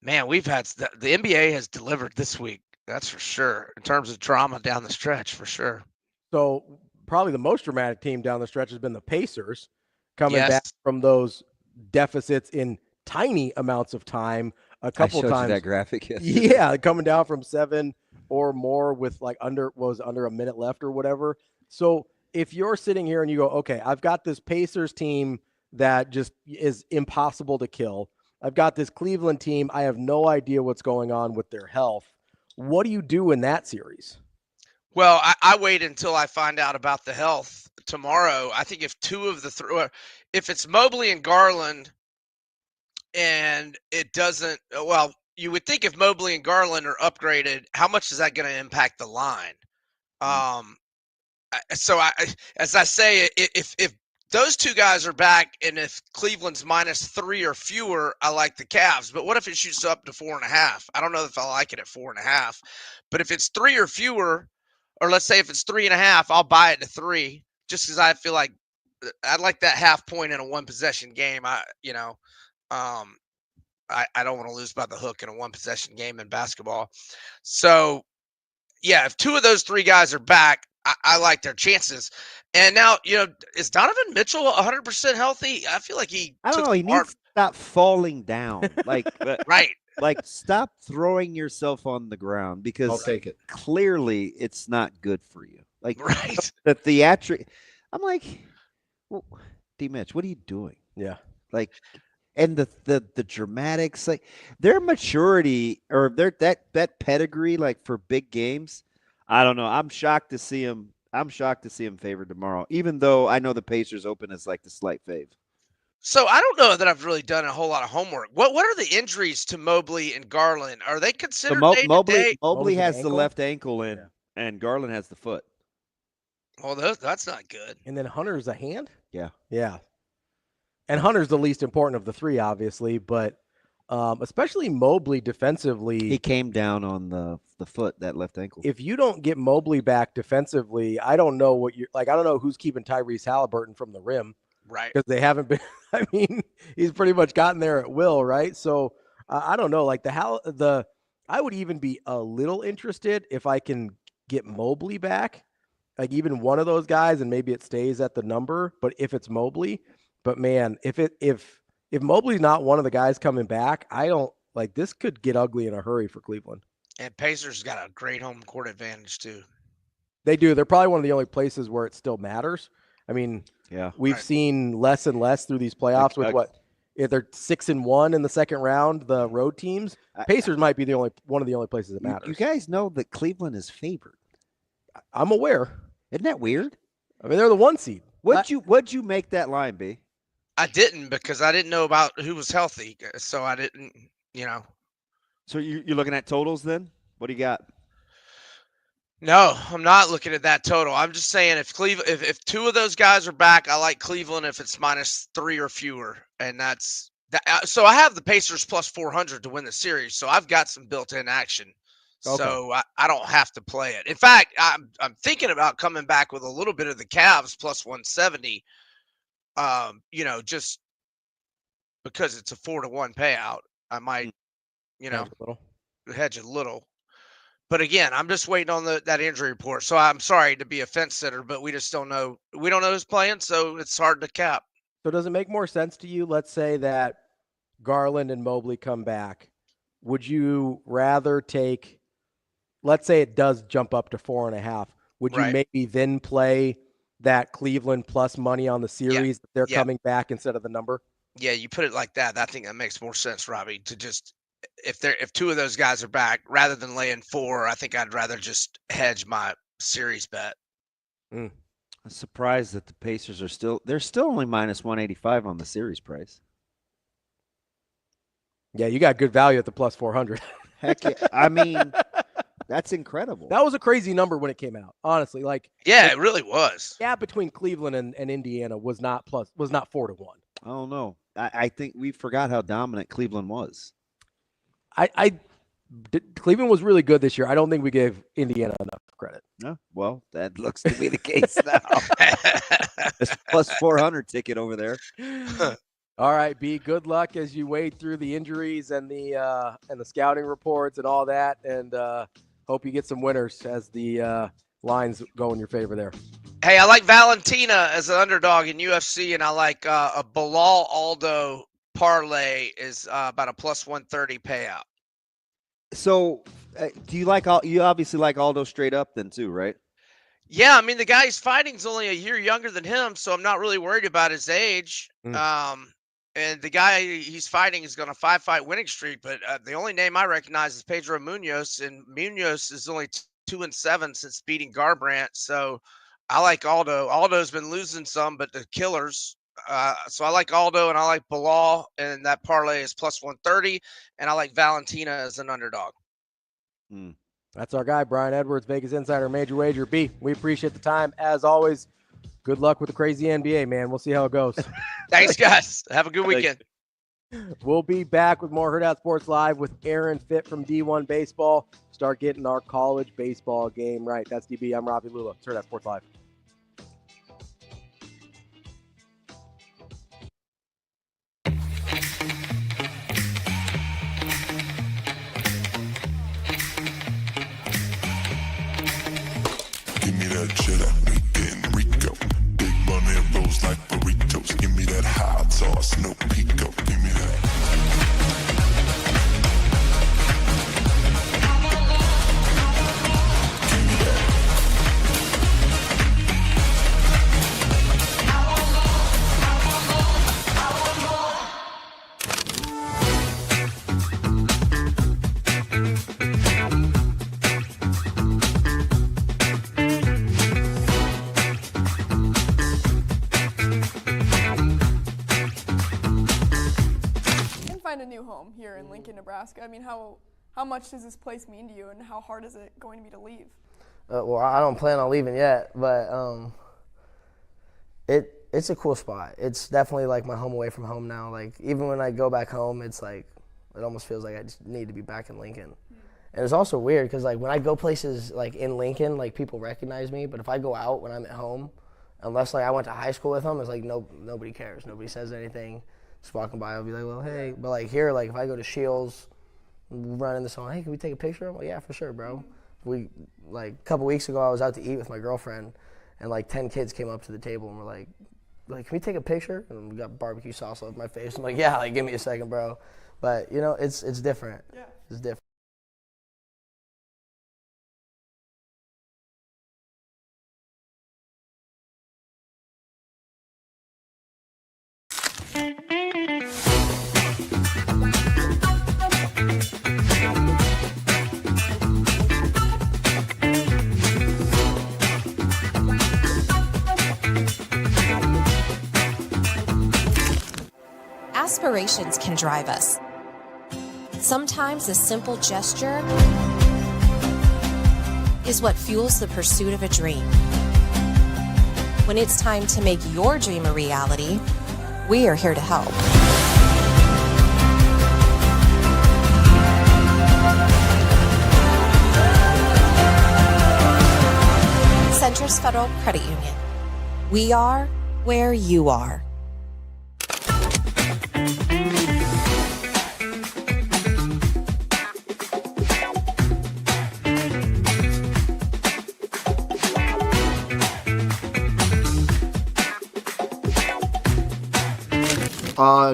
man, we've had the NBA has delivered this week. That's for sure. In terms of drama down the stretch, for sure. So probably the most dramatic team down the stretch has been the Pacers, coming back from those deficits in tiny amounts of time a couple I showed times. You that graphic yesterday. Yeah, coming down from 7 or more with like under a minute left or whatever. So if you're sitting here and you go, okay, I've got this Pacers team that just is impossible to kill. I've got this Cleveland team. I have no idea what's going on with their health. What do you do in that series? Well, I wait until I find out about the health tomorrow. I think if 2 of the 3, if it's Mobley and Garland, and it doesn't, well, you would think if Mobley and Garland are upgraded, how much is that going to impact the line? So as I say, if those 2 guys are back, and if Cleveland's minus 3 or fewer, I like the Cavs. But what if it shoots up to 4.5? I don't know if I like it at 4.5. But if it's 3 or fewer, or let's say if it's 3.5, I'll buy it to 3, just because I feel like I'd like that half point in a 1-possession game. I don't want to lose by the hook in a 1-possession game in basketball. So yeah, if 2 of those 3 guys are back, I like their chances. And now, is Donovan Mitchell 100% healthy? I feel like I don't know. He needs to stop falling down. Like, right. Like, stop throwing yourself on the ground, because I'll take it. Clearly it's not good for you. Like, right. The theatric. I'm like, well, D. Mitch, what are you doing? Yeah. Like, and the dramatics, like their maturity or that pedigree, like for big games. I don't know. I'm shocked to see him favored tomorrow, even though I know the Pacers open as like the slight fave. So I don't know that I've really done a whole lot of homework. What are the injuries to Mobley and Garland? Are they considered day-to-day? Mobley has the left ankle and Garland has the foot. Well, that's not good. And then Hunter's a hand? Yeah. Yeah. And Hunter's the least important of the 3, obviously, but especially Mobley defensively. He came down on the foot, that left ankle. If you don't get Mobley back defensively, I don't know what you're like. I don't know who's keeping Tyrese Halliburton from the rim. Right. Because they haven't been, I mean, he's pretty much gotten there at will, right? So I don't know. Like I would even be a little interested if I can get Mobley back, like even one of those guys, and maybe it stays at the number, but if it's Mobley. But man, if Mobley's not one of the guys coming back, I don't like this could get ugly in a hurry for Cleveland. And Pacers got a great home court advantage too. They do. They're probably one of the only places where it still matters. I mean, yeah, we've seen less and less through these playoffs with what if they're 6-1 in the second round, the road teams. Pacers might be one of the only places that matters. You guys know that Cleveland is favored. I'm aware. Isn't that weird? I mean, they're the 1 seed. What'd you make that line be? I didn't, because I didn't know about who was healthy, so I didn't, So you're looking at totals then? What do you got? No, I'm not looking at that total. I'm just saying if 2 of those guys are back, I like Cleveland if it's minus 3 or fewer, and that's that. So I have the Pacers plus 400 to win the series, so I've got some built-in action. Okay. So I don't have to play it. In fact, I'm thinking about coming back with a little bit of the Cavs plus 170. just because it's a 4-to-1 payout, I might, hedge a little. But again, I'm just waiting on that injury report. So I'm sorry to be a fence sitter, but we just don't know. We don't know who's playing, so it's hard to cap. So does it make more sense to you? Let's say that Garland and Mobley come back. Would you rather take, let's say it does jump up to 4.5. Would you maybe then play that Cleveland plus money on the series if they're coming back instead of the number? Yeah, you put it like that. I think that makes more sense, Ravi, to just if two of those guys are back, rather than laying 4, I think I'd rather just hedge my series bet. I'm surprised that the Pacers are they're still only minus 185 on the series price. Yeah, you got good value at the plus 400. Heck yeah. I mean, that's incredible. That was a crazy number when it came out, honestly. It really was. Yeah, between Cleveland and Indiana was not 4-to-1. I don't know. I think we forgot how dominant Cleveland was. Cleveland was really good this year. I don't think we gave Indiana enough credit. No, well, that looks to be the case now. It's plus 400 ticket over there. All right, B. Good luck as you wade through the injuries and the scouting reports and all that, and hope you get some winners as the lines go in your favor there. Hey, I like Valentina as an underdog in UFC, and I like a Bilal Aldo parlay is about a plus 130 payout. So, you obviously like Aldo straight up then too, right? Yeah, I mean the guy he's fighting is only a year younger than him, so I'm not really worried about his age. And the guy he's fighting is going to 5-fight winning streak, but the only name I recognize is Pedro Munoz, and Munoz is only 2-7 since beating Garbrandt. So I like Aldo. Aldo's been losing some, but the killers. So I like Aldo and I like Bilal, and that parlay is plus 130, and I like Valentina as an underdog. That's our guy, Brian Edwards, Vegas Insider, MajorWager. B, we appreciate the time. As always, good luck with the crazy NBA, man. We'll see how it goes. Thanks, guys. Have a good weekend. We'll be back with more Hurrdat Sports Live with Aaron Fitt from D1 Baseball. Start getting our college baseball game right. That's DB. I'm Ravi Lulla. It's Hurrdat Sports Live. Give me that cheddar, weekend Rico. Big money rolls like burritos. Give me that hot sauce, no pico. Give me that. Find a new home here in Lincoln, Nebraska. I mean, how much does this place mean to you, and how hard is it going to be to leave? Well, I don't plan on leaving yet, but it's a cool spot. It's definitely like my home away from home now. Like even when I go back home, it's like it almost feels like I just need to be back in Lincoln. And it's also weird because like when I go places like in Lincoln, like people recognize me, but if I go out when I'm at home, unless like I went to high school with them, it's like nobody cares. Nobody says anything. Just walking by, I'll be like, well, hey. But like here, like if I go to Shields, run into someone, hey, can we take a picture? I'm like, yeah, for sure, bro. We like a couple weeks ago, I was out to eat with my girlfriend, and like 10 kids came up to the table and were like, can we take a picture? And we got barbecue sauce all over my face. I'm like, yeah, like give me a second, bro. But you know, it's different. Yeah. It's different. Aspirations can drive us. Sometimes a simple gesture is what fuels the pursuit of a dream. When it's time to make your dream a reality, we are here to help. Centris Federal Credit Union. We are where you are.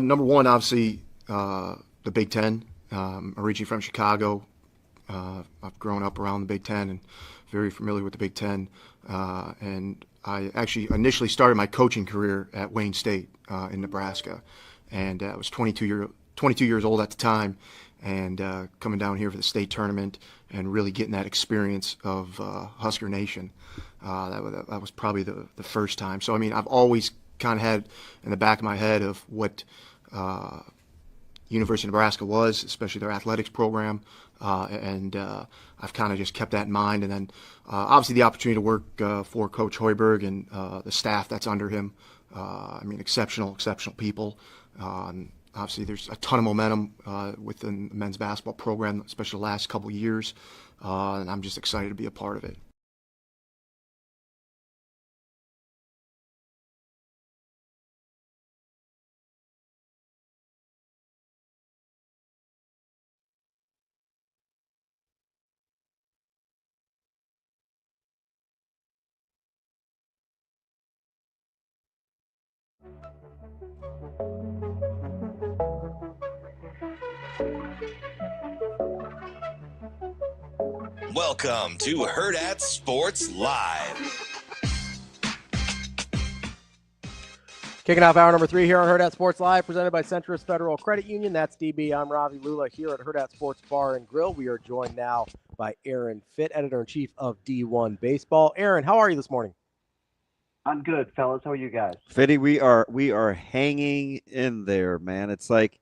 Number one, obviously, the Big Ten. Originally from Chicago. I've grown up around the Big Ten and very familiar with the Big Ten. And I actually initially started my coaching career at Wayne State in Nebraska. And I was 22 years old at the time, and coming down here for the state tournament and really getting that experience of Husker Nation. That was probably the first time. So, I mean, I've always kind of had in the back of my head of what University of Nebraska was, especially their athletics program, and I've kind of just kept that in mind. And then obviously the opportunity to work for Coach Hoiberg and the staff that's under him. I mean, exceptional people. Obviously, there's a ton of momentum within the men's basketball program, especially the last couple of years, and I'm just excited to be a part of it. Welcome to Hurrdat Sports Live. Kicking off hour number 3 here on Hurrdat Sports Live, presented by Centris Federal Credit Union. That's DB. I'm Ravi Lulla here at Hurrdat Sports Bar and Grill. We are joined now by Aaron Fitt, editor-in-chief of D1 Baseball. Aaron, how are you this morning? I'm good, fellas. How are you guys? Fitty, we are hanging in there, man. It's like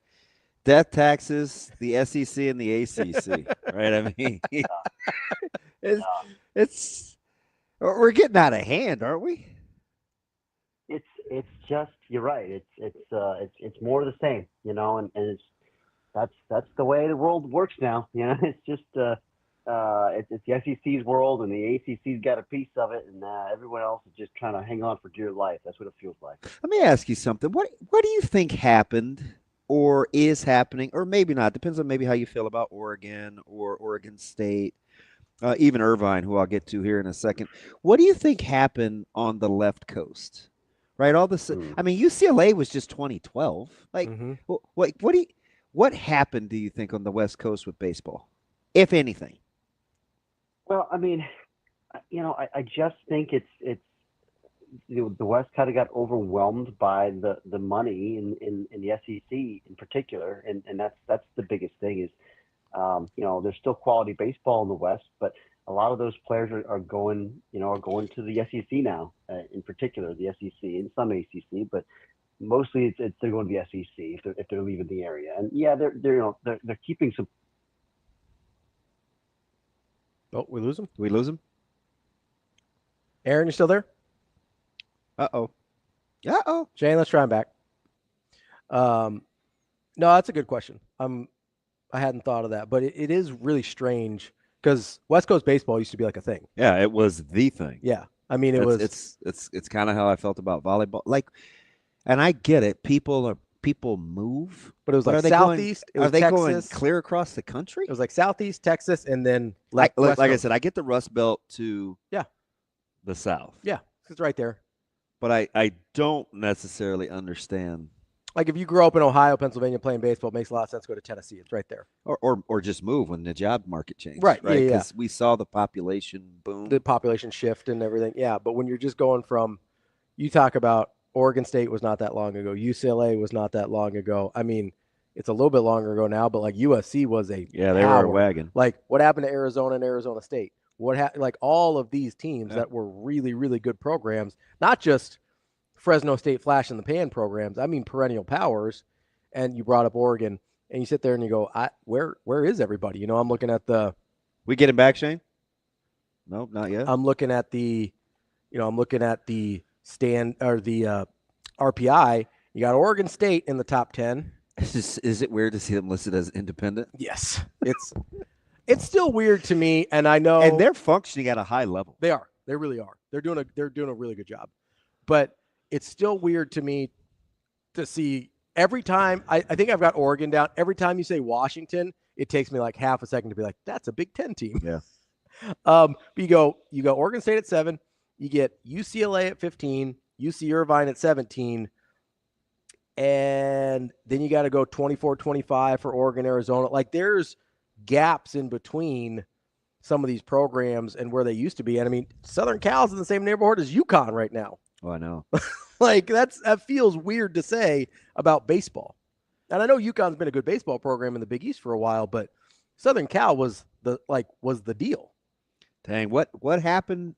death taxes, the SEC and the ACC, right? I mean, it's we're getting out of hand, aren't we? It's just, you're right. It's more of the same, you know, and it's that's the way the world works now. You know, it's just it's the SEC's world, and the ACC's got a piece of it, and everyone else is just trying to hang on for dear life. That's what it feels like. Let me ask you something. What do you think happened or is happening, or maybe not? Depends on maybe how you feel about Oregon or Oregon State, even Irvine, who I'll get to here in a second. What do you think happened on the left coast? Right, all this. I mean, UCLA was just 2012. Like, what happened? Do you think on the West Coast with baseball, if anything? Well, I mean, you know, I just think it's you know, the West kind of got overwhelmed by the money in the SEC in particular, and that's the biggest thing is, you know, there's still quality baseball in the West, but a lot of those players are going to the SEC now, in particular the SEC and some ACC, but mostly they're going to the SEC if they're leaving the area. And yeah, they're keeping some. Oh, we lose him. We lose him. Aaron, you still there? Uh-oh. Shane, let's try him back. No, that's a good question. I hadn't thought of that, but it is really strange. Because West Coast baseball used to be like a thing. Yeah, it was the thing. Yeah, I mean, it's kind of how I felt about volleyball. Like, and I get it. People move, but it was like Southeast. Are they going clear across the country? It was like Southeast, Texas, and then like I said, I get the Rust Belt to the South. Yeah, it's right there. But I don't necessarily understand. Like if you grew up in Ohio, Pennsylvania playing baseball, it makes a lot of sense to go to Tennessee. It's right there. Or just move when the job market changed. Right. Right. Yeah. Because we saw the population boom. The population shift and everything. Yeah. But when you're just going from, you talk about Oregon State was not that long ago. UCLA was not that long ago. I mean, it's a little bit longer ago now, but like USC was a they were a wagon. Like what happened to Arizona and Arizona State? Like all of these teams that were really, really good programs, not just Fresno State flash in the pan programs. I mean, perennial powers. And you brought up Oregon, and you sit there and you go, where is everybody? You know, I'm looking at we get him back, Shane? No, not yet. I'm looking at the stand or the RPI. You got Oregon State in the top 10. Is it weird to see them listed as independent? Yes, it's still weird to me, and I know. And they're functioning at a high level. They are. They really are. They're doing a really good job, but it's still weird to me to see every time. I think I've got Oregon down. Every time you say Washington, it takes me like half a second to be like, that's a Big Ten team. Yeah. But you go Oregon State at 7. You get UCLA at 15. UC Irvine at 17. and then you got to go 24-25 for Oregon, Arizona. Like there's gaps in between some of these programs and where they used to be. And I mean, Southern Cal's in the same neighborhood as UConn right now. Oh, I know. Like that feels weird to say about baseball. And I know UConn's been a good baseball program in the Big East for a while, but Southern Cal was the deal. Dang, what happened?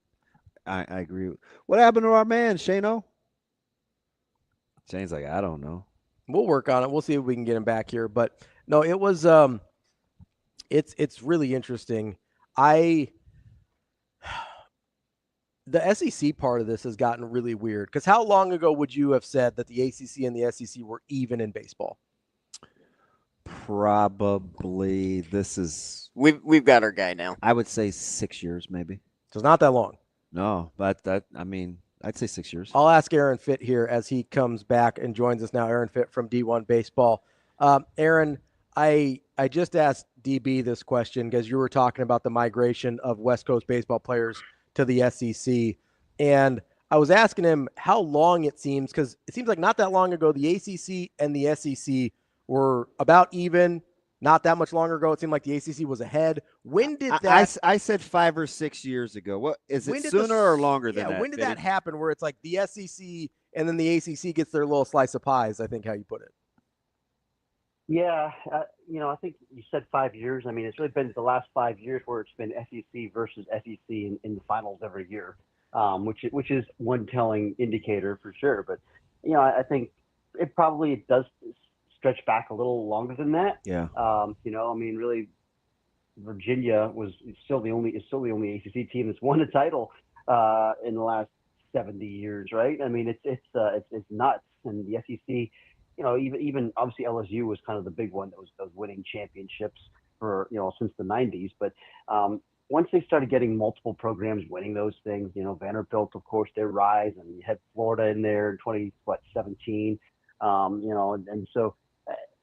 I agree. What happened to our man, Shano? Shane's like, I don't know. We'll work on it. We'll see if we can get him back here. But no, it was it's really interesting. The SEC part of this has gotten really weird because how long ago would you have said that the ACC and the SEC were even in baseball? Probably this is we've got our guy now. I would say 6 years maybe. So it's not that long. No, but I'd say 6 years. I'll ask Aaron Fitt here as he comes back and joins us now. Aaron Fitt from D1 Baseball. Aaron, I just asked DB this question because you were talking about the migration of West Coast baseball players to the SEC. And I was asking him how long it seems, because it seems like not that long ago, the ACC and the SEC were about even. Not that much longer ago, it seemed like the ACC was ahead. When did that? I said 5 or 6 years ago. What is it? Sooner or longer than that? When did that happen? Where it's like the SEC and then the ACC gets their little slice of pies. I think how you put it. Yeah, I think you said 5 years. I mean, it's really been the last 5 years where it's been SEC versus SEC in the finals every year, which is one telling indicator for sure. But I think it probably does stretch back a little longer than that. Yeah. Really, Virginia is still the only ACC team that's won a title in the last 70 years, right? I mean, it's nuts, and the SEC. Even obviously LSU was kind of the big one that was winning championships for, since the 90s. But once they started getting multiple programs winning those things, Vanderbilt, of course, their rise, and you had Florida in there in 2017, and so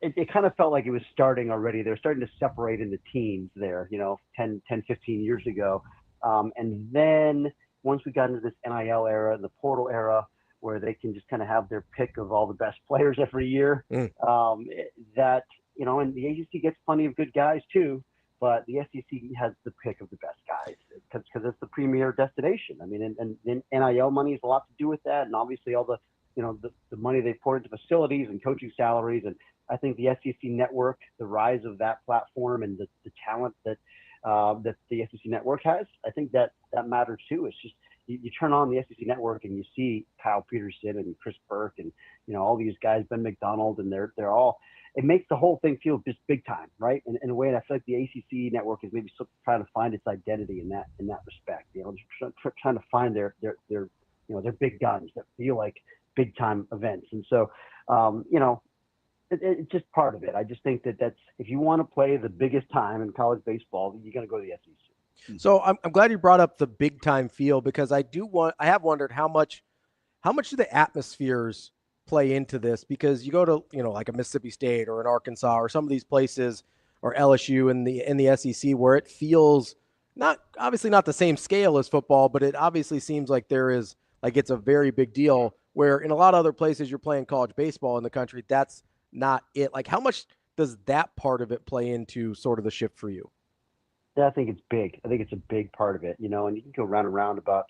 it kind of felt like it was starting already. They're starting to separate into teams there, 10, 15 years ago. And then once we got into this NIL era, the portal era, where they can just kind of have their pick of all the best players every year. And the ACC gets plenty of good guys too, but the SEC has the pick of the best guys because it's the premier destination. I mean, and NIL money has a lot to do with that, and obviously all the money they poured into facilities and coaching salaries. And I think the SEC network, the rise of that platform, and the talent that the SEC network has, I think that matters too. It's just, you turn on the SEC network and you see Kyle Peterson and Chris Burke and all these guys, Ben McDonald, and they're all. It makes the whole thing feel just big time, right? In a way, and I feel like the ACC network is maybe still trying to find its identity in that respect. Just trying to find their big guns that feel like big time events, and so it's just part of it. I just think that's, if you want to play the biggest time in college baseball, you're going to go to the SEC. So I'm glad you brought up the big time feel, because I have wondered how much do the atmospheres play into this, because you go to, like a Mississippi State or an Arkansas or some of these places, or LSU in the SEC, where it feels obviously not the same scale as football, but it obviously seems like it's a very big deal, where in a lot of other places you're playing college baseball in the country, that's not it. Like, how much does that part of it play into sort of the shift for you? Yeah, I think it's big. I think it's a big part of it, and you can go round and round about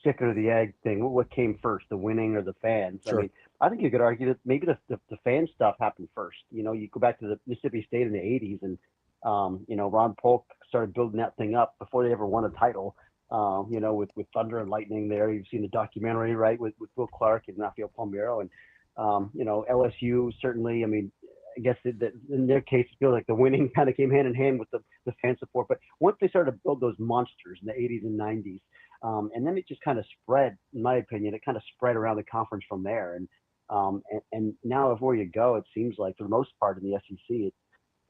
chicken or the egg thing. What came first, the winning or the fans? Sure. I mean, I think you could argue that maybe the fan stuff happened first. You go back to the Mississippi State in the 80s, and Ron Polk started building that thing up before they ever won a title. With Thunder and Lightning there. You've seen the documentary, right, with Will Clark and Rafael Palmeiro, and LSU certainly. I mean, I guess that in their case, it feels like the winning kind of came hand in hand with the fan support. But once they started to build those monsters in the 80s and 90s, and then it just kind of spread, in my opinion, it kind of spread around the conference from there. And now everywhere you go, it seems like for the most part in the SEC,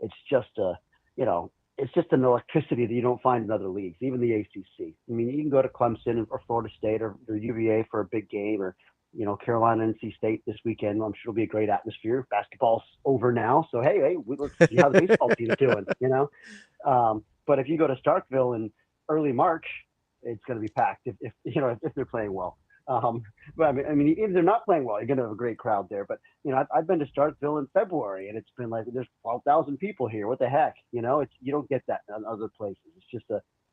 it's just it's just an electricity that you don't find in other leagues, even the ACC. I mean, you can go to Clemson or Florida State or UVA for a big game, or Carolina, NC State this weekend. I'm sure it'll be a great atmosphere. Basketball's over now, so hey, let's see how the baseball team's doing. But if you go to Starkville in early March, it's going to be packed if they're playing well. But I mean, if they're not playing well, you're going to have a great crowd there. But I've been to Starkville in February, and it's been like there's 12,000 people here. What the heck? You don't get that in other places. It's just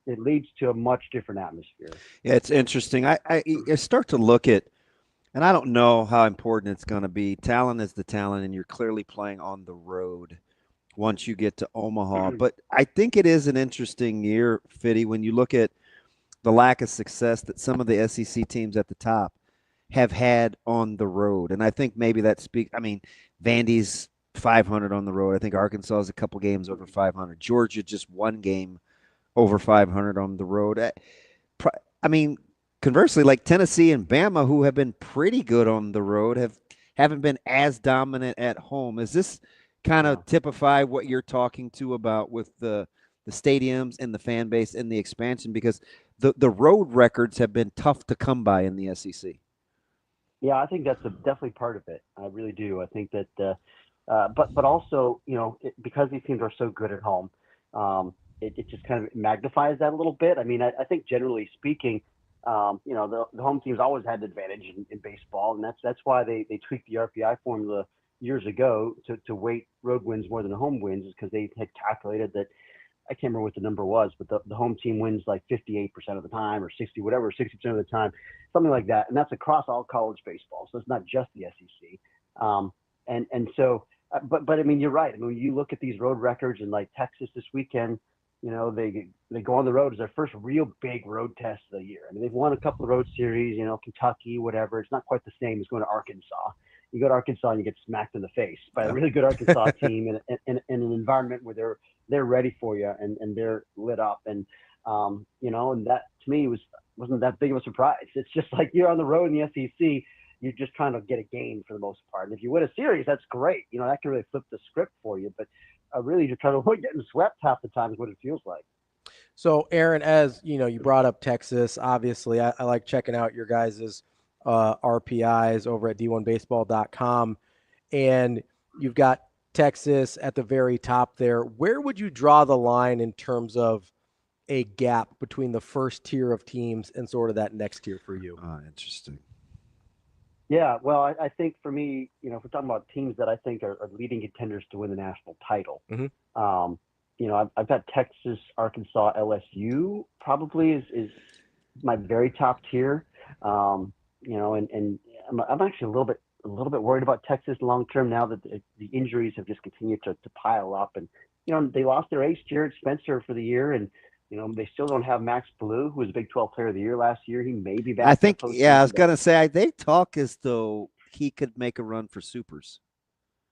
it leads to a much different atmosphere. Yeah, it's interesting. I start to look at, and I don't know how important it's going to be. Talent is the talent, and you're clearly playing on the road once you get to Omaha. But I think it is an interesting year, Fitty, when you look at the lack of success that some of the SEC teams at the top have had on the road. And I think maybe that Vandy's 500 on the road. I think Arkansas is a couple games over 500. Georgia just one game over 500 on the road. Conversely, like Tennessee and Bama, who have been pretty good on the road, haven't been as dominant at home. Is this kind of typify what you're talking to about with the stadiums and the fan base and the expansion? Because the road records have been tough to come by in the SEC. Yeah, I think that's definitely part of it. I really do. I think that, but also, because these teams are so good at home, it just kind of magnifies that a little bit. I mean, I think generally speaking, the home teams always had an advantage in baseball, and that's why they tweaked the RPI formula years ago to weight road wins more than home wins, is because they had calculated that. I can't remember what the number was, but the home team wins like 58% of the time, or 60 of the time, something like that. And that's across all college baseball. So it's not just the SEC. But I mean, you're right. I mean, you look at these road records, and like Texas this weekend, they go on the road as their first real big road test of the year. I mean, they've won a couple of road series, Kentucky, whatever. It's not quite the same as going to Arkansas. You go to Arkansas and you get smacked in the face by a really good Arkansas team in an environment where they're ready for you and they're lit up. And, and that to me wasn't that big of a surprise. It's just like you're on the road in the SEC, you're just trying to get a game for the most part. And if you win a series, that's great. That can really flip the script for you. But really you're trying to avoid getting swept half the time is what it feels like. So, Aaron, as you brought up Texas, obviously I like checking out your guys' RPIs over at d1baseball.com, and you've got Texas at the very top there. Where would you draw the line in terms of a gap between the first tier of teams and sort of that next tier for you? Interesting. Yeah, well, I think for me, if we're talking about teams that I think are leading contenders to win the national title, I've got Texas, Arkansas, LSU probably is my very top tier. And I'm actually a little bit worried about Texas long term now that the injuries have just continued to pile up. And they lost their ace Jared Spencer for the year, and they still don't have Max Blue, who was a Big 12 Player of the Year last year. He may be back. I think, I was gonna say they talk as though he could make a run for supers.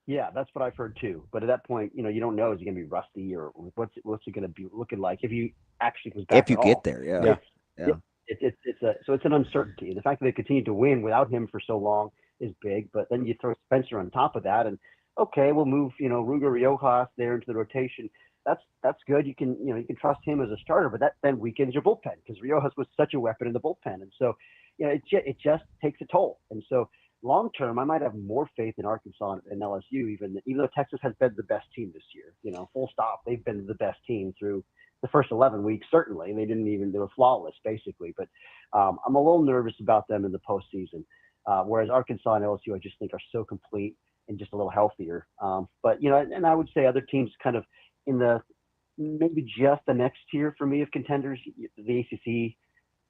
Yeah, that's what I've heard too. But at that point, you don't know, is he going to be rusty, or what's it going to be looking like if he actually comes back? If you get there, yeah. It's an uncertainty. The fact that they continue to win without him for so long is big. But then you throw Spencer on top of that, and okay, we'll move Ruger Riojas there into the rotation. That's good. You can trust him as a starter, but that then weakens your bullpen, because Riojas was such a weapon in the bullpen, and so it just takes a toll. And so long term, I might have more faith in Arkansas and LSU, even though Texas has been the best team this year. Full stop. They've been the best team through the first 11 weeks, certainly. They were flawless, basically. But I'm a little nervous about them in the postseason. Whereas Arkansas and LSU, I just think, are so complete and just a little healthier. But and I would say other teams kind of in the maybe just the next tier for me of contenders, the ACC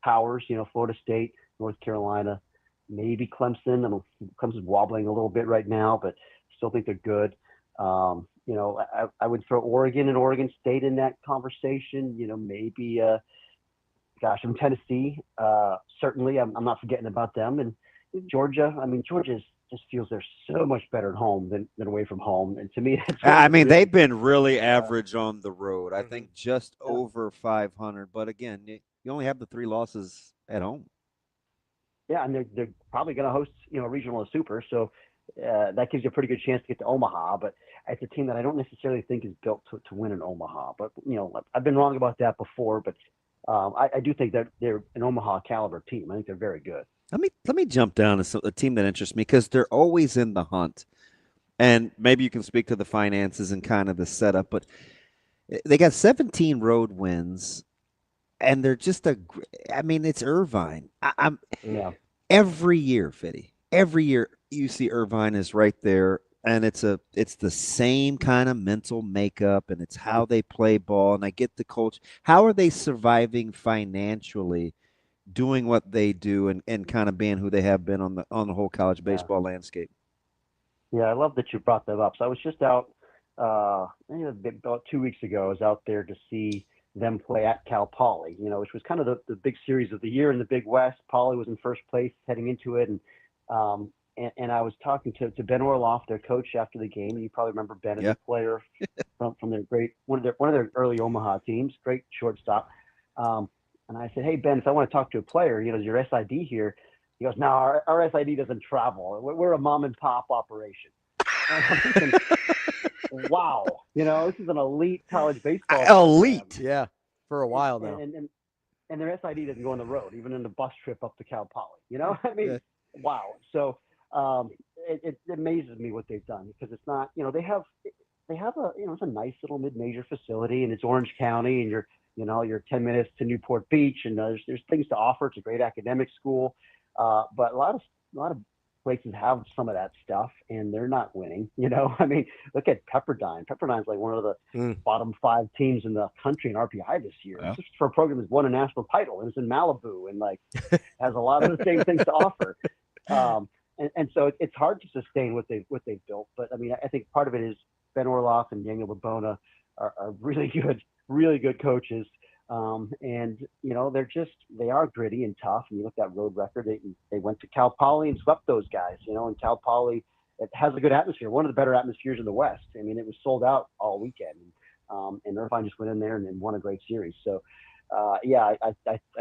powers, Florida State, North Carolina, maybe Clemson. Clemson's wobbling a little bit right now, but still think they're good. I would throw Oregon and Oregon State in that conversation. Maybe, Tennessee. Certainly, I'm not forgetting about them. And Georgia. Georgia just feels they're so much better at home than away from home. And to me, they've been really average on the road. I think just over 500. But again, you only have the 3 losses at home. Yeah, and they're probably going to host, a regional or super. So that gives you a pretty good chance to get to Omaha. But it's a team that I don't necessarily think is built to win in Omaha. But, I've been wrong about that before. But I do think that they're an Omaha caliber team. I think they're very good. Let me jump down to a team that interests me, because they're always in the hunt. And maybe you can speak to the finances and kind of the setup. But they got 17 road wins. And they're just it's Irvine. every year, Fitty, every year UC Irvine is right there, and it's the same kind of mental makeup, and it's how they play ball. And I get the coach. How are they surviving financially, doing what they do, and kind of being who they have been on the whole college baseball landscape? Yeah, I love that you brought that up. So I was just out about 2 weeks ago. I was out there to see them play at Cal Poly, which was kind of the big series of the year in the Big West. Poly was in first place heading into it, and I was talking to Ben Orloff, their coach, after the game. You probably remember Ben as a player from their one of their early Omaha teams, great shortstop. And I said, "Hey Ben, if I want to talk to a player, is your SID here?" He goes, "No, our SID doesn't travel. We're a mom and pop operation." And I'm thinking, wow, this is an elite college baseball Elite, program. yeah, for a while now. And their SID doesn't go on the road, even in the bus trip up to Cal Poly. I mean, wow. So it amazes me what they've done, because it's not, they have a, it's a nice little mid-major facility, and it's Orange County, and you're 10 minutes to Newport Beach, and there's things to offer. It's a great academic school, but a lot of places have some of that stuff, and they're not winning. I mean, look at Pepperdine. Pepperdine's like one of the bottom 5 teams in the country in RPI this year. Yeah. Just for a program that's won a national title, and it's in Malibu, and has a lot of the same things to offer. And so it's hard to sustain what they've built. But I mean, I think part of it is Ben Orloff and Daniel Babona are really good coaches. And they are gritty and tough. And you look at that road record, they went to Cal Poly and swept those guys, and Cal Poly, it has a good atmosphere, one of the better atmospheres in the West. I mean, it was sold out all weekend. And Irvine just went in there and won a great series. So, I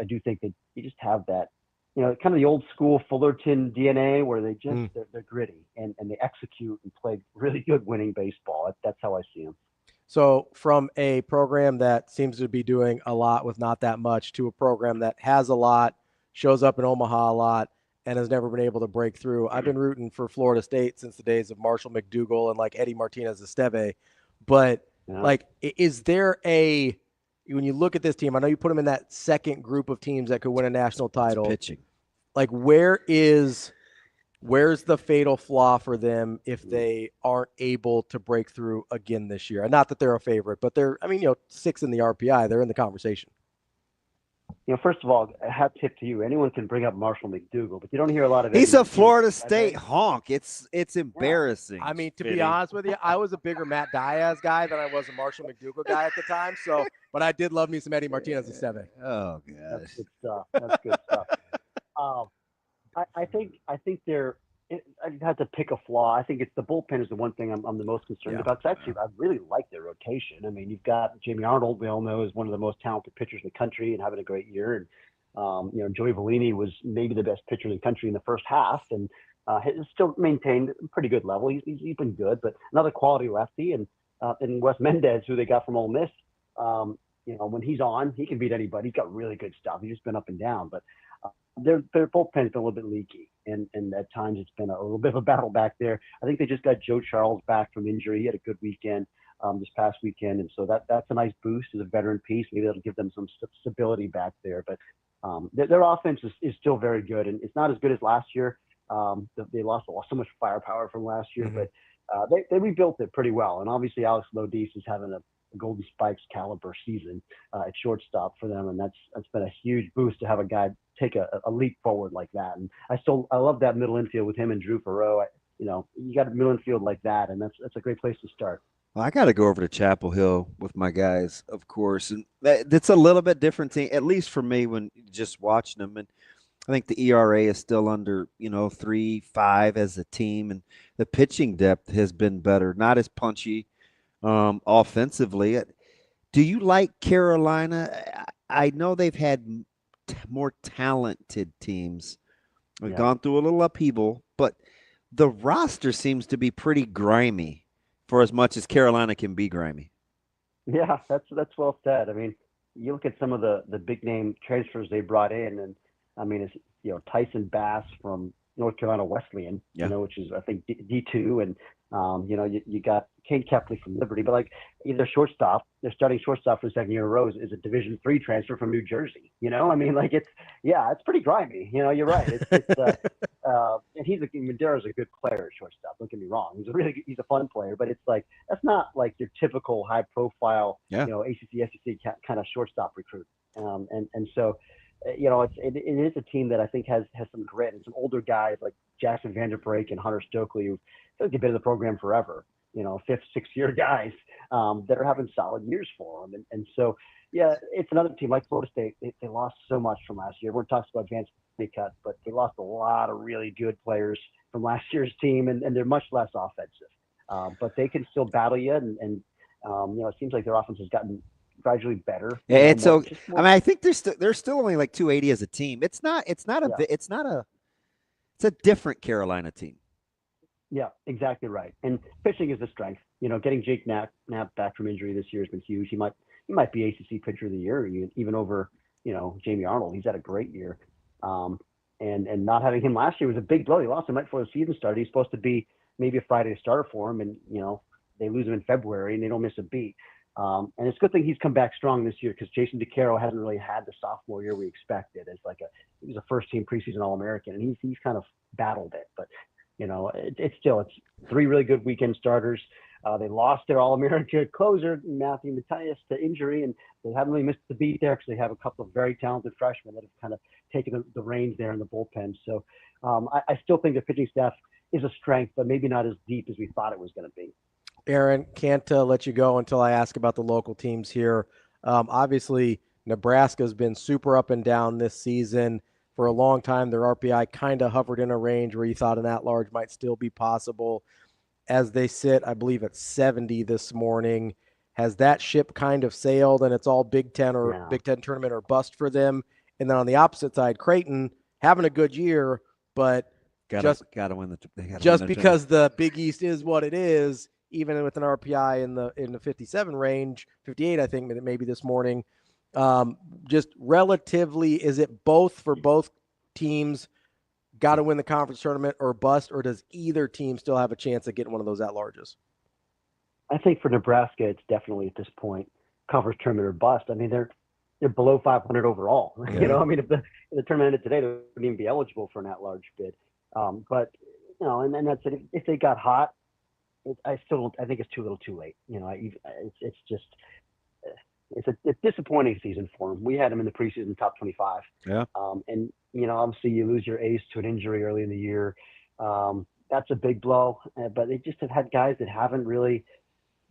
do think that you just have that, kind of the old school Fullerton DNA, where they just, they're gritty and they execute and play really good winning baseball. That's how I see them. So from a program that seems to be doing a lot with not that much, to a program that has a lot, shows up in Omaha a lot, and has never been able to break through. I've been rooting for Florida State since the days of Marshall McDougal and Eddie Martinez Esteve. But is there when you look at this team, I know you put them in that second group of teams that could win a national title. It's pitching. Where's the fatal flaw for them if they aren't able to break through again this year? And not that they're a favorite, but they're, 6th in the RPI. They're in the conversation. First of all, a hat tip to you. Anyone can bring up Marshall McDougal, but you don't hear a lot of. He's a Florida State honk. It's embarrassing. I mean, to be honest with you, I was a bigger Matt Diaz guy than I was a Marshall McDougal guy at the time. So, but I did love me some Eddie Martinez Esteve. Oh, gosh. That's good stuff. That's good stuff. I think they're. I'd have to pick a flaw. I think it's the bullpen is the one thing I'm the most concerned about. Because actually, I really like their rotation. I mean, you've got Jamie Arnold, we all know, is one of the most talented pitchers in the country and having a great year. And Joey Vellini was maybe the best pitcher in the country in the first half, and has still maintained a pretty good level. He's been good, but another quality lefty, and Wes Mendez, who they got from Ole Miss. When he's on, he can beat anybody. He's got really good stuff. He's just been up and down, but their bullpen's been a little bit leaky, and at times it's been a little bit of a battle back there. I think they just got Joe Charles back from injury. He had a good weekend this past weekend, and so that's a nice boost as a veteran piece. Maybe that'll give them some stability back there. But their offense is still very good, and it's not as good as last year. They lost so much firepower from last year, but they rebuilt it pretty well. And obviously Alex Lodis is having a Golden Spikes caliber season at shortstop for them, and that's been a huge boost to have a guy take a leap forward like that. And I love that middle infield with him and Drew Farrow. You got a middle infield like that, and that's a great place to start. Well, I got to go over to Chapel Hill with my guys, of course, and it's a little bit different team, at least for me, when just watching them. And I think the ERA is still under 3.5 as a team, and the pitching depth has been better, not as punchy offensively. Do you like Carolina? I know they've had more talented teams. We've gone through a little upheaval, but the roster seems to be pretty grimy for as much as Carolina can be grimy. Yeah, that's well said. I mean, you look at some of the big name transfers they brought in, and I mean, it's Tyson Bass from North Carolina Wesleyan, which is I think D2, and you got Kate Kepley from Liberty, but like their shortstop, their starting shortstop for the second year in a row is a Division III transfer from New Jersey. I mean, like it's pretty grimy. You're right. And Madeira's a good player at shortstop. Don't get me wrong. He's a fun player, but it's like that's not like your typical high profile, ACC, SEC kind of shortstop recruit. And so, it is a team that I think has some grit and some older guys like Jackson Vanderbrake and Hunter Stokely who have been in the program forever. 5th, 6th year guys that are having solid years for them. And so, it's another team like Florida State. They lost so much from last year. Everyone talks about advanced pay cut, but they lost a lot of really good players from last year's team, and they're much less offensive. But they can still battle you, and it seems like their offense has gotten gradually better. Yeah, I think they're still only like 280 as a team. It's a different Carolina team. Yeah, exactly right. And pitching is the strength. Getting Jake Knapp back from injury this year has been huge. He might be ACC pitcher of the year, even over Jamie Arnold. He's had a great year. And not having him last year was a big blow. They lost him right before the season started. He's supposed to be maybe a Friday starter for him, and they lose him in February and they don't miss a beat. And it's a good thing he's come back strong this year because Jason DeCaro hasn't really had the sophomore year we expected. He was a first-team preseason All-American, and he's kind of battled it. But it's 3 really good weekend starters. They lost their All-American closer, Matthew Matthias, to injury, and they haven't really missed the beat there because they have a couple of very talented freshmen that have kind of taken the reins there in the bullpen. So I still think the pitching staff is a strength, but maybe not as deep as we thought it was going to be. Aaron, can't let you go until I ask about the local teams here. Obviously, Nebraska's been super up and down this season. For a long time, their RPI kind of hovered in a range where you thought an at-large might still be possible. As they sit, I believe, at 70 this morning. Has that ship kind of sailed and it's all Big Ten tournament or bust for them? And then on the opposite side, Creighton having a good year, but gotta win because the Big East is what it is, even with an RPI in the 57 range, 58, I think, maybe this morning. Just relatively, is it both for both teams got to win the conference tournament or bust, or does either team still have a chance at getting one of those at-larges? I think for Nebraska, it's definitely at this point conference tournament or bust. I mean, they're below 500 overall. Yeah. I mean, if the tournament ended today, they wouldn't even be eligible for an at-large bid. But and that's it. If they got hot, I think it's too little, too late. It's just. It's a disappointing season for them. We had them in the preseason top 25. Yeah. And obviously you lose your ace to an injury early in the year. That's a big blow. But they just have had guys that haven't really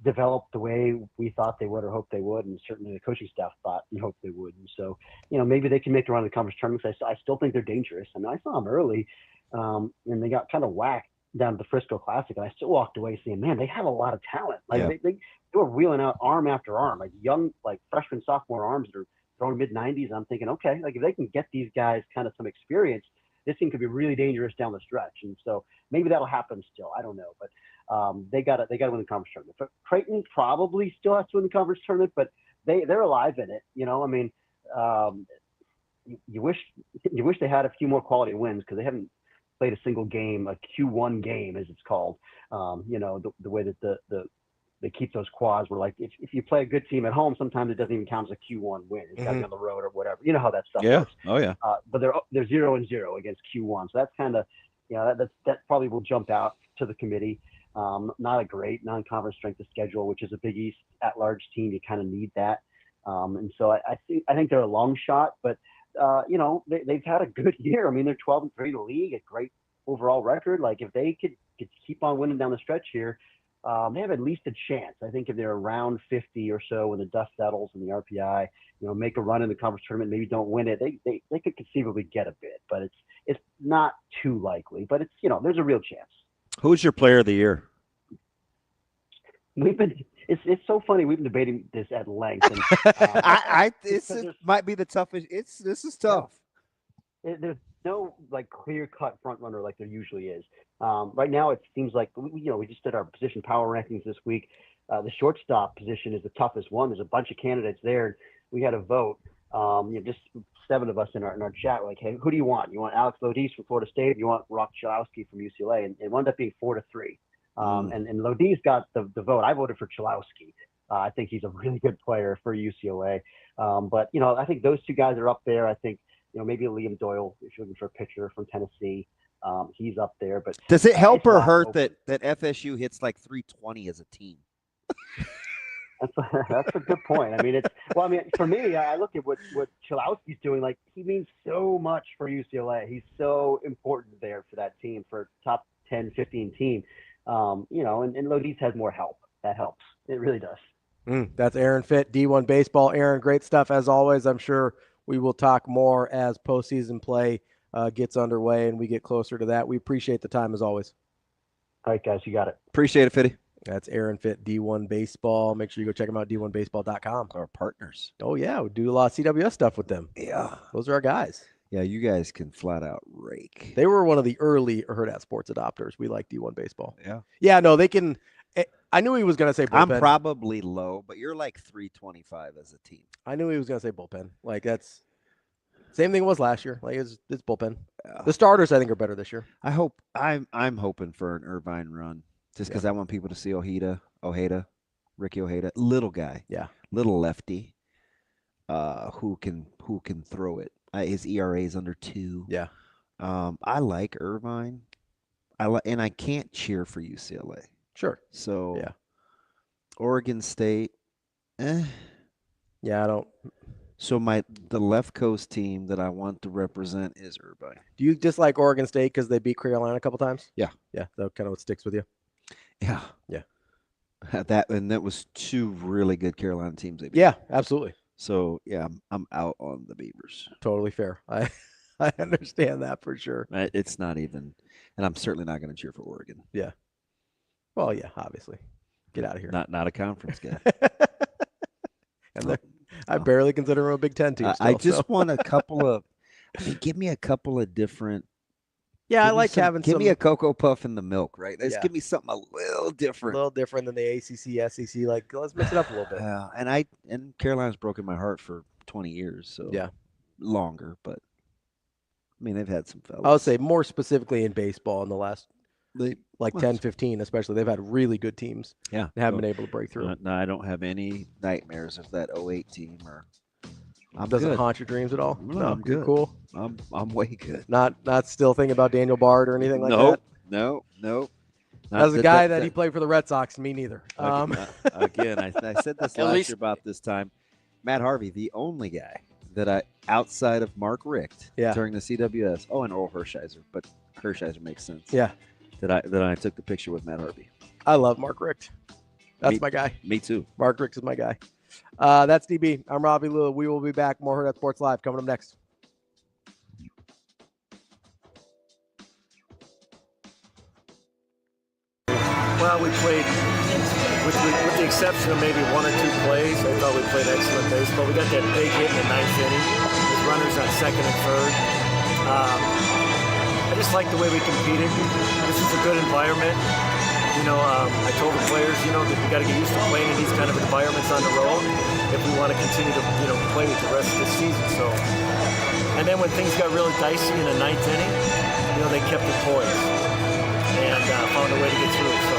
developed the way we thought they would or hoped they would, and certainly the coaching staff thought and hoped they would. And so, maybe they can make a run in the conference tournaments. I still think they're dangerous. I mean, I saw them early, and they got kind of whacked down to the Frisco Classic, and I still walked away saying, man, they have a lot of talent. Like they were wheeling out arm after arm, like young, like freshman, sophomore arms that are throwing mid-90s. I'm thinking, okay, like if they can get these guys kind of some experience, this thing could be really dangerous down the stretch. And so maybe that'll happen still. I don't know, but they got to win the conference tournament. But Creighton probably still has to win the conference tournament, but they're alive in it. I mean, you wish they had a few more quality wins because they haven't played a single game, a Q1 game as it's called. The way that they keep those quads where, like, if you play a good team at home, sometimes it doesn't even count as a Q1 win. It's got to be on the road or whatever. You know how that stuff works. Oh yeah. But they're 0-0 against Q1, so that's kind of that probably will jump out to the committee. Not a great non-conference strength of schedule, which is a Big East at-large team. You kind of need that, and so I think they're a long shot, but they've had a good year. I mean, they're 12-3 in the league, a great overall record. Like if they could keep on winning down the stretch here, they have at least a chance. I think if they're around 50 or so when the dust settles and the RPI, make a run in the conference tournament, maybe don't win it, they could conceivably get a bid, but it's not too likely. But it's there's a real chance. Who's your player of the year? It's so funny. We've been debating this at length. And, this might be the toughest. This is tough. There's no clear cut front runner like there usually is. Right now, it seems like we just did our position power rankings this week. The shortstop position is the toughest one. There's a bunch of candidates there. We had a vote. Just 7 of us in our chat were like, hey, who do you want? You want Alex Lodis from Florida State? You want Rock Chalowski from UCLA? And it wound up being 4-3. And Lodi's got the vote. I voted for Chalowski. I think he's a really good player for UCLA. But, I think those two guys are up there. I think, maybe Liam Doyle, if you're looking for a pitcher from Tennessee, he's up there. But does it help or hurt that FSU hits like 320 as a team? That's a good point. For me, I look at what Chalowski's doing. Like, he means so much for UCLA. He's so important there for that team, for top 10, 15 team. And Lodi's has more help. That helps. It really does. That's Aaron Fitt, D1 Baseball. Aaron, great stuff as always. I'm sure we will talk more as postseason play gets underway and we get closer to that. We appreciate the time as always. All right, guys, you got it. Appreciate it, Fitty. That's Aaron Fitt, D1 Baseball. Make sure you go check them out, d1baseball.com. Our partners. Oh, yeah. We do a lot of CWS stuff with them. Yeah. Those are our guys. Yeah, you guys can flat out rake. They were one of the early Hurrdat Sports adopters. We like D1 Baseball. Yeah. Yeah, no, they can. I knew he was going to say bullpen. I'm probably low, but you're like 325 as a team. I knew he was going to say bullpen. Like, that's same thing it was last year. Like, it's bullpen. Yeah. The starters, I think, are better this year. I'm hoping for an Irvine run just because I want people to see Ricky Ojeda, little guy. Yeah. Little lefty who can throw it. His ERA is under 2. Yeah. I like Irvine. And I can't cheer for UCLA. Sure. So yeah. Oregon State. Yeah, I don't. So the left coast team that I want to represent is Irvine. Do you dislike Oregon State because they beat Carolina a couple times? Yeah. Yeah, that kind of what sticks with you. Yeah. Yeah. That was 2 really good Carolina teams they beat. Yeah, absolutely. So yeah, I'm out on the Beavers. Totally fair. I understand that for sure. It's not even, and I'm certainly not going to cheer for Oregon. Yeah. Well, yeah, obviously. Get out of here. Not a conference guy. And I barely consider him a Big Ten team. I just want a couple of. Give me a couple of different. Yeah, I like having. Give me a Cocoa Puff in the milk, right? Let's give me something a little different. A little different than the ACC, SEC. Like, let's mix it up a little bit. And Carolina's broken my heart for 20 years, so yeah, longer. But I mean, they've had some fellas. I would say more specifically in baseball in the last 10, 15, especially. They've had really good teams. Yeah, and haven't been able to break through. No, I don't have any nightmares of that 08 team or. Doesn't haunt your dreams at all? No, I'm good. Cool. I'm way good. Not still thinking about Daniel Bard or anything like that? No. As a guy that he played for the Red Sox, me neither. Again, I said this last year about this time. Matt Harvey, the only guy that outside of Mark Richt during the CWS. Oh, and Earl Hershiser, but Hershiser makes sense. Yeah. That I took the picture with Matt Harvey. I love Mark Richt. That's my guy. Me too. Mark Richt is my guy. That's DB. I'm Ravi, Lulla. We will be back. More Hurrdat Sports Live coming up next. Well, we played, with the exception of maybe 1 or 2 plays, I thought we played excellent baseball. We got that big hit in the 9th inning with runners on 2nd and 3rd. I just like the way we competed. This is a good environment. I told the players, that we got to get used to playing in these kind of environments on the road if we want to continue to, play with the rest of the season. So, and then when things got really dicey in the 9th inning, they kept it poised and found a way to get through it. So,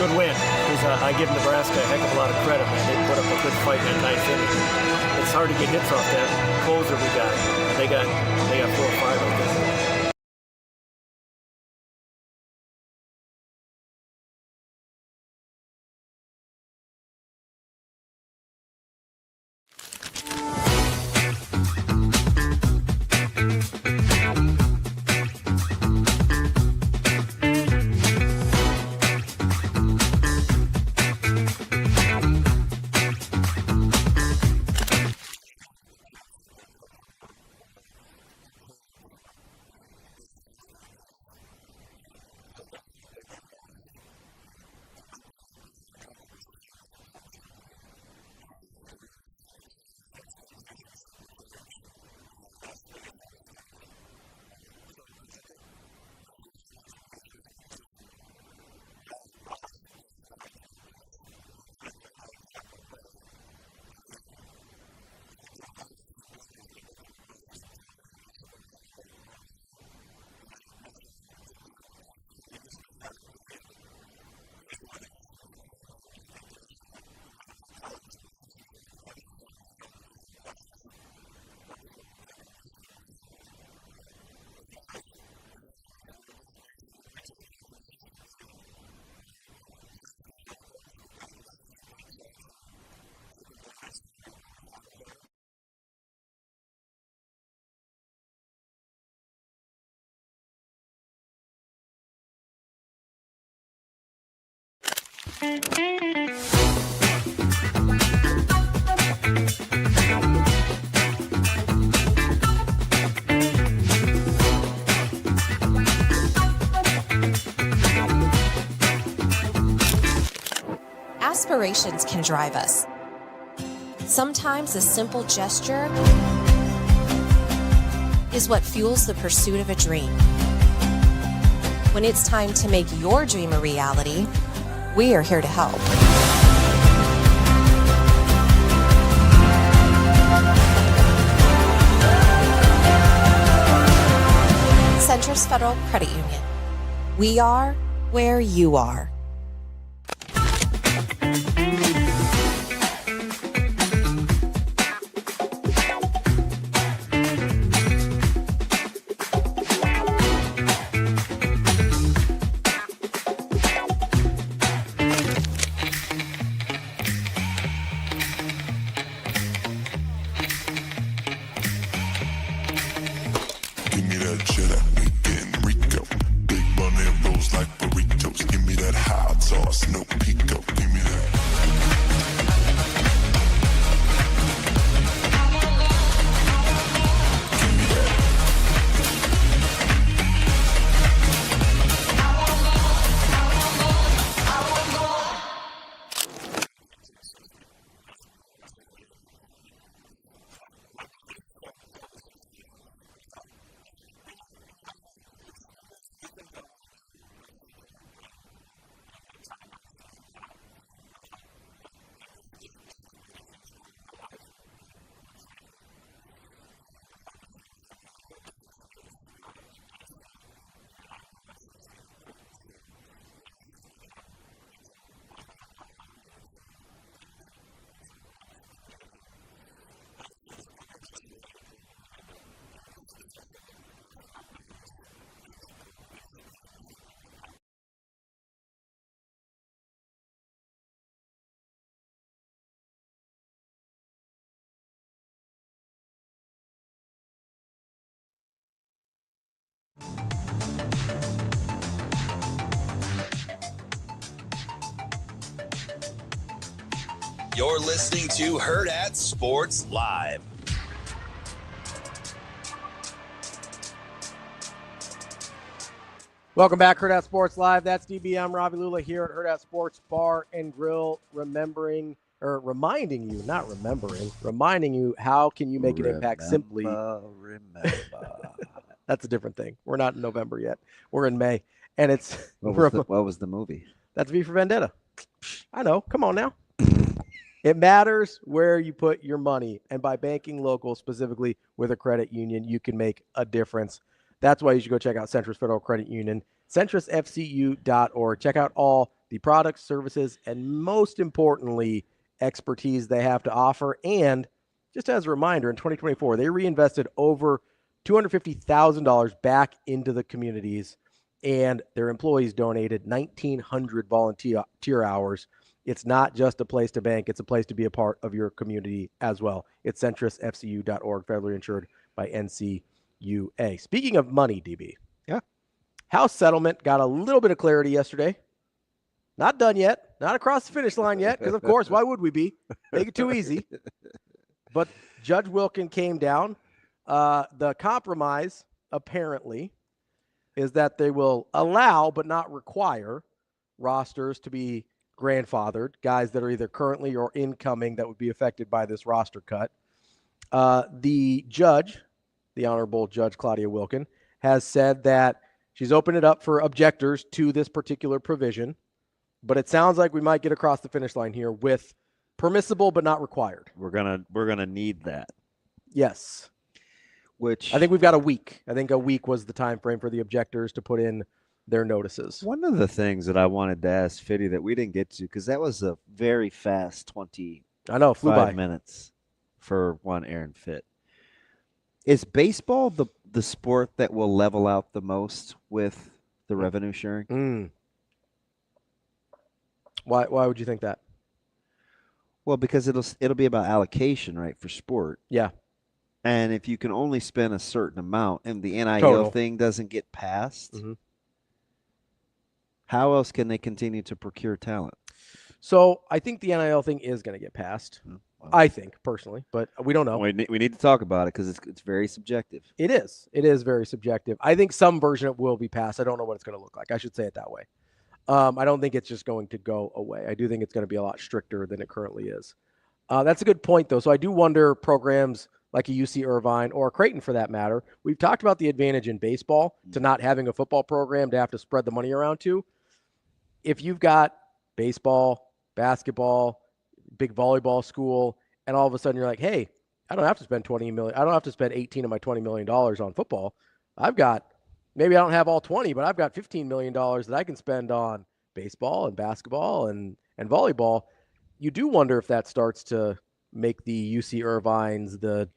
good win. Because I give Nebraska a heck of a lot of credit, man. They put up a good fight in that 9th inning. It's hard to get hits off that closer we got. They got 4 or 5 of them. Aspirations can drive us. Sometimes a simple gesture is what fuels the pursuit of a dream. When it's time to make your dream a reality, we are here to help. Centris Federal Credit Union. We are where you are. You're listening to Hurrdat Sports Live. Welcome back, Hurrdat Sports Live. That's DB. I'm Ravi Lulla here at Hurrdat Sports Bar and Grill, reminding you how can you make an impact simply. Remember. That's a different thing. We're not in November yet. We're in May. And it's what was the movie? That's V for Vendetta. I know. Come on now. It matters where you put your money. And by banking local, specifically with a credit union, you can make a difference. That's why you should go check out Centris Federal Credit Union, centrisfcu.org. Check out all the products, services, and most importantly, expertise they have to offer. And just as a reminder, in 2024, they reinvested over $250,000 back into the communities, and their employees donated 1,900 volunteer hours. It's not just a place to bank. It's a place to be a part of your community as well. It's centrisfcu.org, federally insured by NCAA. Speaking of money, DB. Yeah. House settlement got a little bit of clarity yesterday. Not done yet. Not across the finish line yet, because, of course, why would we be? Make it too easy. But Judge Wilkin came down. The compromise, apparently, is that they will allow but not require rosters to be grandfathered, guys that are either currently or incoming that would be affected by this roster cut. The judge, the Honorable Judge Claudia Wilkin, has said that she's opened it up for objectors to this particular provision, but it sounds like we might get across the finish line here with permissible but not required. We're gonna need that. Yes. Which I think we've got a week. I think a week was the time frame for the objectors to put in their notices. One of the things that I wanted to ask Fitty that we didn't get to, because that was a very fast 25 minutes for one Aaron Fitt. Is baseball the sport that will level out the most with the revenue sharing? Why would you think that? Well, because it'll be about allocation, right, for sport. Yeah. And if you can only spend a certain amount and the NIL thing doesn't get passed, how else can they continue to procure talent? So I think the NIL thing is going to get passed. I think personally, but we don't know. We need to talk about it because it's very subjective. It is. It is very subjective. I think some version of it will be passed. I don't know what it's going to look like. I should say it that way. I don't think it's just going to go away. I do think it's going to be a lot stricter than it currently is. That's a good point, though. So I do wonder programs like a UC Irvine or Creighton, for that matter. We've talked about the advantage in baseball to not having a football program to have to spread the money around to. If you've got baseball, basketball, big volleyball school, and all of a sudden you're like, hey, I don't have to spend $20 million. I don't have to spend 18 of my $20 million on football. Maybe I don't have all 20, but I've got $15 million that I can spend on baseball and basketball and volleyball. You do wonder if that starts to make the UC Irvines, the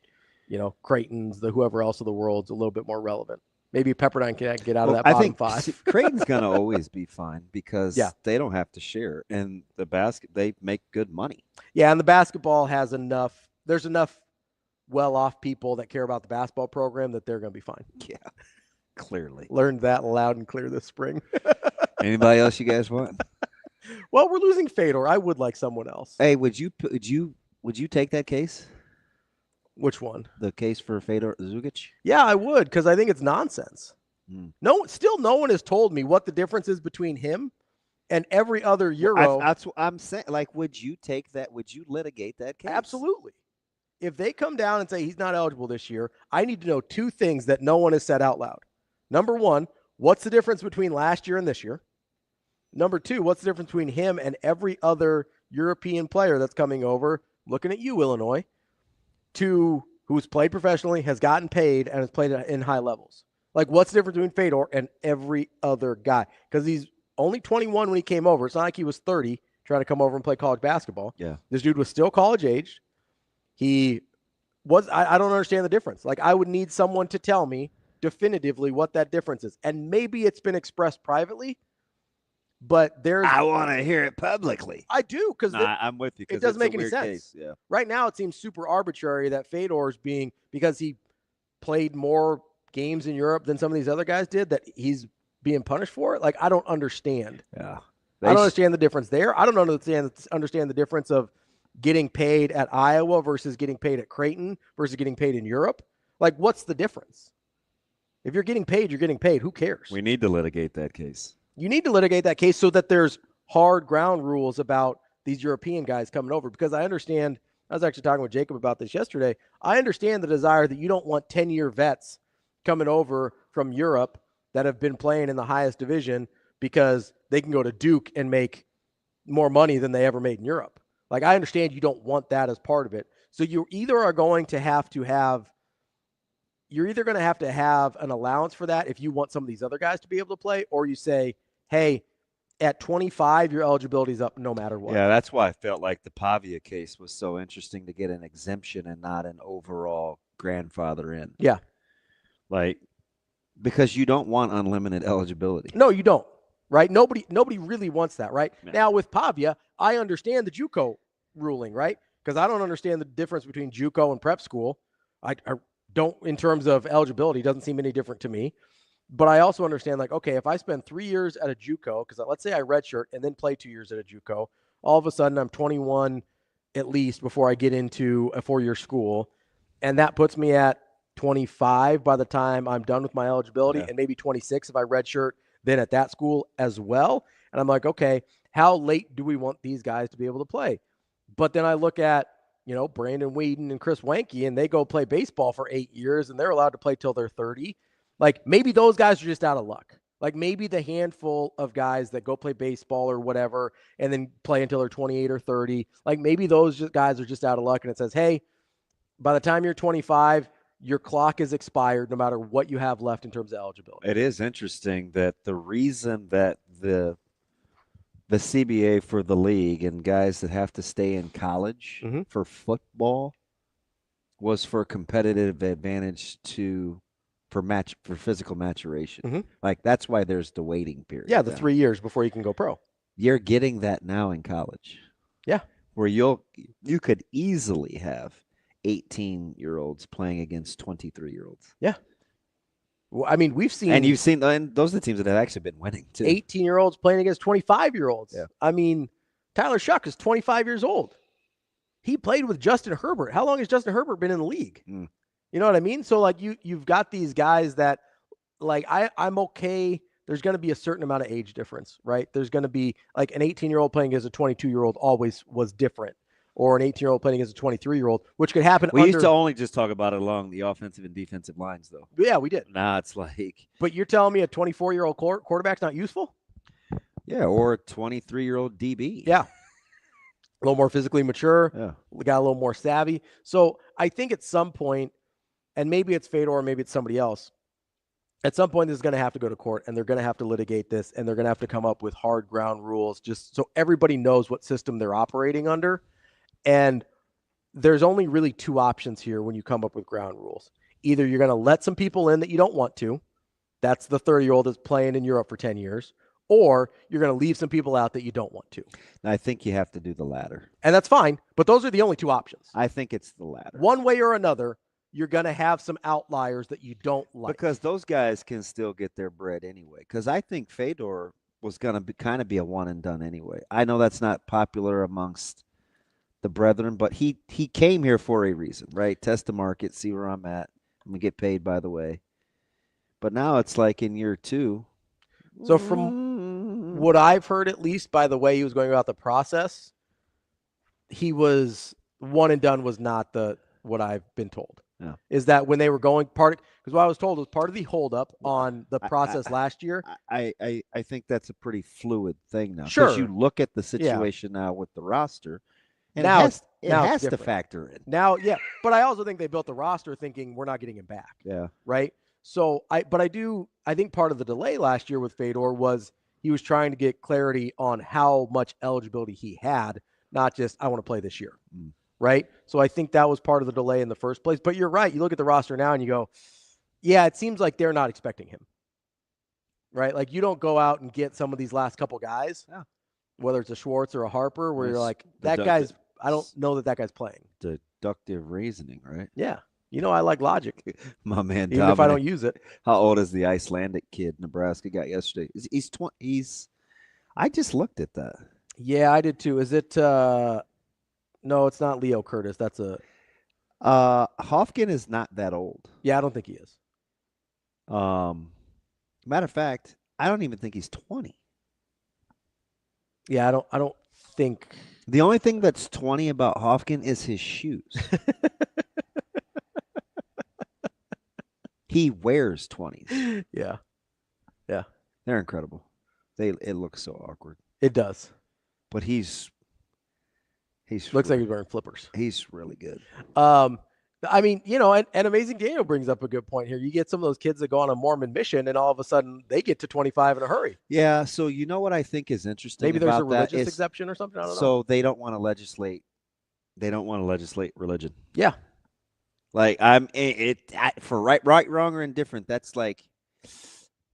Creightons, the whoever else of the world's a little bit more relevant. Maybe Pepperdine can get out of that bottom five. Creighton's going to always be fine because they don't have to share. And they make good money. Yeah, and the basketball has enough. There's enough well-off people that care about the basketball program that they're going to be fine. Yeah, clearly. Learned that loud and clear this spring. Anybody else you guys want? Well, we're losing Fedor. I would like someone else. Hey, would you take that case? Which one? The case for Fedor Zugic? Yeah, I would, because I think it's nonsense. No one has told me what the difference is between him and every other Euro. That's what I'm saying. Like, would you take that? Would you litigate that case? Absolutely. If they come down and say he's not eligible this year, I need to know two things that no one has said out loud. Number one, what's the difference between last year and this year? Number two, what's the difference between him and every other European player that's coming over, looking at you, Illinois, who's played professionally, has gotten paid, and has played in high levels? Like, what's the difference between Fedor and every other guy? Because he's only 21 when he came over. It's not like he was 30 trying to come over and play college basketball. Yeah. This dude was still college aged. I don't understand the difference. Like, I would need someone to tell me definitively what that difference is. And maybe it's been expressed privately, but I want to hear it publicly. I do, because I'm with you. It doesn't make any sense. Case. Yeah. Right now, it seems super arbitrary that Fedor's because he played more games in Europe than some of these other guys did, that he's being punished for it. Like, I don't understand. Yeah. I don't understand the difference there. I don't understand the difference of getting paid at Iowa versus getting paid at Creighton versus getting paid in Europe. Like, what's the difference? If you're getting paid, you're getting paid. Who cares? We need to litigate that case. You need to litigate that case so that there's hard ground rules about these European guys coming over, because I understand, I was actually talking with Jacob about this yesterday. I understand the desire that you don't want 10-year vets coming over from Europe that have been playing in the highest division because they can go to Duke and make more money than they ever made in Europe. Like, I understand you don't want that as part of it. So you either are going to have to have an allowance for that if you want some of these other guys to be able to play, or you say, hey, at 25, your eligibility is up no matter what. Yeah, that's why I felt like the Pavia case was so interesting, to get an exemption and not an overall grandfather in. Yeah. Like, because you don't want unlimited eligibility. No, you don't. Right? Nobody really wants that, right? Yeah. Now, with Pavia, I understand the JUCO ruling, right? Because I don't understand the difference between JUCO and prep school. I don't, in terms of eligibility, doesn't seem any different to me. But I also understand, like, okay, if I spend 3 years at a JUCO, because let's say I redshirt and then play 2 years at a JUCO, all of a sudden I'm 21 at least before I get into a 4-year school, and that puts me at 25 by the time I'm done with my eligibility, and maybe 26 if I redshirt then at that school as well. And I'm like, okay, how late do we want these guys to be able to play? But then I look at, Brandon Whedon and Chris Wanke, and they go play baseball for 8 years, and they're allowed to play till they're 30. Like, maybe those guys are just out of luck. Like, maybe the handful of guys that go play baseball or whatever and then play until they're 28 or 30, like, maybe those guys are just out of luck, and it says, hey, by the time you're 25, your clock is expired no matter what you have left in terms of eligibility. It is interesting that the reason that the CBA for the league and guys that have to stay in college for football was for competitive advantage for physical maturation. Like, that's why there's the waiting period. Yeah, the 3 years before you can go pro. You're getting that now in college. Yeah. Where you could easily have 18-year-olds playing against 23-year-olds. Yeah. Well, I mean, we've seen... And you've seen, and those are the teams that have actually been winning, too. 18-year-olds playing against 25-year-olds. Yeah. I mean, Tyler Shuck is 25 years old. He played with Justin Herbert. How long has Justin Herbert been in the league? You know what I mean? So, like, you've got these guys that, like, I'm okay. There's going to be a certain amount of age difference, right? There's going to be, like, an 18-year-old playing as a 22-year-old always was different, or an 18-year-old playing as a 23-year-old, which could happen. We used to only just talk about it along the offensive and defensive lines, though. Yeah, we did. Now it's like. But you're telling me a 24-year-old quarterback's not useful? Yeah, or a 23-year-old DB. Yeah. A little more physically mature. Yeah. We got a little more savvy. So I think at some point, and maybe it's Fedor or maybe it's somebody else, at some point this is going to have to go to court, and they're going to have to litigate this, and they're going to have to come up with hard ground rules just so everybody knows what system they're operating under. And there's only really two options here when you come up with ground rules. Either you're going to let some people in that you don't want to. That's the 30-year-old that's playing in Europe for 10 years. Or you're going to leave some people out that you don't want to. I think you have to do the latter. And that's fine, but those are the only two options. I think it's the latter. One way or another, you're going to have some outliers that you don't like. Because those guys can still get their bread anyway. Because I think Fedor was going to kind of be a one and done anyway. I know that's not popular amongst the brethren, but he came here for a reason, right? Test the market, see where I'm at. I'm going to get paid, by the way. But now it's like in year 2. So from what I've heard, at least by the way he was going about the process, he was one and done was not what I've been told. Yeah. Is that when they were going because what I was told was part of the holdup on the process last year. I think that's a pretty fluid thing now. Sure. Because you look at the situation now with the roster, and now it has to factor in. Now, yeah. But I also think they built the roster thinking we're not getting him back. Yeah. Right? So I think part of the delay last year with Fedor was he was trying to get clarity on how much eligibility he had, not just I want to play this year. Right? So I think that was part of the delay in the first place. But you're right. You look at the roster now and you go, yeah, it seems like they're not expecting him. Right? Like you don't go out and get some of these last couple guys, whether it's a Schwartz or a Harper, where you're like, I don't know that guy's playing. Deductive reasoning, right? Yeah. You know, I like logic. My man, even if I don't use it. How old is the Icelandic kid Nebraska got yesterday? He's 20. I just looked at that. Yeah, I did too. Is it? No, it's not Leo Curtis. That's a. Hofkin is not that old. Yeah, I don't think he is. Matter of fact, I don't even think he's 20. Yeah, I don't think. The only thing that's 20 about Hofkin is his shoes. He wears 20s. Yeah. Yeah. They're incredible. It looks so awkward. It does. But he's looks like he's wearing flippers. He's really good. I mean, you know, and Amazing Daniel brings up a good point here. You get some of those kids that go on a Mormon mission and all of a sudden they get to 25 in a hurry. Yeah, so you know what I think is interesting Maybe there's about a religious that exception or something. I don't know. So they don't want to legislate. They don't want to legislate religion. Yeah. Like for right, wrong, or indifferent. That's like,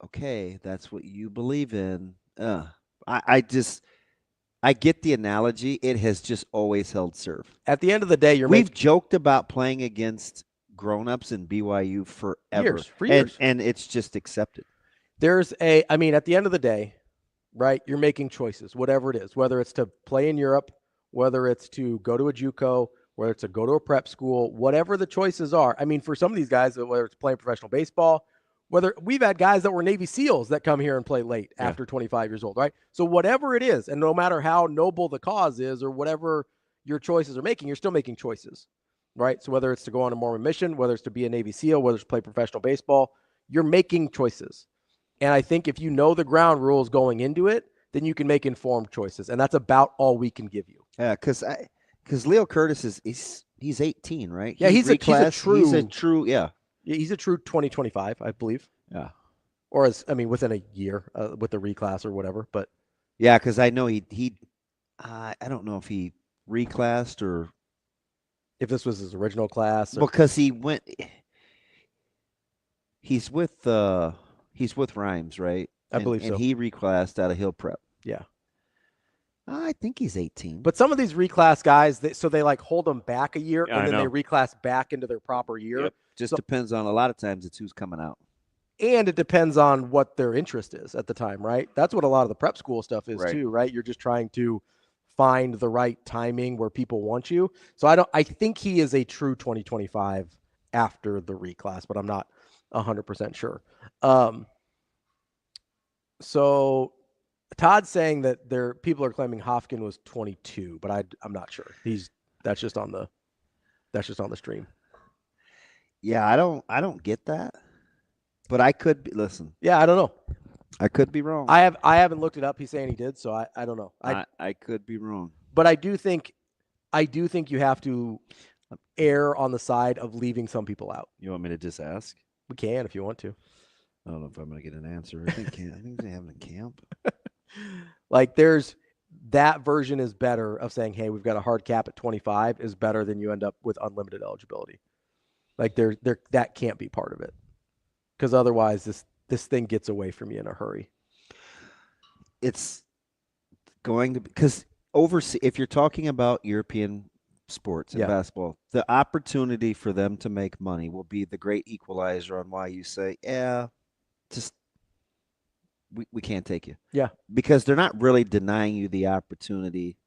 okay, that's what you believe in. I get the analogy. It has just always held serve. At the end of the day, we've joked about playing against grown-ups in BYU forever. For years. And it's just accepted. I mean, at the end of the day, right, you're making choices, whatever it is, whether it's to play in Europe, whether it's to go to a JUCO, whether it's to go to a prep school, whatever the choices are. I mean, for some of these guys, whether it's playing professional baseball, whether we've had guys that were Navy SEALs that come here and play late after 25 years old, right? So whatever it is, and no matter how noble the cause is or whatever your choices are making, you're still making choices, right? So whether it's to go on a Mormon mission, whether it's to be a Navy SEAL, whether it's to play professional baseball, you're making choices. And I think if you know the ground rules going into it, then you can make informed choices. And that's about all we can give you. Yeah, because Leo Curtis he's 18, right? Yeah, he's a true 2025, I believe. Yeah. Or within a year with the reclass or whatever. But yeah, because I know I don't know if he reclassed or if this was his original class. Because he's with Rhymes, right? I believe so. And he reclassed out of Hill Prep. Yeah. I think he's 18. But some of these reclass guys, they like hold them back a year and then they reclass back into their proper year. Yep. Just depends on, a lot of times it's who's coming out. And it depends on what their interest is at the time, right? That's what a lot of the prep school stuff is too, right? You're just trying to find the right timing where people want you. So I think he is a true 2025 after the reclass, but I'm not 100% sure. So Todd's saying that people are claiming Hofkin was 22, but I'm not sure. That's just on the stream. Yeah, I don't get that. But I could be, listen. Yeah, I don't know. I could be wrong. I haven't looked it up. He's saying he did, so I don't know. I could be wrong. But I do think you have to err on the side of leaving some people out. You want me to just ask? We can if you want to. I don't know if I'm going to get an answer. I think they have it in camp. Like there's that version is better of saying, hey, we've got a hard cap at 25 is better than you end up with unlimited eligibility. Like there that can't be part of it. Because otherwise this thing gets away from you in a hurry. It's going to, because if you're talking about European sports and basketball, the opportunity for them to make money will be the great equalizer on why you say, yeah, just we can't take you. Yeah. Because they're not really denying you the opportunity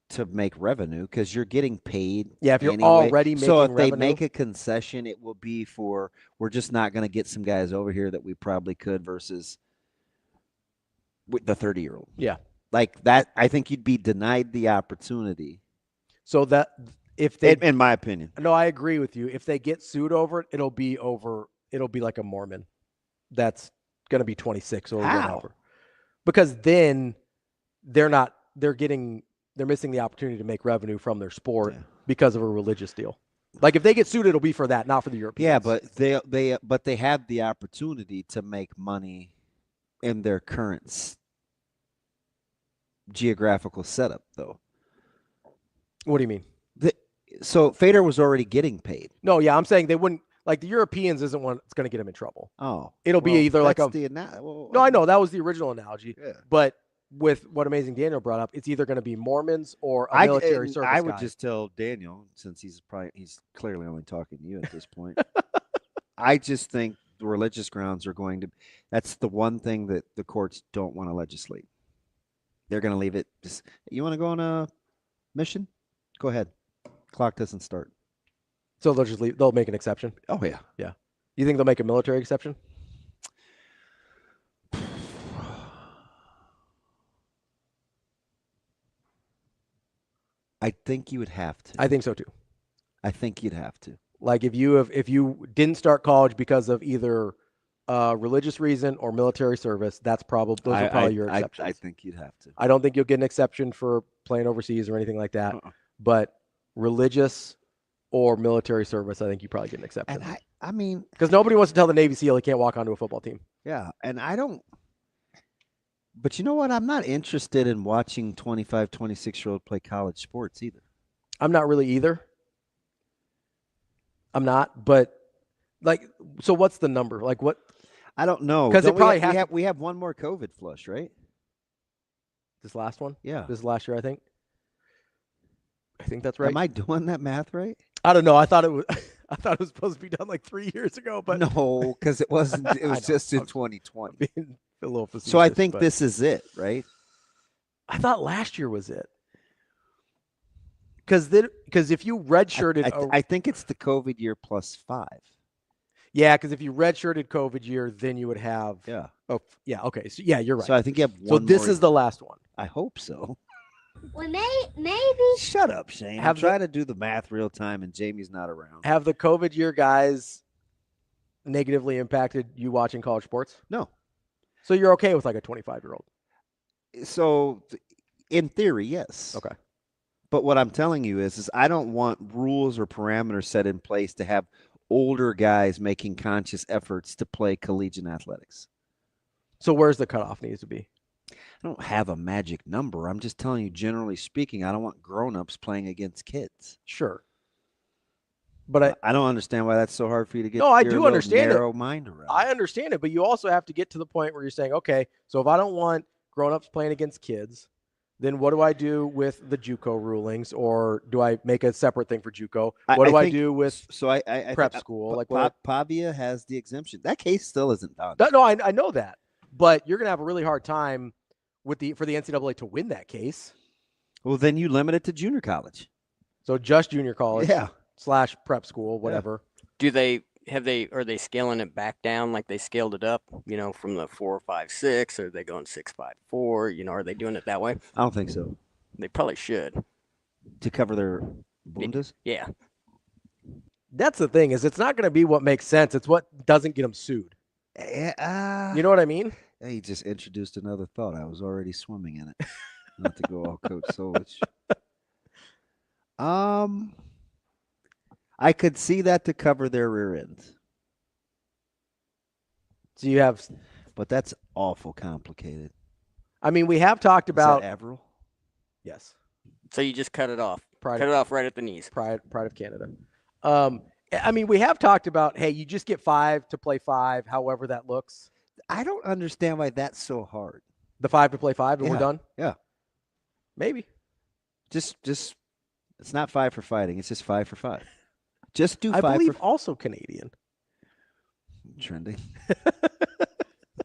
to make revenue because you're getting paid. Yeah, if you're anyway. already making so if revenue, they make a concession, it will be for we're just not going to get some guys over here that we probably could versus with the 30-year-old. Yeah. Like that, I think you'd be denied the opportunity. So that if they, in my opinion, no, I agree with you. If they get sued over it, it'll be like a Mormon that's going to be 26 or whatever. Because then they're missing the opportunity to make revenue from their sport because of a religious deal. Like if they get sued, it'll be for that, not for the Europeans. Yeah, but they have the opportunity to make money in their current geographical setup, though. What do you mean? So Fader was already getting paid. No, yeah, I'm saying they wouldn't. Like the Europeans isn't one that's going to get them in trouble. Oh, it'll be either like a. No, I know that was the original analogy. Yeah. But with what Amazing Daniel brought up, it's either going to be Mormons or a military service I would guy. just tell Daniel, since he's clearly only talking to you at this point. I just think the religious grounds are going to. That's the one thing that the courts don't want to legislate. They're going to leave it. Just, you want to go on a mission? Go ahead. Clock doesn't start. So they'll just leave. They'll make an exception. Oh yeah, yeah. You think they'll make a military exception? I think you would have to. I think so too. I think you'd have to. Like if you didn't start college because of either religious reason or military service, those are probably your exceptions. I think you'd have to. I don't think you'll get an exception for playing overseas or anything like that. But religious or military service, I think you probably get an exception. And I mean, because nobody wants to tell the Navy SEAL he can't walk onto a football team. Yeah, and I don't. But you know what? I'm not interested in watching 25, 26-year-old play college sports either. I'm not really either. I'm not, but like, so what's the number? Like what? I don't know. Because it probably we have one more COVID flush, right? This last one? Yeah. This is last year, I think. I think that's right. Am I doing that math right? I don't know. I thought it was supposed to be done like 3 years ago, but no, because it wasn't. It was just in 2020. Being a little facetious, so I think this is it, right? I thought last year was it. Because if you redshirted, I think it's the COVID year plus 5. Yeah, because if you redshirted COVID year, then you would have. Yeah. Oh, yeah. Okay. So yeah, you're right. So I think you have one. So this is the last one. I hope so. Well, maybe. Shut up, Shane. I'm trying to do the math real time, and Jamie's not around. Have the COVID year guys negatively impacted you watching college sports? No. So you're okay with like a 25-year-old? So, in theory, yes. Okay. But what I'm telling you is I don't want rules or parameters set in place to have older guys making conscious efforts to play collegiate athletics. So where's the cutoff needs to be? I don't have a magic number. I'm just telling you, generally speaking, I don't want grown-ups playing against kids. Sure. But I don't understand why that's so hard for you to get. No, I do understand narrow mind around. I understand it, but you also have to get to the point where you're saying, okay, so if I don't want grown-ups playing against kids, then what do I do with the JUCO rulings, or do I make a separate thing for JUCO? What do I do with prep school? Like Pavia has the exemption. That case still isn't done. No, I know that, but you're going to have a really hard time for the NCAA to win that case. Well, then you limit it to junior college. So just junior college, / prep school, whatever. Yeah. Are they scaling it back down like they scaled it up? From the 4, 5, 6, or are they going 6, 5, 4? Are they doing it that way? I don't think so. They probably should. To cover their bundas? Yeah. That's the thing, is it's not going to be what makes sense. It's what doesn't get them sued. You know what I mean? Hey, you just introduced another thought. I was already swimming in it. Not to go all Coach Solich. I could see that to cover their rear ends. So you have, but that's awful complicated. I mean, we have talked about Averill. Yes. So you just cut it off. Cut it off right at the knees. Pride of Canada. I mean, we have talked about, hey, you just get 5 to play 5, however that looks. I don't understand why that's so hard. The 5 to play 5, and we're done. Yeah. Maybe. Just it's not 5 for fighting. It's just 5 for 5. Just do 5 I believe also Canadian. Trending.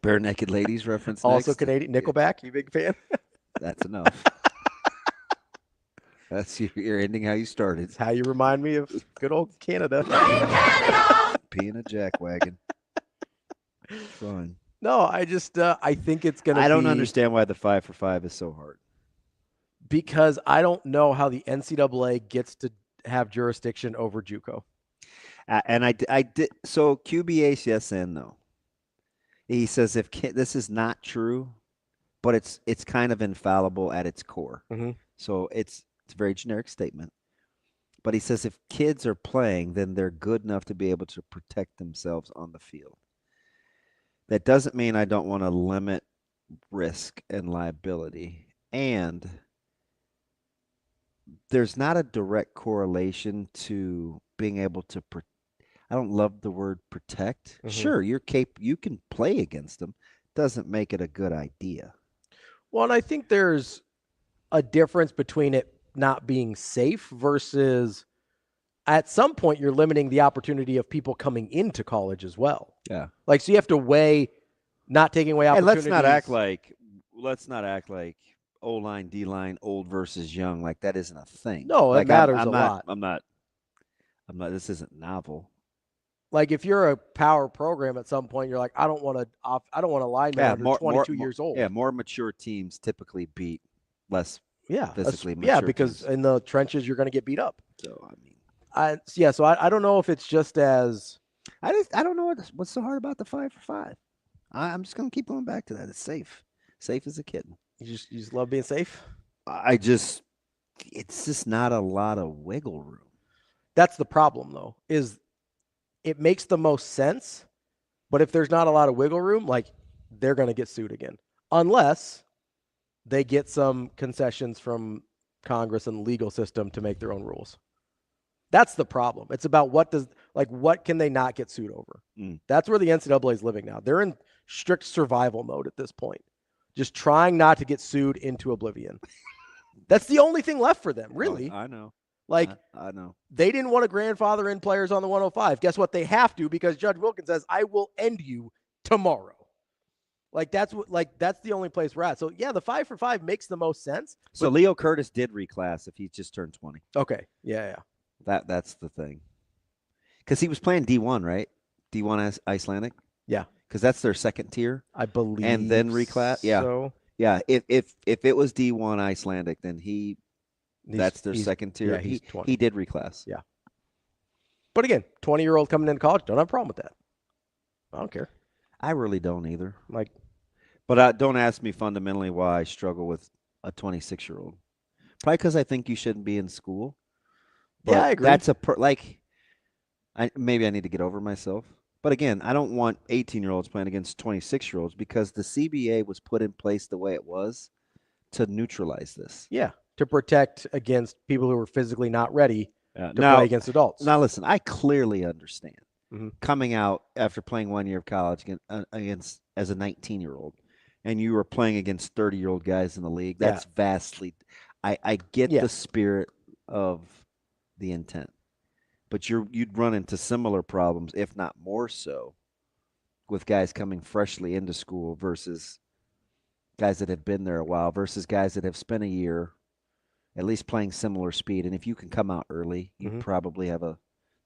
Bare Naked Ladies reference. Also next. Canadian. Nickelback, you big fan? That's enough. That's you're ending how you started. It's how you remind me of good old Canada. Peeing a jackwagon. Fun. No, I just I think it's gonna. I don't understand why the 5 for 5 is so hard. Because I don't know how the NCAA gets to have jurisdiction over JUCO. And I did. So QBH, yes and no. He says this is not true, but it's kind of infallible at its core. Mm-hmm. So it's a very generic statement. But he says if kids are playing, then they're good enough to be able to protect themselves on the field. That doesn't mean I don't want to limit risk and liability. And there's not a direct correlation to being able to I don't love the word protect. Mm-hmm. Sure, you can play against them. Doesn't make it a good idea. Well, and I think there's a difference between it not being safe versus at some point you're limiting the opportunity of people coming into college as well. Yeah. Like, so you have to weigh not taking away opportunities. And let's not act like O-line, D-line, old versus young, like that isn't a thing. No, it matters a lot. I'm not, this isn't novel. Like if you're a power program at some point, you're like, I don't want a lineman under 22 years old. Yeah, more mature teams typically beat less physically mature. Yeah, because teams. in the trenches, you're going to get beat up. So, I mean. So I don't know if it's just as. I don't know what's so hard about the 5 for 5. I'm just going to keep going back to that. It's safe. Safe as a kitten. You just love being safe? It's just not a lot of wiggle room. That's the problem, though, is it makes the most sense, but if there's not a lot of wiggle room, like they're going to get sued again, unless they get some concessions from Congress and the legal system to make their own rules. That's the problem. It's about what can they not get sued over? That's where the NCAA is living now. They're in strict survival mode at this point, just trying not to get sued into oblivion. That's the only thing left for them, really. I know. I know. They didn't want to grandfather in players on the 105. Guess what? They have to, because Judge Wilkins says, I will end you tomorrow. That's the only place we're at. So yeah, the 5 for 5 makes the most sense. So Leo Curtis did reclass if he just turned 20. Okay. Yeah. That's the thing. Because he was playing D1, right? D1 as Icelandic? Yeah. Because that's their second tier. I believe. And then reclass. Yeah. So. Yeah. If it was D1 Icelandic, then that's their second tier. Yeah, he did reclass. Yeah. But again, 20-year-old coming into college, don't have a problem with that. I don't care. I really don't either. But don't ask me fundamentally why I struggle with a 26-year-old. Probably because I think you shouldn't be in school. But yeah, I agree. That's maybe I need to get over myself. But again, I don't want 18-year-olds playing against 26-year-olds because the CBA was put in place the way it was to neutralize this. Yeah, to protect against people who are physically not ready to play against adults. Now, listen, I clearly understand Mm-hmm. coming out after playing 1 year of college against as a 19-year-old, and you were playing against 30-year-old guys in the league. That's vastly. I get the spirit of the intent, but you'd run into similar problems, if not more so, with guys coming freshly into school versus guys that have been there a while versus guys that have spent a year at least playing similar speed. And if you can come out early, you probably have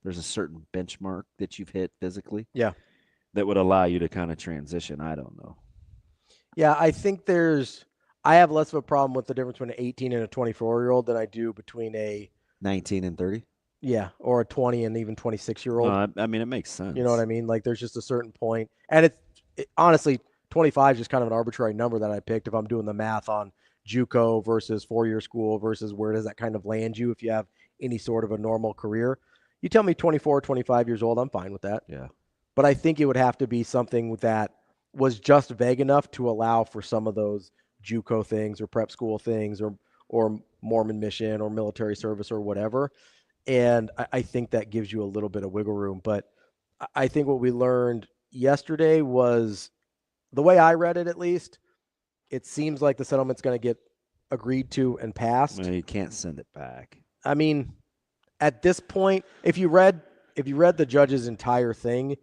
there's a certain benchmark that you've hit physically. Yeah. That would allow you to kind of transition. I don't know. Yeah, I think I have less of a problem with the difference between an 18 and a 24-year-old than I do between a 19 and 30. Yeah, or a 20 and even 26-year-old. I mean, it makes sense. You know what I mean? Like, there's just a certain point. And it honestly, 25 is just kind of an arbitrary number that I picked if I'm doing the math on JUCO versus four-year school versus where does that kind of land you if you have any sort of a normal career. You tell me 24, 25 years old, I'm fine with that. Yeah. But I think it would have to be something that was just vague enough to allow for some of those JUCO things or prep school things or Mormon mission or military service or whatever. And I think that gives you a little bit of wiggle room. But I think what we learned yesterday was, the way I read it at least, it seems like the settlement's going to get agreed to and passed. Well, you can't send it back. I mean, at this point, if you read the judge's entire thing,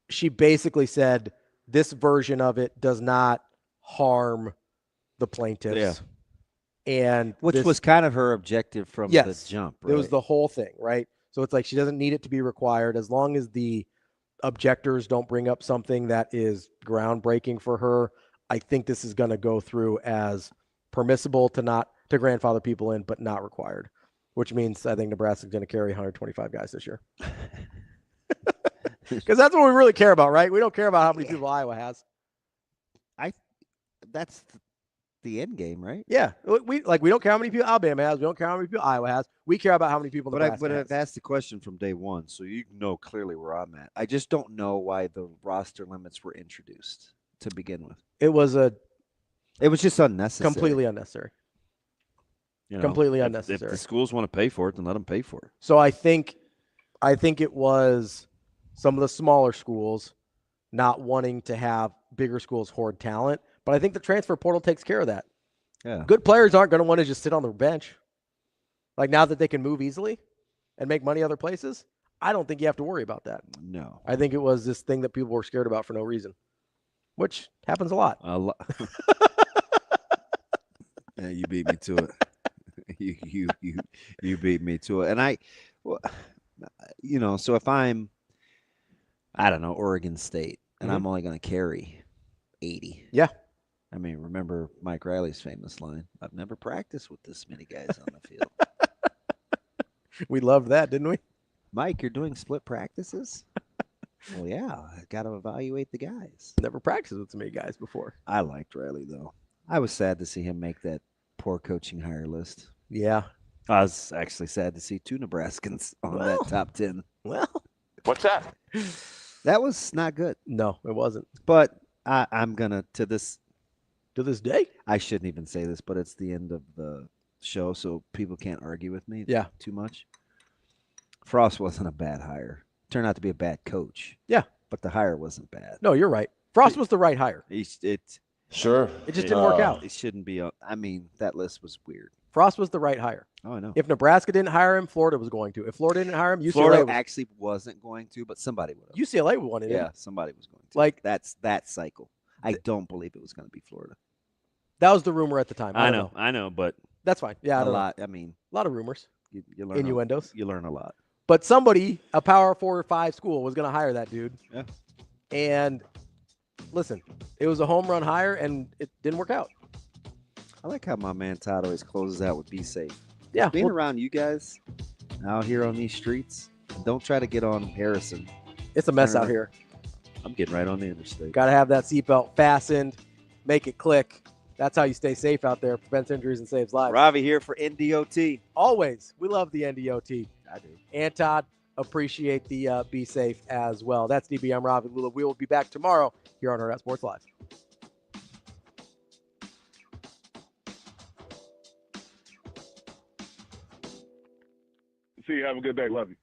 she basically said this version of it does not harm the plaintiffs. Yeah. And which was kind of her objective from the jump, right? It was the whole thing, right? So it's like she doesn't need it to be required as long as the objectors don't bring up something that is groundbreaking for her. I think this is going to go through as permissible to grandfather people in, but not required, which means I think Nebraska's going to carry 125 guys this year. Because that's what we really care about, right? We don't care about how many people Iowa has. That's the end game, right? Yeah, we don't care how many people Alabama has. We don't care how many people Iowa has. We care about how many people Nebraska has. I've asked the question from day one, so you know clearly where I'm at. I just don't know why the roster limits were introduced to begin with. It was just unnecessary. Completely unnecessary. You know, completely if unnecessary. If the schools want to pay for it, then let them pay for it. So I think it was some of the smaller schools not wanting to have bigger schools hoard talent. But I think the transfer portal takes care of that. Yeah. Good players aren't going to want to just sit on the bench. Like, now that they can move easily and make money other places, I don't think you have to worry about that. No. I think it was this thing that people were scared about for no reason, which happens a lot. Yeah, you beat me to it. You beat me to it. And so if I'm, I don't know, Oregon State, and I'm only going to carry 80. Yeah. I mean, remember Mike Riley's famous line, I've never practiced with this many guys on the field. We loved that, didn't we? Mike, you're doing split practices? Well, yeah, I got to evaluate the guys. Never practiced with so many guys before. I liked Riley, though. I was sad to see him make that poor coaching hire list. Yeah. I was actually sad to see two Nebraskans on that top 10. Well. What's that? That was not good. No, it wasn't. But I'm going to this day, I shouldn't even say this, but it's the end of the show, so people can't argue with me too much. Frost wasn't a bad hire. Turned out to be a bad coach. Yeah. But the hire wasn't bad. No, you're right. Frost was the right hire. Sure. It just didn't work out. It shouldn't be. I mean, that list was weird. Frost was the right hire. Oh, I know. If Nebraska didn't hire him, Florida was going to. If Florida didn't hire him, UCLA Florida actually wasn't going to, but somebody would have. UCLA wanted him. Yeah, somebody was going to. Like, that's that cycle. I don't believe it was going to be Florida. That was the rumor at the time. I know, but that's fine. Yeah, a lot. I mean, a lot of rumors. You learn innuendos. You learn a lot. But somebody, a Power 4 or 5 school, was going to hire that dude. Yeah. And listen, it was a home run hire, and it didn't work out. I like how my man Todd always closes out with "Be safe." Yeah, being around you guys out here on these streets. Don't try to get on Harrison. It's a mess out here. I'm getting right on the interstate. Got to have that seatbelt fastened, make it click. That's how you stay safe out there, prevents injuries and saves lives. Ravi here for NDOT. Always. We love the NDOT. I do. And Todd, appreciate the Be Safe as well. That's DB. I'm Ravi. Lulla. We will be back tomorrow here on Hurrdat Sports Live. See you. Have a good day. Love you.